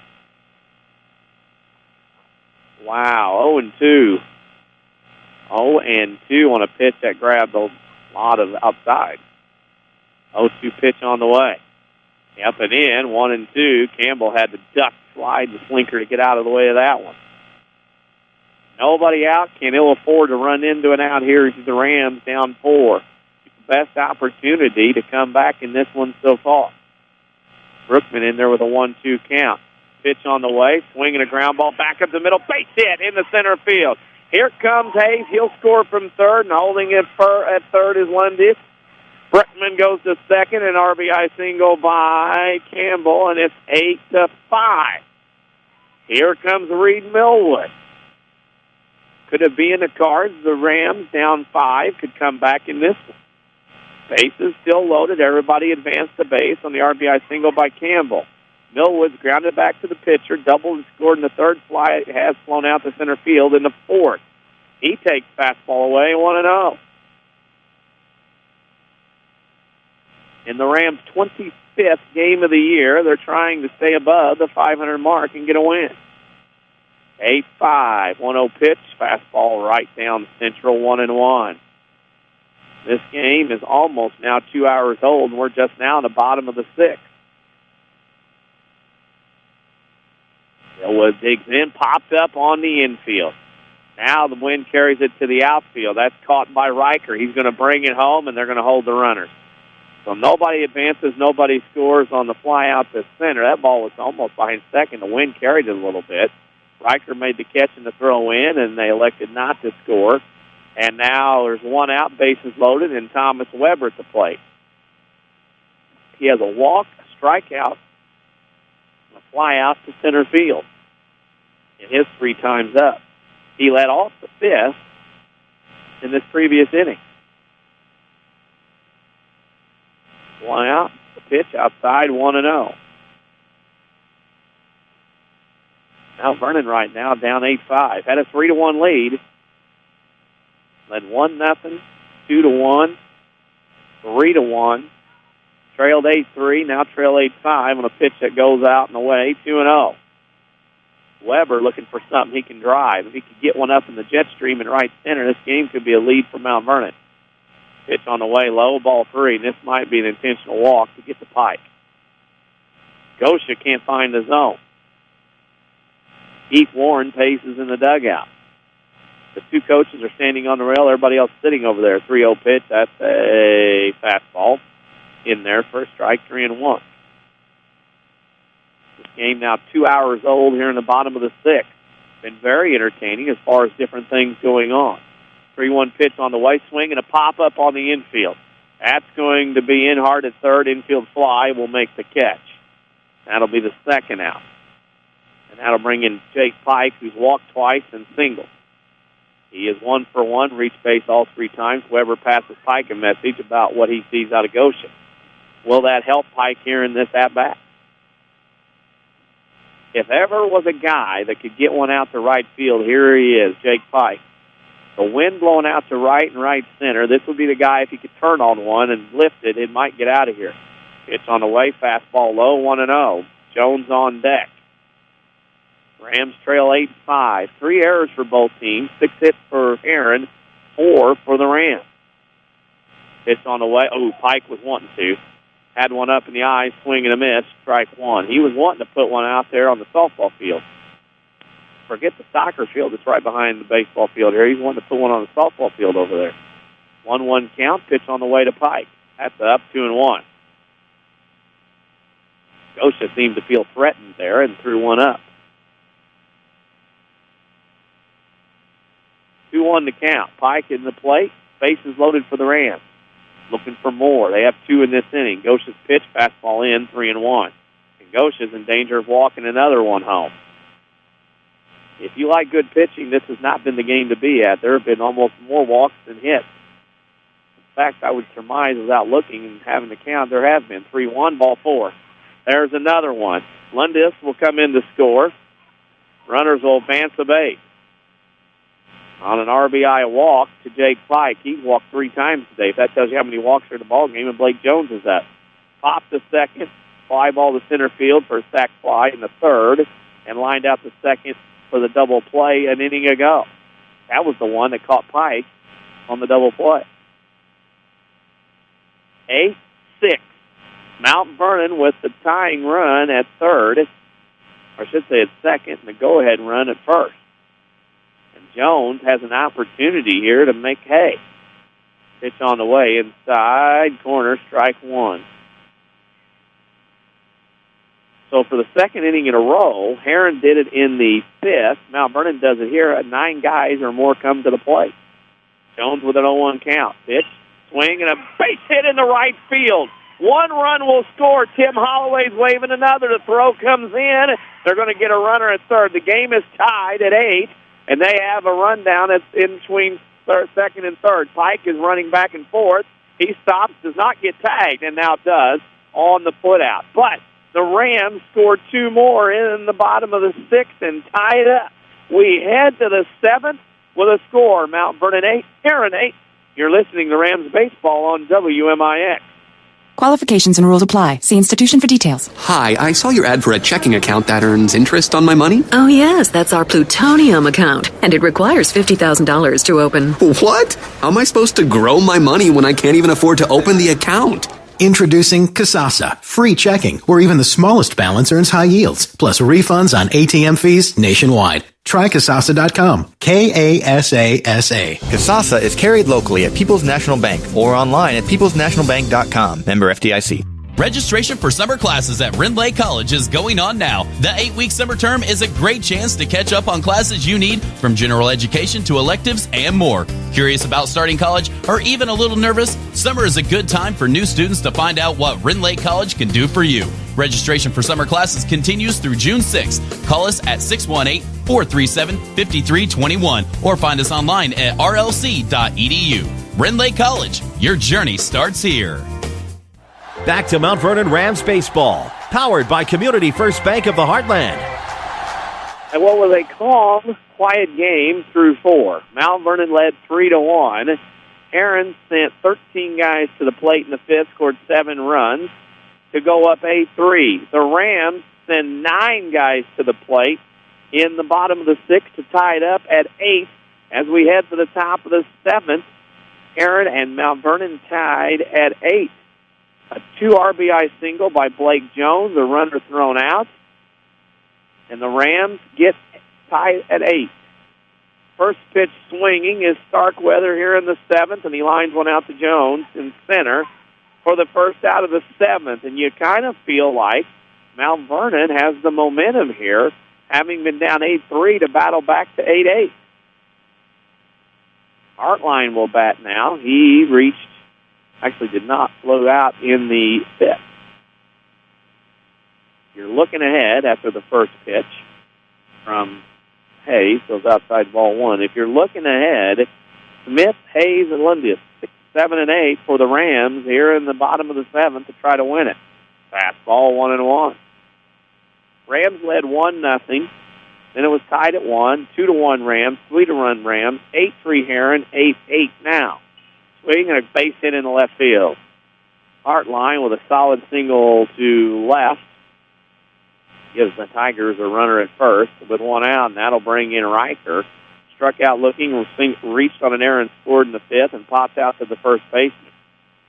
Wow, 0-2. 0-2 on a pitch that grabbed a lot of outside. 0-2 pitch on the way. Up and in, 1-2. Campbell had to duck, slide, and slinker to get out of the way of that one. Nobody out. Can ill afford to run into an out here. He's the Rams down 4. Best opportunity to come back in this one so far. Brookman in there with a 1-2 count. Pitch on the way, swinging a ground ball back up the middle, base hit in the center field. Here comes Hayes. He'll score from third, and holding it at third is Lundis. Brookman goes to second, an RBI single by Campbell, and it's 8-5. Here comes Reed Millwood. Could it be in the cards? The Rams down 5 could come back in this one. Bases still loaded. Everybody advanced to base on the RBI single by Campbell. Millwood's grounded back to the pitcher. Doubled and scored in the third. Fly has flown out to center field in the fourth. He takes fastball away, 1-0. In the Rams' 25th game of the year, they're trying to stay above the 500 mark and get a win. 8-5, 1-0 pitch, fastball right down central, 1-1. This game is almost now 2 hours old, and we're just now in the bottom of the 6th. Millwood digs in, popped up on the infield. Now the wind carries it to the outfield. That's caught by Riker. He's going to bring it home, and they're going to hold the runners. So nobody advances, nobody scores on the fly out to center. That ball was almost behind second. The wind carried it a little bit. Riker made the catch and the throw in, and they elected not to score. And now there's one out, bases loaded, and Thomas Weber at the plate. He has a walk, a strikeout, and a fly out to center field in his 3 times up. He led off the 5th in this previous inning. One out, the pitch outside, 1-0. Mount Vernon right now down 8-5. Had a 3-1 lead. Led 1-0, 2-1, 3-1. Trailed 8-3, now trail 8-5 on a pitch that goes out and away, 2-0. Weber looking for something he can drive. If he could get one up in the jet stream in right center, this game could be a lead for Mount Vernon. Pitch on the way, low, ball 3, and this might be an intentional walk to get the Pike. Gosha can't find the zone. Keith Warren paces in the dugout. The 2 coaches are standing on the rail. Everybody else sitting over there. 3-0 pitch. That's a fastball in there for a strike, 3-1. This game now 2 hours old here in the bottom of the 6th. Been very entertaining as far as different things going on. 3-1 pitch on the way. Swing and a pop-up on the infield. That's going to be in hard at third. Infield fly will make the catch. That'll be the second out. And that'll bring in Jake Pike, who's walked twice and singled. He is 1 for 1, reached base all 3 times. Weber passes Pike a message about what he sees out of Gosha. Will that help Pike here in this at-bat? If ever was a guy that could get one out to right field, here he is, Jake Pike. The wind blowing out to right and right center. This would be the guy, if he could turn on one and lift it, it might get out of here. Pitch on the way, fastball low, 1-0. Jones on deck. Rams trail 8-5. 3 errors for both teams. 6 hits for Herrin, 4 for the Rams. Pitch on the way. Oh, Pike was wanting to. Had one up in the eyes, swing and a miss, strike 1. He was wanting to put one out there on the softball field. Forget the soccer field that's right behind the baseball field here. He's wanting to put one on the softball field over there. 1-1 count. Pitch on the way to Pike. That's up, 2-1. Gosha seemed to feel threatened there and threw one up. 2-1 to count. Pike in the plate. Bases loaded for the Rams. Looking for more. They have 2 in this inning. Gosha's pitch, fastball in, 3-1. And Gosha's in danger of walking another one home. If you like good pitching, this has not been the game to be at. There have been almost more walks than hits. In fact, I would surmise without looking and having to count, there have been. 3-1, ball 4. There's another one. Lundis will come in to score. Runners will advance the base. On an RBI walk to Jake Pike. He's walked 3 times today. If that tells you how many walks are in the ball game, and Blake Jones is up. Popped to second, fly ball to center field for a sac fly in the third, and lined out to second for the double play an inning ago. That was the one that caught Pike on the double play. 8-6. Mount Vernon with the tying run at third, or I should say at second, and the go-ahead run at first. And Jones has an opportunity here to make hay. Pitch on the way, inside corner, strike one. So for the second inning in a row, Herrin did it in the fifth. Mount Vernon does it here. 9 guys or more come to the plate. Jones with an 0-1 count. Pitch, swing, and a base hit in the right field. 1 run will score. Tim Holloway's waving another. The throw comes in. They're going to get a runner at third. The game is tied at 8, and they have a rundown that's in between second and third. Pike is running back and forth. He stops, does not get tagged, and now does on the put-out. But the Rams scored 2 more in the bottom of the 6th and tie it up. We head to the 7th with a score. Mount Vernon 8, Herrin 8. You're listening to Rams Baseball on WMIX. Qualifications and rules apply. See institution for details. Hi, I saw your ad for a checking account that earns interest on my money. Oh, yes, that's our plutonium account, and it requires $50,000 to open. What? How am I supposed to grow my money when I can't even afford to open the account? Introducing Kasasa, free checking, where even the smallest balance earns high yields, plus refunds on ATM fees nationwide. Try Kasasa.com. Kasasa. Kasasa is carried locally at People's National Bank or online at peoplesnationalbank.com. Member FDIC. Registration for summer classes at Rindley College is going on now. The 8-week summer term is a great chance to catch up on classes you need, from general education to electives and more. Curious about starting college or even a little nervous? Summer is a good time for new students to find out what Rindley College can do for you. Registration for summer classes continues through June 6th. Call us at 618-437-5321 or find us online at rlc.edu. Rindley College, your journey starts here. Back to Mount Vernon Rams baseball, powered by Community First Bank of the Heartland. And what was a calm, quiet game through 4. Mount Vernon led 3-1. Herrin sent 13 guys to the plate in the 5th, scored 7 runs to go up 8-3. The Rams send 9 guys to the plate in the bottom of the 6th to tie it up at 8. As we head to the top of the 7th, Herrin and Mount Vernon tied at 8. A 2 RBI single by Blake Jones, a runner thrown out, and the Rams get tied at 8. First pitch swinging is Starkweather here in the 7th, and he lines one out to Jones in center for the first out of the 7th. And you kind of feel like Mount Vernon has the momentum here, having been down 8-3 to battle back to 8-8. Hartline will bat now. He did not float out in the 5th. You're looking ahead after the first pitch from Hayes, goes outside ball 1. If you're looking ahead, Smith, Hayes, and Lundy, 6, 7, and 8 for the Rams here in the bottom of the 7th to try to win it. Fastball 1-1. Rams led 1-0. Then it was tied at 1, 2-1 Rams, 3-1 Rams, 8-3 Herrin, 8-8 now. Swing and a base hit in the left field. Hartline with a solid single to left gives the Tigers a runner at first with 1 out, and that'll bring in Riker. Struck out looking, reached on an error and scored in the 5th and popped out to the first baseman.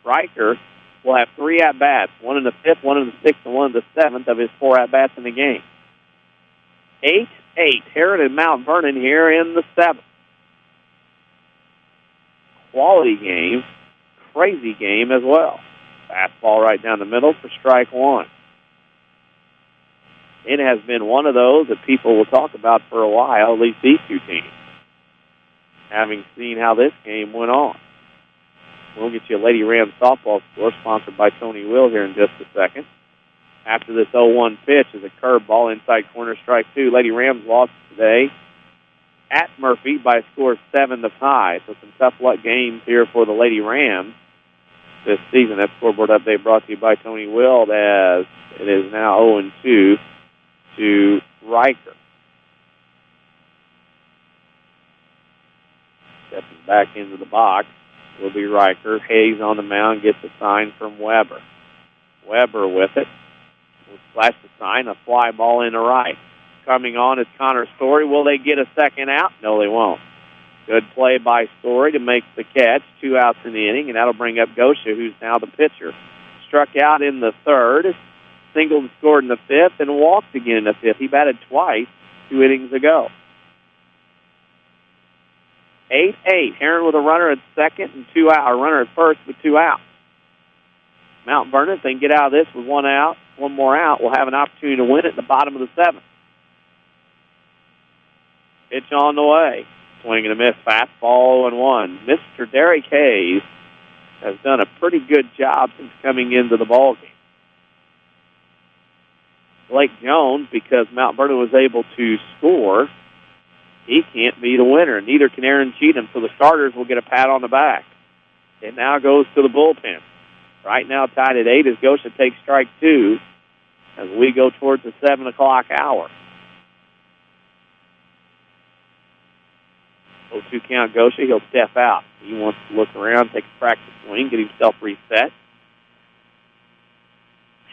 Riker will have 3 at-bats, 1 in the 5th, 1 in the 6th, and 1 in the 7th of his 4 at-bats in the game. 8-8, Herrin and Mount Vernon here in the 7th. Quality game, crazy game as well. Fastball right down the middle for strike 1. It has been one of those that people will talk about for a while, at least these two teams, having seen how this game went on. We'll get you a Lady Rams softball score sponsored by Tony Will here in just a second. After this 0-1 pitch is a curveball inside corner, strike 2. Lady Rams lost today at Murphy by a score of 7-5. So some tough luck games here for the Lady Rams this season. That scoreboard update brought to you by Tony Wild, as it is now 0-2 to Riker. Stepping back into the box will be Riker. Hayes on the mound gets a sign from Weber. Weber with it. Will flash the sign, a fly ball into right. Coming on is Connor Story. Will they get a second out? No, they won't. Good play by Story to make the catch. 2 outs in the inning, and that'll bring up Gosha, who's now the pitcher. Struck out in the 3rd, singled and scored in the 5th, and walked again in the 5th. He batted twice 2 innings ago. 8-8. Herrin with a runner at second and 2 out. A runner at first with 2 out. Mount Vernon, if they can get out of this with 1 out, 1 more out, will have an opportunity to win it in the bottom of the 7th. Pitch on the way. Swing and a miss. Fastball 0-1. Mr. Derek Hayes has done a pretty good job since coming into the ballgame. Blake Jones, because Mount Vernon was able to score, he can't be the winner. Neither can Aaron Cheatham, so the starters will get a pat on the back. It now goes to the bullpen. Right now tied at 8 as Gosha takes strike 2 as we go towards the 7 o'clock hour. 0-2 count Gosha. He'll step out. He wants to look around, take a practice swing, get himself reset.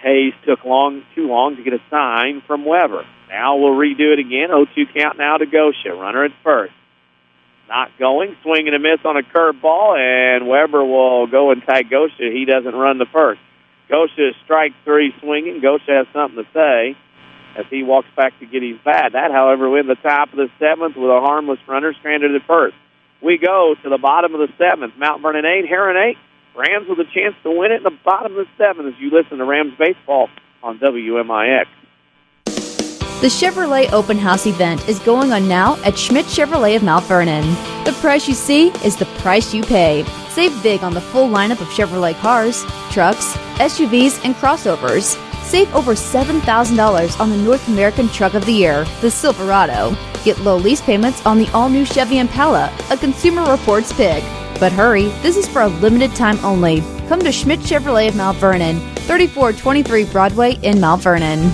Hayes took too long to get a sign from Weber. Now we'll redo it again. 0-2 count now to Gosha. Runner at first. Not going. Swing and a miss on a curveball, and Weber will go and tag Gosha. He doesn't run the first. Gosha is strike 3 swinging. Gosha has something to say as he walks back to get his bat. That, however, we're in the top of the 7th with a harmless runner stranded at first. We go to the bottom of the 7th. Mount Vernon 8, Herrin 8. Rams with a chance to win it in the bottom of the 7th as you listen to Rams baseball on WMIX. The Chevrolet Open House event is going on now at Schmidt Chevrolet of Mount Vernon. The price you see is the price you pay. Save big on the full lineup of Chevrolet cars, trucks, SUVs, and crossovers. Save over $7,000 on the North American Truck of the Year, the Silverado. Get low lease payments on the all-new Chevy Impala, a Consumer Reports pick. But hurry, this is for a limited time only. Come to Schmidt Chevrolet of Mount Vernon, 3423 Broadway in Mount Vernon.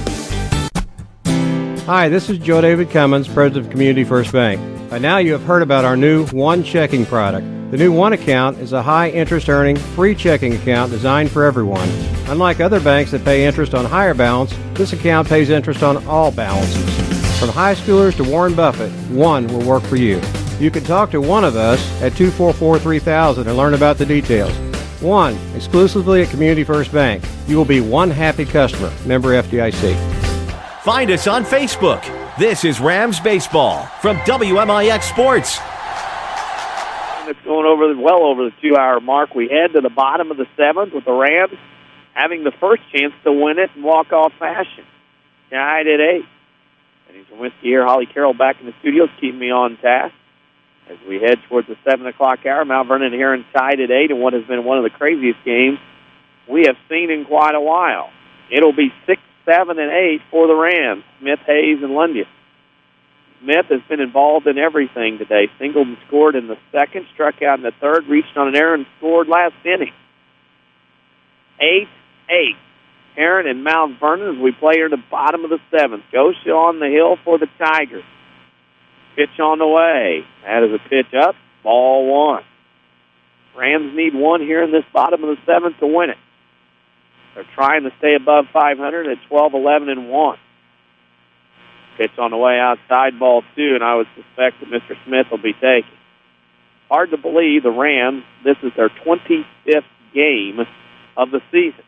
Hi, this is Joe David Cummins, President of Community First Bank. By now you have heard about our new One Checking product. The new One Account is a high-interest earning, free checking account designed for everyone. Unlike other banks that pay interest on higher balance, this account pays interest on all balances. From high schoolers to Warren Buffett, One will work for you. You can talk to one of us at 244-3000 and learn about the details. One, exclusively at Community First Bank. You will be one happy customer. Member FDIC. Find us on Facebook. This is Rams Baseball from WMIX Sports. It's going well over the 2-hour mark. We head to the bottom of the 7th with the Rams having the first chance to win it in walk-off fashion. Tied at 8. And he's Czerwinski here. Holly Carroll back in the studios keeping me on task. As we head towards the 7 o'clock hour, Mount Vernon and Herrin tied at 8 in what has been one of the craziest games we have seen in quite a while. It'll be 6, 7, and 8 for the Rams, Smith, Hayes, and Lundia. Smith has been involved in everything today. Singled and scored in the 2nd, struck out in the 3rd, reached on an error and scored last inning. 8-8. Herrin and Mount Vernon as we play here at the bottom of the 7th. Gosha on the hill for the Tigers. Pitch on the way. That is a pitch up. Ball 1. Rams need 1 here in this bottom of the 7th to win it. They're trying to stay above 500 at 12, 11, and 1. Pitch on the way outside, ball 2, and I would suspect that Mr. Smith will be taken. Hard to believe the Rams, this is their 25th game of the season.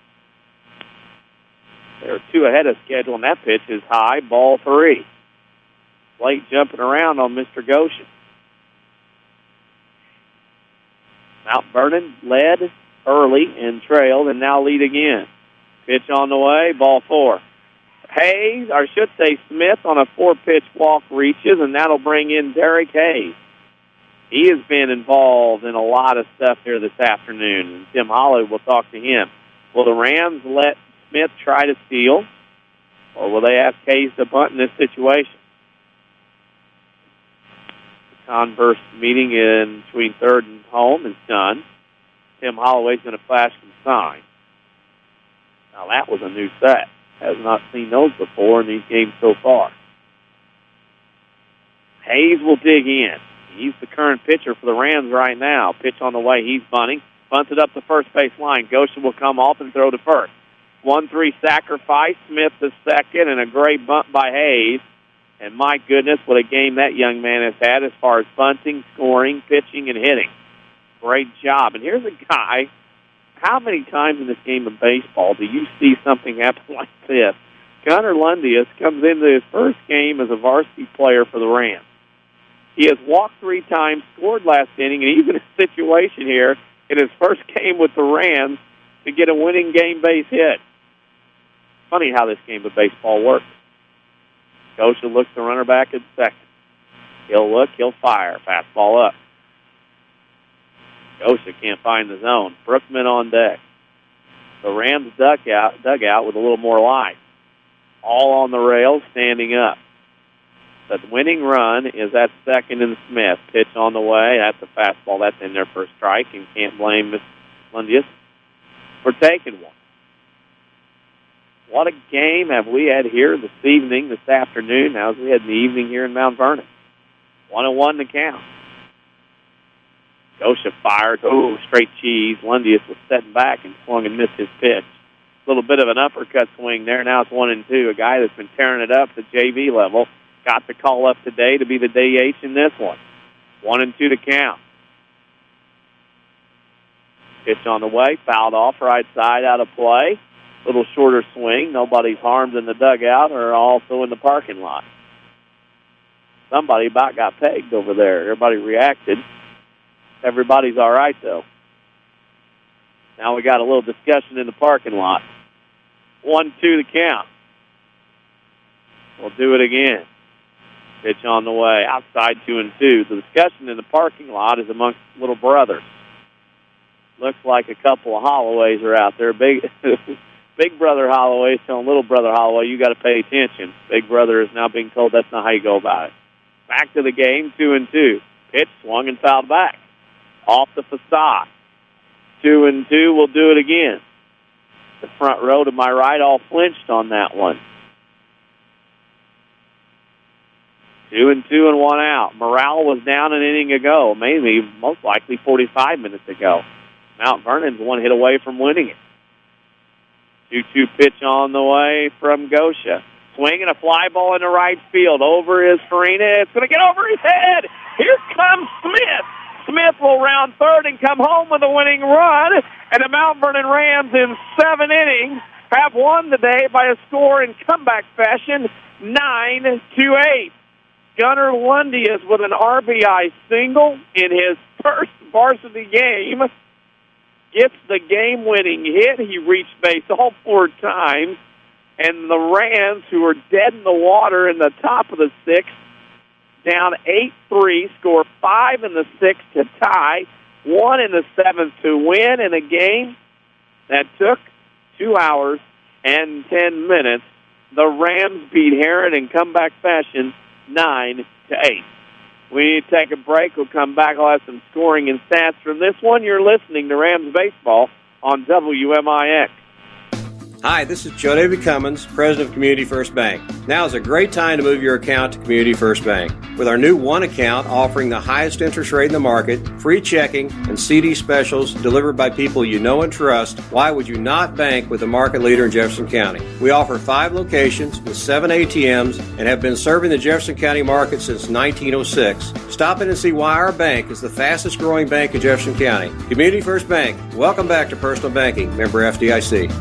They're 2 ahead of schedule, and that pitch is high, ball 3. Late jumping around on Mr. Goshen. Mount Vernon led early and trailed and now lead again. Pitch on the way, ball 4. Hayes, or I should say Smith, on a 4-pitch walk reaches, and that'll bring in Derek Hayes. He has been involved in a lot of stuff here this afternoon, and Tim Holloway will talk to him. Will the Rams let Smith try to steal, or will they ask Hayes to bunt in this situation? Converse meeting in between 3rd and home is done. Tim Holloway's going to flash some sign. Now that was a new set. Has not seen those before in these games so far. Hayes will dig in. He's the current pitcher for the Rams right now. Pitch on the way. He's bunting. Bunts it up the first base line. Goshen will come off and throw to first. 1-3 sacrifice. Smith the second, and a great bunt by Hayes. And my goodness, what a game that young man has had as far as bunting, scoring, pitching, and hitting. Great job. And here's a guy, how many times in this game of baseball do you see something happen like this? Gunnar Lundius comes into his first game as a varsity player for the Rams. He has walked 3 times, scored last inning, and he's in a situation here in his first game with the Rams to get a winning game base hit. Funny how this game of baseball works. Gosha looks the runner back at second. He'll look, he'll fire. Fastball up. Gosha can't find the zone. Brookman on deck. The Rams dugout with a little more life. All on the rails, standing up. The winning run is at second and Smith. Pitch on the way. That's a fastball. That's in there for a strike, and can't blame Mr. Lundius for taking one. What a game have we had here this evening, this afternoon, as we had in the evening here in Mount Vernon. 1-1 to count. Gosha fired. Oh, straight cheese. Lundius was setting back and swung and missed his pitch. A little bit of an uppercut swing there. Now it's 1-2. A guy that's been tearing it up at JV level got the call up today to be the DH in this one. 1-2 to count. Pitch on the way. Fouled off right side, out of play. Little shorter swing. Nobody's harmed in the dugout or also in the parking lot. Somebody about got pegged over there. Everybody reacted. Everybody's all right, though. Now we got a little discussion in the parking lot. 1-2 to count. We'll do it again. Pitch on the way. Outside 2-2. The discussion in the parking lot is amongst little brothers. Looks like a couple of Holloways are out there. Big brother Holloway is telling little brother Holloway, you got to pay attention. Big brother is now being told that's not how you go about it. Back to the game, 2-2. Pitch swung and fouled back. Off the facade. 2-2, we'll do it again. The front row to my right all flinched on that one. 2-2 and 1 out. Morale was down an inning ago, maybe most likely 45 minutes ago. Mount Vernon's 1 hit away from winning it. 2-2 pitch on the way from Gosha. Swinging a fly ball into right field. Over is Farina. It's going to get over his head. Here comes Smith. Smith will round third and come home with a winning run. And the Mount Vernon Rams in 7 innings have won today by a score in comeback fashion, 9-8. Gunnar Lundius with an RBI single in his first varsity game gets the game-winning hit. He reached base all 4 times. And the Rams, who are dead in the water in the top of the 6th, down 8-3, score 5 in the 6th to tie, 1 in the 7th to win in a game that took 2 hours and 10 minutes. The Rams beat Herrin in comeback fashion 9-8. We need to take a break. We'll come back. I'll have some scoring and stats from this one. You're listening to Rams Baseball on WMIX. Hi, this is Joe Davey Cummins, President of Community First Bank. Now is a great time to move your account to Community First Bank. With our new One account offering the highest interest rate in the market, free checking, and CD specials delivered by people you know and trust, why would you not bank with the market leader in Jefferson County? We offer 5 locations with 7 ATMs and have been serving the Jefferson County market since 1906. Stop in and see why our bank is the fastest growing bank in Jefferson County. Community First Bank. Welcome back to Personal Banking. Member FDIC.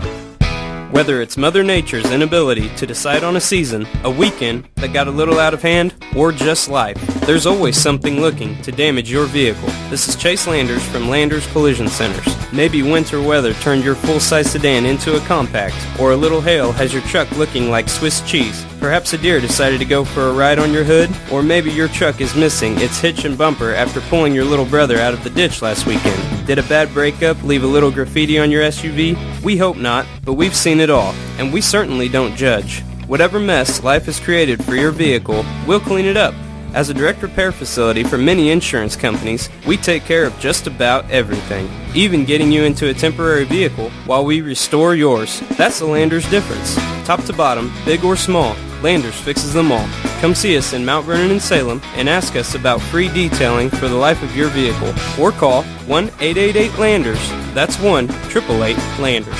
Whether it's Mother Nature's inability to decide on a season, a weekend that got a little out of hand, or just life, there's always something looking to damage your vehicle. This is Chase Landers from Landers Collision Centers. Maybe winter weather turned your full-size sedan into a compact, or a little hail has your truck looking like Swiss cheese. Perhaps a deer decided to go for a ride on your hood, or maybe your truck is missing its hitch and bumper after pulling your little brother out of the ditch last weekend. Did a bad breakup leave a little graffiti on your SUV? We hope not, but we've seen it all, and we certainly don't judge. Whatever mess life has created for your vehicle, we'll clean it up. As a direct repair facility for many insurance companies, we take care of just about everything, even getting you into a temporary vehicle while we restore yours. That's the Landers difference. Top to bottom, big or small, Landers fixes them all. Come see us in Mount Vernon and Salem and ask us about free detailing for the life of your vehicle. Or call 1-888-LANDERS. That's 1-888-LANDERS.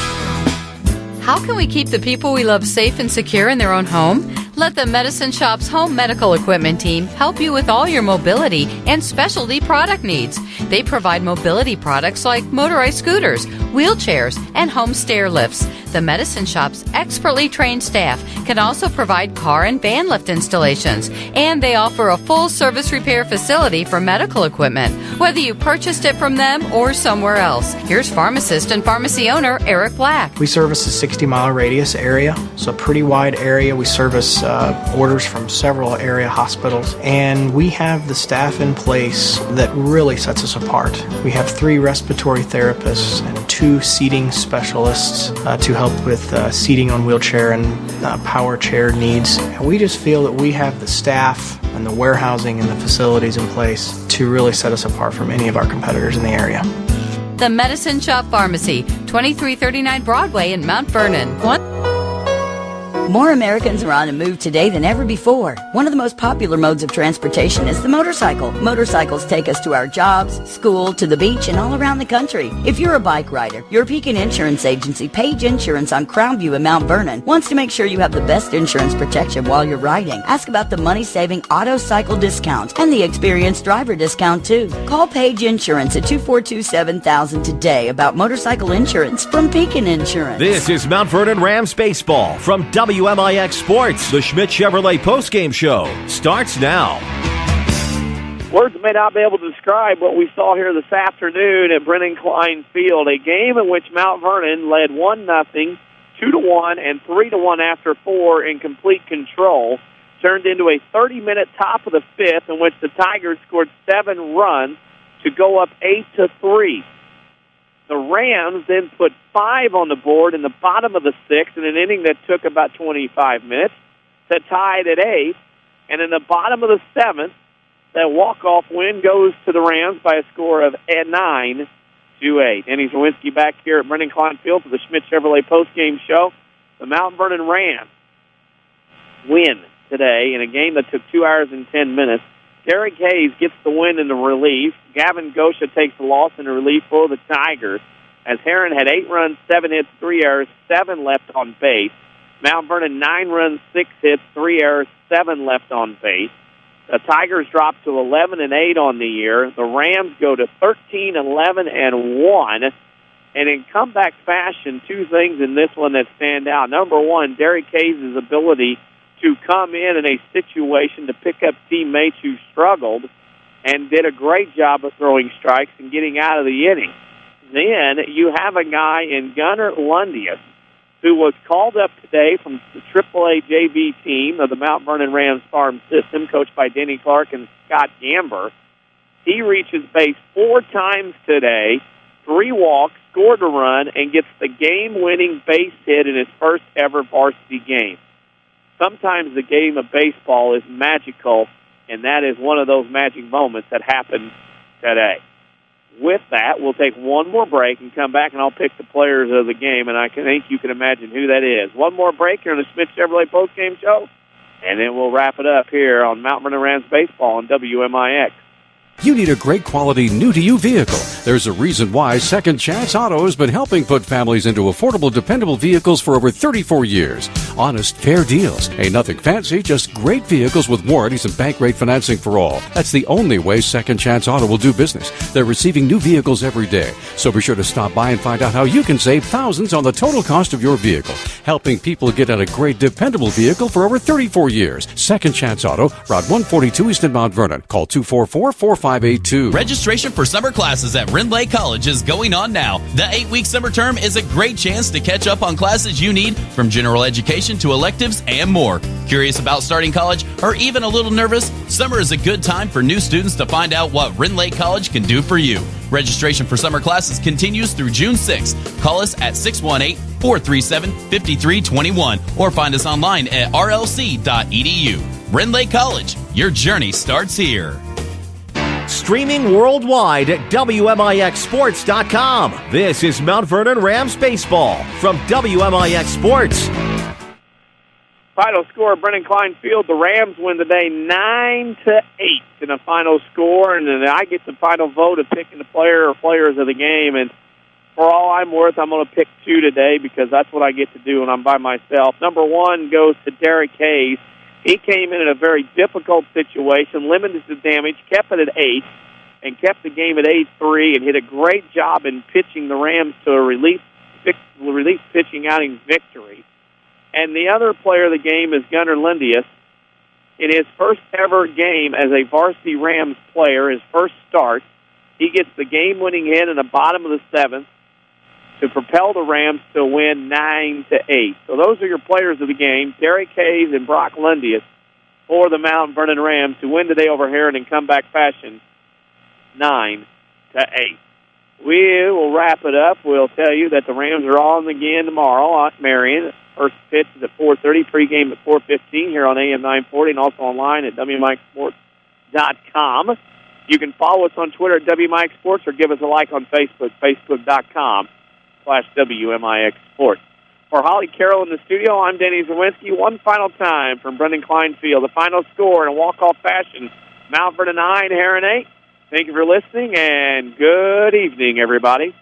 How can we keep the people we love safe and secure in their own home? Let the Medicine Shop's home medical equipment team help you with all your mobility and specialty product needs. They provide mobility products like motorized scooters, wheelchairs, and home stair lifts. The Medicine Shop's expertly trained staff can also provide car and van lift installations, and they offer a full service repair facility for medical equipment, whether you purchased it from them or somewhere else. Here's pharmacist and pharmacy owner Eric Black. We service a 60-mile radius area, so a pretty wide area. We service orders from several area hospitals, and we have the staff in place that really sets us apart. We have 3 respiratory therapists and 2 seating specialists to help with seating on wheelchair and power chair needs. And we just feel that we have the staff and the warehousing and the facilities in place to really set us apart from any of our competitors in the area. The Medicine Shop Pharmacy, 2339 Broadway in Mount Vernon. More Americans are on the move today than ever before. One of the most popular modes of transportation is the motorcycle. Motorcycles take us to our jobs, school, to the beach, and all around the country. If you're a bike rider, your Pekin Insurance Agency, Page Insurance on Crownview in Mount Vernon, wants to make sure you have the best insurance protection while you're riding. Ask about the money-saving auto cycle discount and the experienced driver discount, too. Call Page Insurance at 242-7000 today about motorcycle insurance from Pekin Insurance. This is Mount Vernon Rams baseball from WMIX Sports. The Schmidt Chevrolet postgame show starts now. Words may not be able to describe what we saw here this afternoon at Brennan Klein Field, a game in which Mount Vernon led 1-0, 2-1, and 3-1 after 4 in complete control. Turned into a 30-minute top of the 5th in which the Tigers scored 7 runs to go up 8-3. The Rams then put 5 on the board in the bottom of the 6th in an inning that took about 25 minutes to tie it at 8. And in the bottom of the 7th, that walk-off win goes to the Rams by a score of 9-8. Andy Czerwinski back here at Brennan Klein Field for the Schmidt Chevrolet postgame show. The Mount Vernon Rams win today in a game that took 2 hours and 10 minutes. Derek Hayes gets the win in the relief. Gavin Gosha takes the loss in the relief for the Tigers. As Herrin had 8 runs, 7 hits, 3 errors, 7 left on base. Mount Vernon 9 runs, 6 hits, 3 errors, 7 left on base. The Tigers drop to 11-8 on the year. The Rams go to 13-11-1. And in comeback fashion, 2 things in this one that stand out. Number 1, Derek Hayes' ability to come in a situation to pick up teammates who struggled and did a great job of throwing strikes and getting out of the inning. Then you have a guy in Gunnar Lundius who was called up today from the AAA JV team of the Mount Vernon Rams farm system, coached by Denny Clark and Scott Gamber. He reaches base 4 times today, 3 walks, scored a run, and gets the game-winning base hit in his first ever varsity game. Sometimes the game of baseball is magical, and that is one of those magic moments that happened today. With that, we'll take one more break and come back, and I'll pick the players of the game, and I think you can imagine who that is. One more break here on the Schmidt Chevrolet postgame show, and then we'll wrap it up here on Mount Vernon Rams baseball on WMIX. You need a great quality, new-to-you vehicle. There's a reason why Second Chance Auto has been helping put families into affordable, dependable vehicles for over 34 years. Honest, fair deals. Ain't nothing fancy, just great vehicles with warranties and bank rate financing for all. That's the only way Second Chance Auto will do business. They're receiving new vehicles every day. So be sure to stop by and find out how you can save thousands on the total cost of your vehicle. Helping people get in a great, dependable vehicle for over 34 years. Second Chance Auto, Route 142 East in Mount Vernon. Call 244-4582. Registration for summer classes at Rindley College is going on now. The 8-week summer term is a great chance to catch up on classes you need, from general education to electives and more. Curious about starting college or even a little nervous? Summer is a good time for new students to find out what Rindley College can do for you. Registration for summer classes continues through June 6th. Call us at 618-437-5321 or find us online at rlc.edu. Rindley College, your journey starts here. Streaming worldwide at WMIXsports.com. This is Mount Vernon Rams baseball from WMIX Sports. Final score of Brennan Klein Field. The Rams win today 9-8 in a final score, and then I get the final vote of picking the player or players of the game. And for all I'm worth, I'm going to pick 2 today because that's what I get to do when I'm by myself. Number 1 goes to Derek Hayes. He came in a very difficult situation, limited the damage, kept it at 8, and kept the game at 8-3, and did a great job in pitching the Rams to a relief pitching outing victory. And the other player of the game is Gunnar Lindius. In his first ever game as a varsity Rams player, his first start, he gets the game-winning hit in the bottom of the 7th to propel the Rams to win 9-8. So those are your players of the game, Derek Hayes and Brock Lindius for the Mount Vernon Rams to win today over Herrin in comeback fashion, 9-8. We will wrap it up. We'll tell you that the Rams are on again tomorrow at Marion. First pitch is at 4:30, pregame at 4:15 here on AM 940 and also online at WMIXsports.com. You can follow us on Twitter at WMIX Sports or give us a like on Facebook, Facebook.com/WMIX Sports. For Holly Carroll in the studio, I'm Danny Czerwinski. One final time from Brendan Klein Field. The final score in a walk-off fashion, Mount Vernon 9, Herrin 8. Thank you for listening, and good evening, everybody.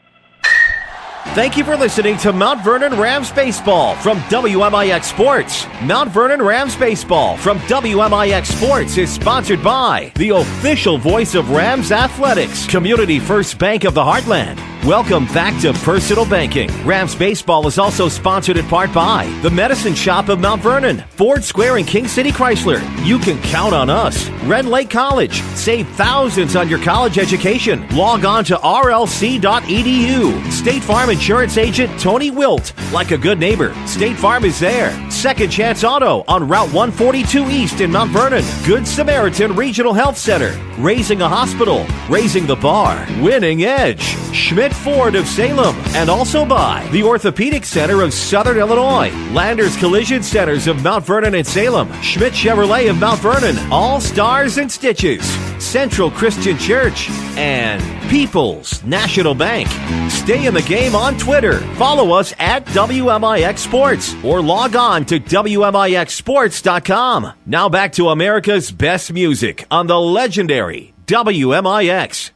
Thank you for listening to Mount Vernon Rams Baseball from WMIX Sports. Mount Vernon Rams Baseball from WMIX Sports is sponsored by the official voice of Rams Athletics, Community First Bank of the Heartland. Welcome back to Personal Banking. Rams Baseball is also sponsored in part by the Medicine Shop of Mount Vernon, Ford Square and King City Chrysler. You can count on us. Red Lake College. Save thousands on your college education. Log on to rlc.edu. State Farm Insurance Agent Tony Wilt. Like a good neighbor, State Farm is there. Second Chance Auto on Route 142 East in Mount Vernon. Good Samaritan Regional Health Center. Raising a Hospital. Raising the Bar. Winning Edge. Schmidt Ford of Salem, and also by the Orthopedic Center of Southern Illinois, Landers Collision Centers of Mount Vernon and Salem, Schmidt Chevrolet of Mount Vernon, All Stars and Stitches, Central Christian Church, and People's National Bank. Stay in the game on Twitter. Follow us at WMIX Sports or log on to WMIXsports.com. Now back to America's best music on the legendary WMIX.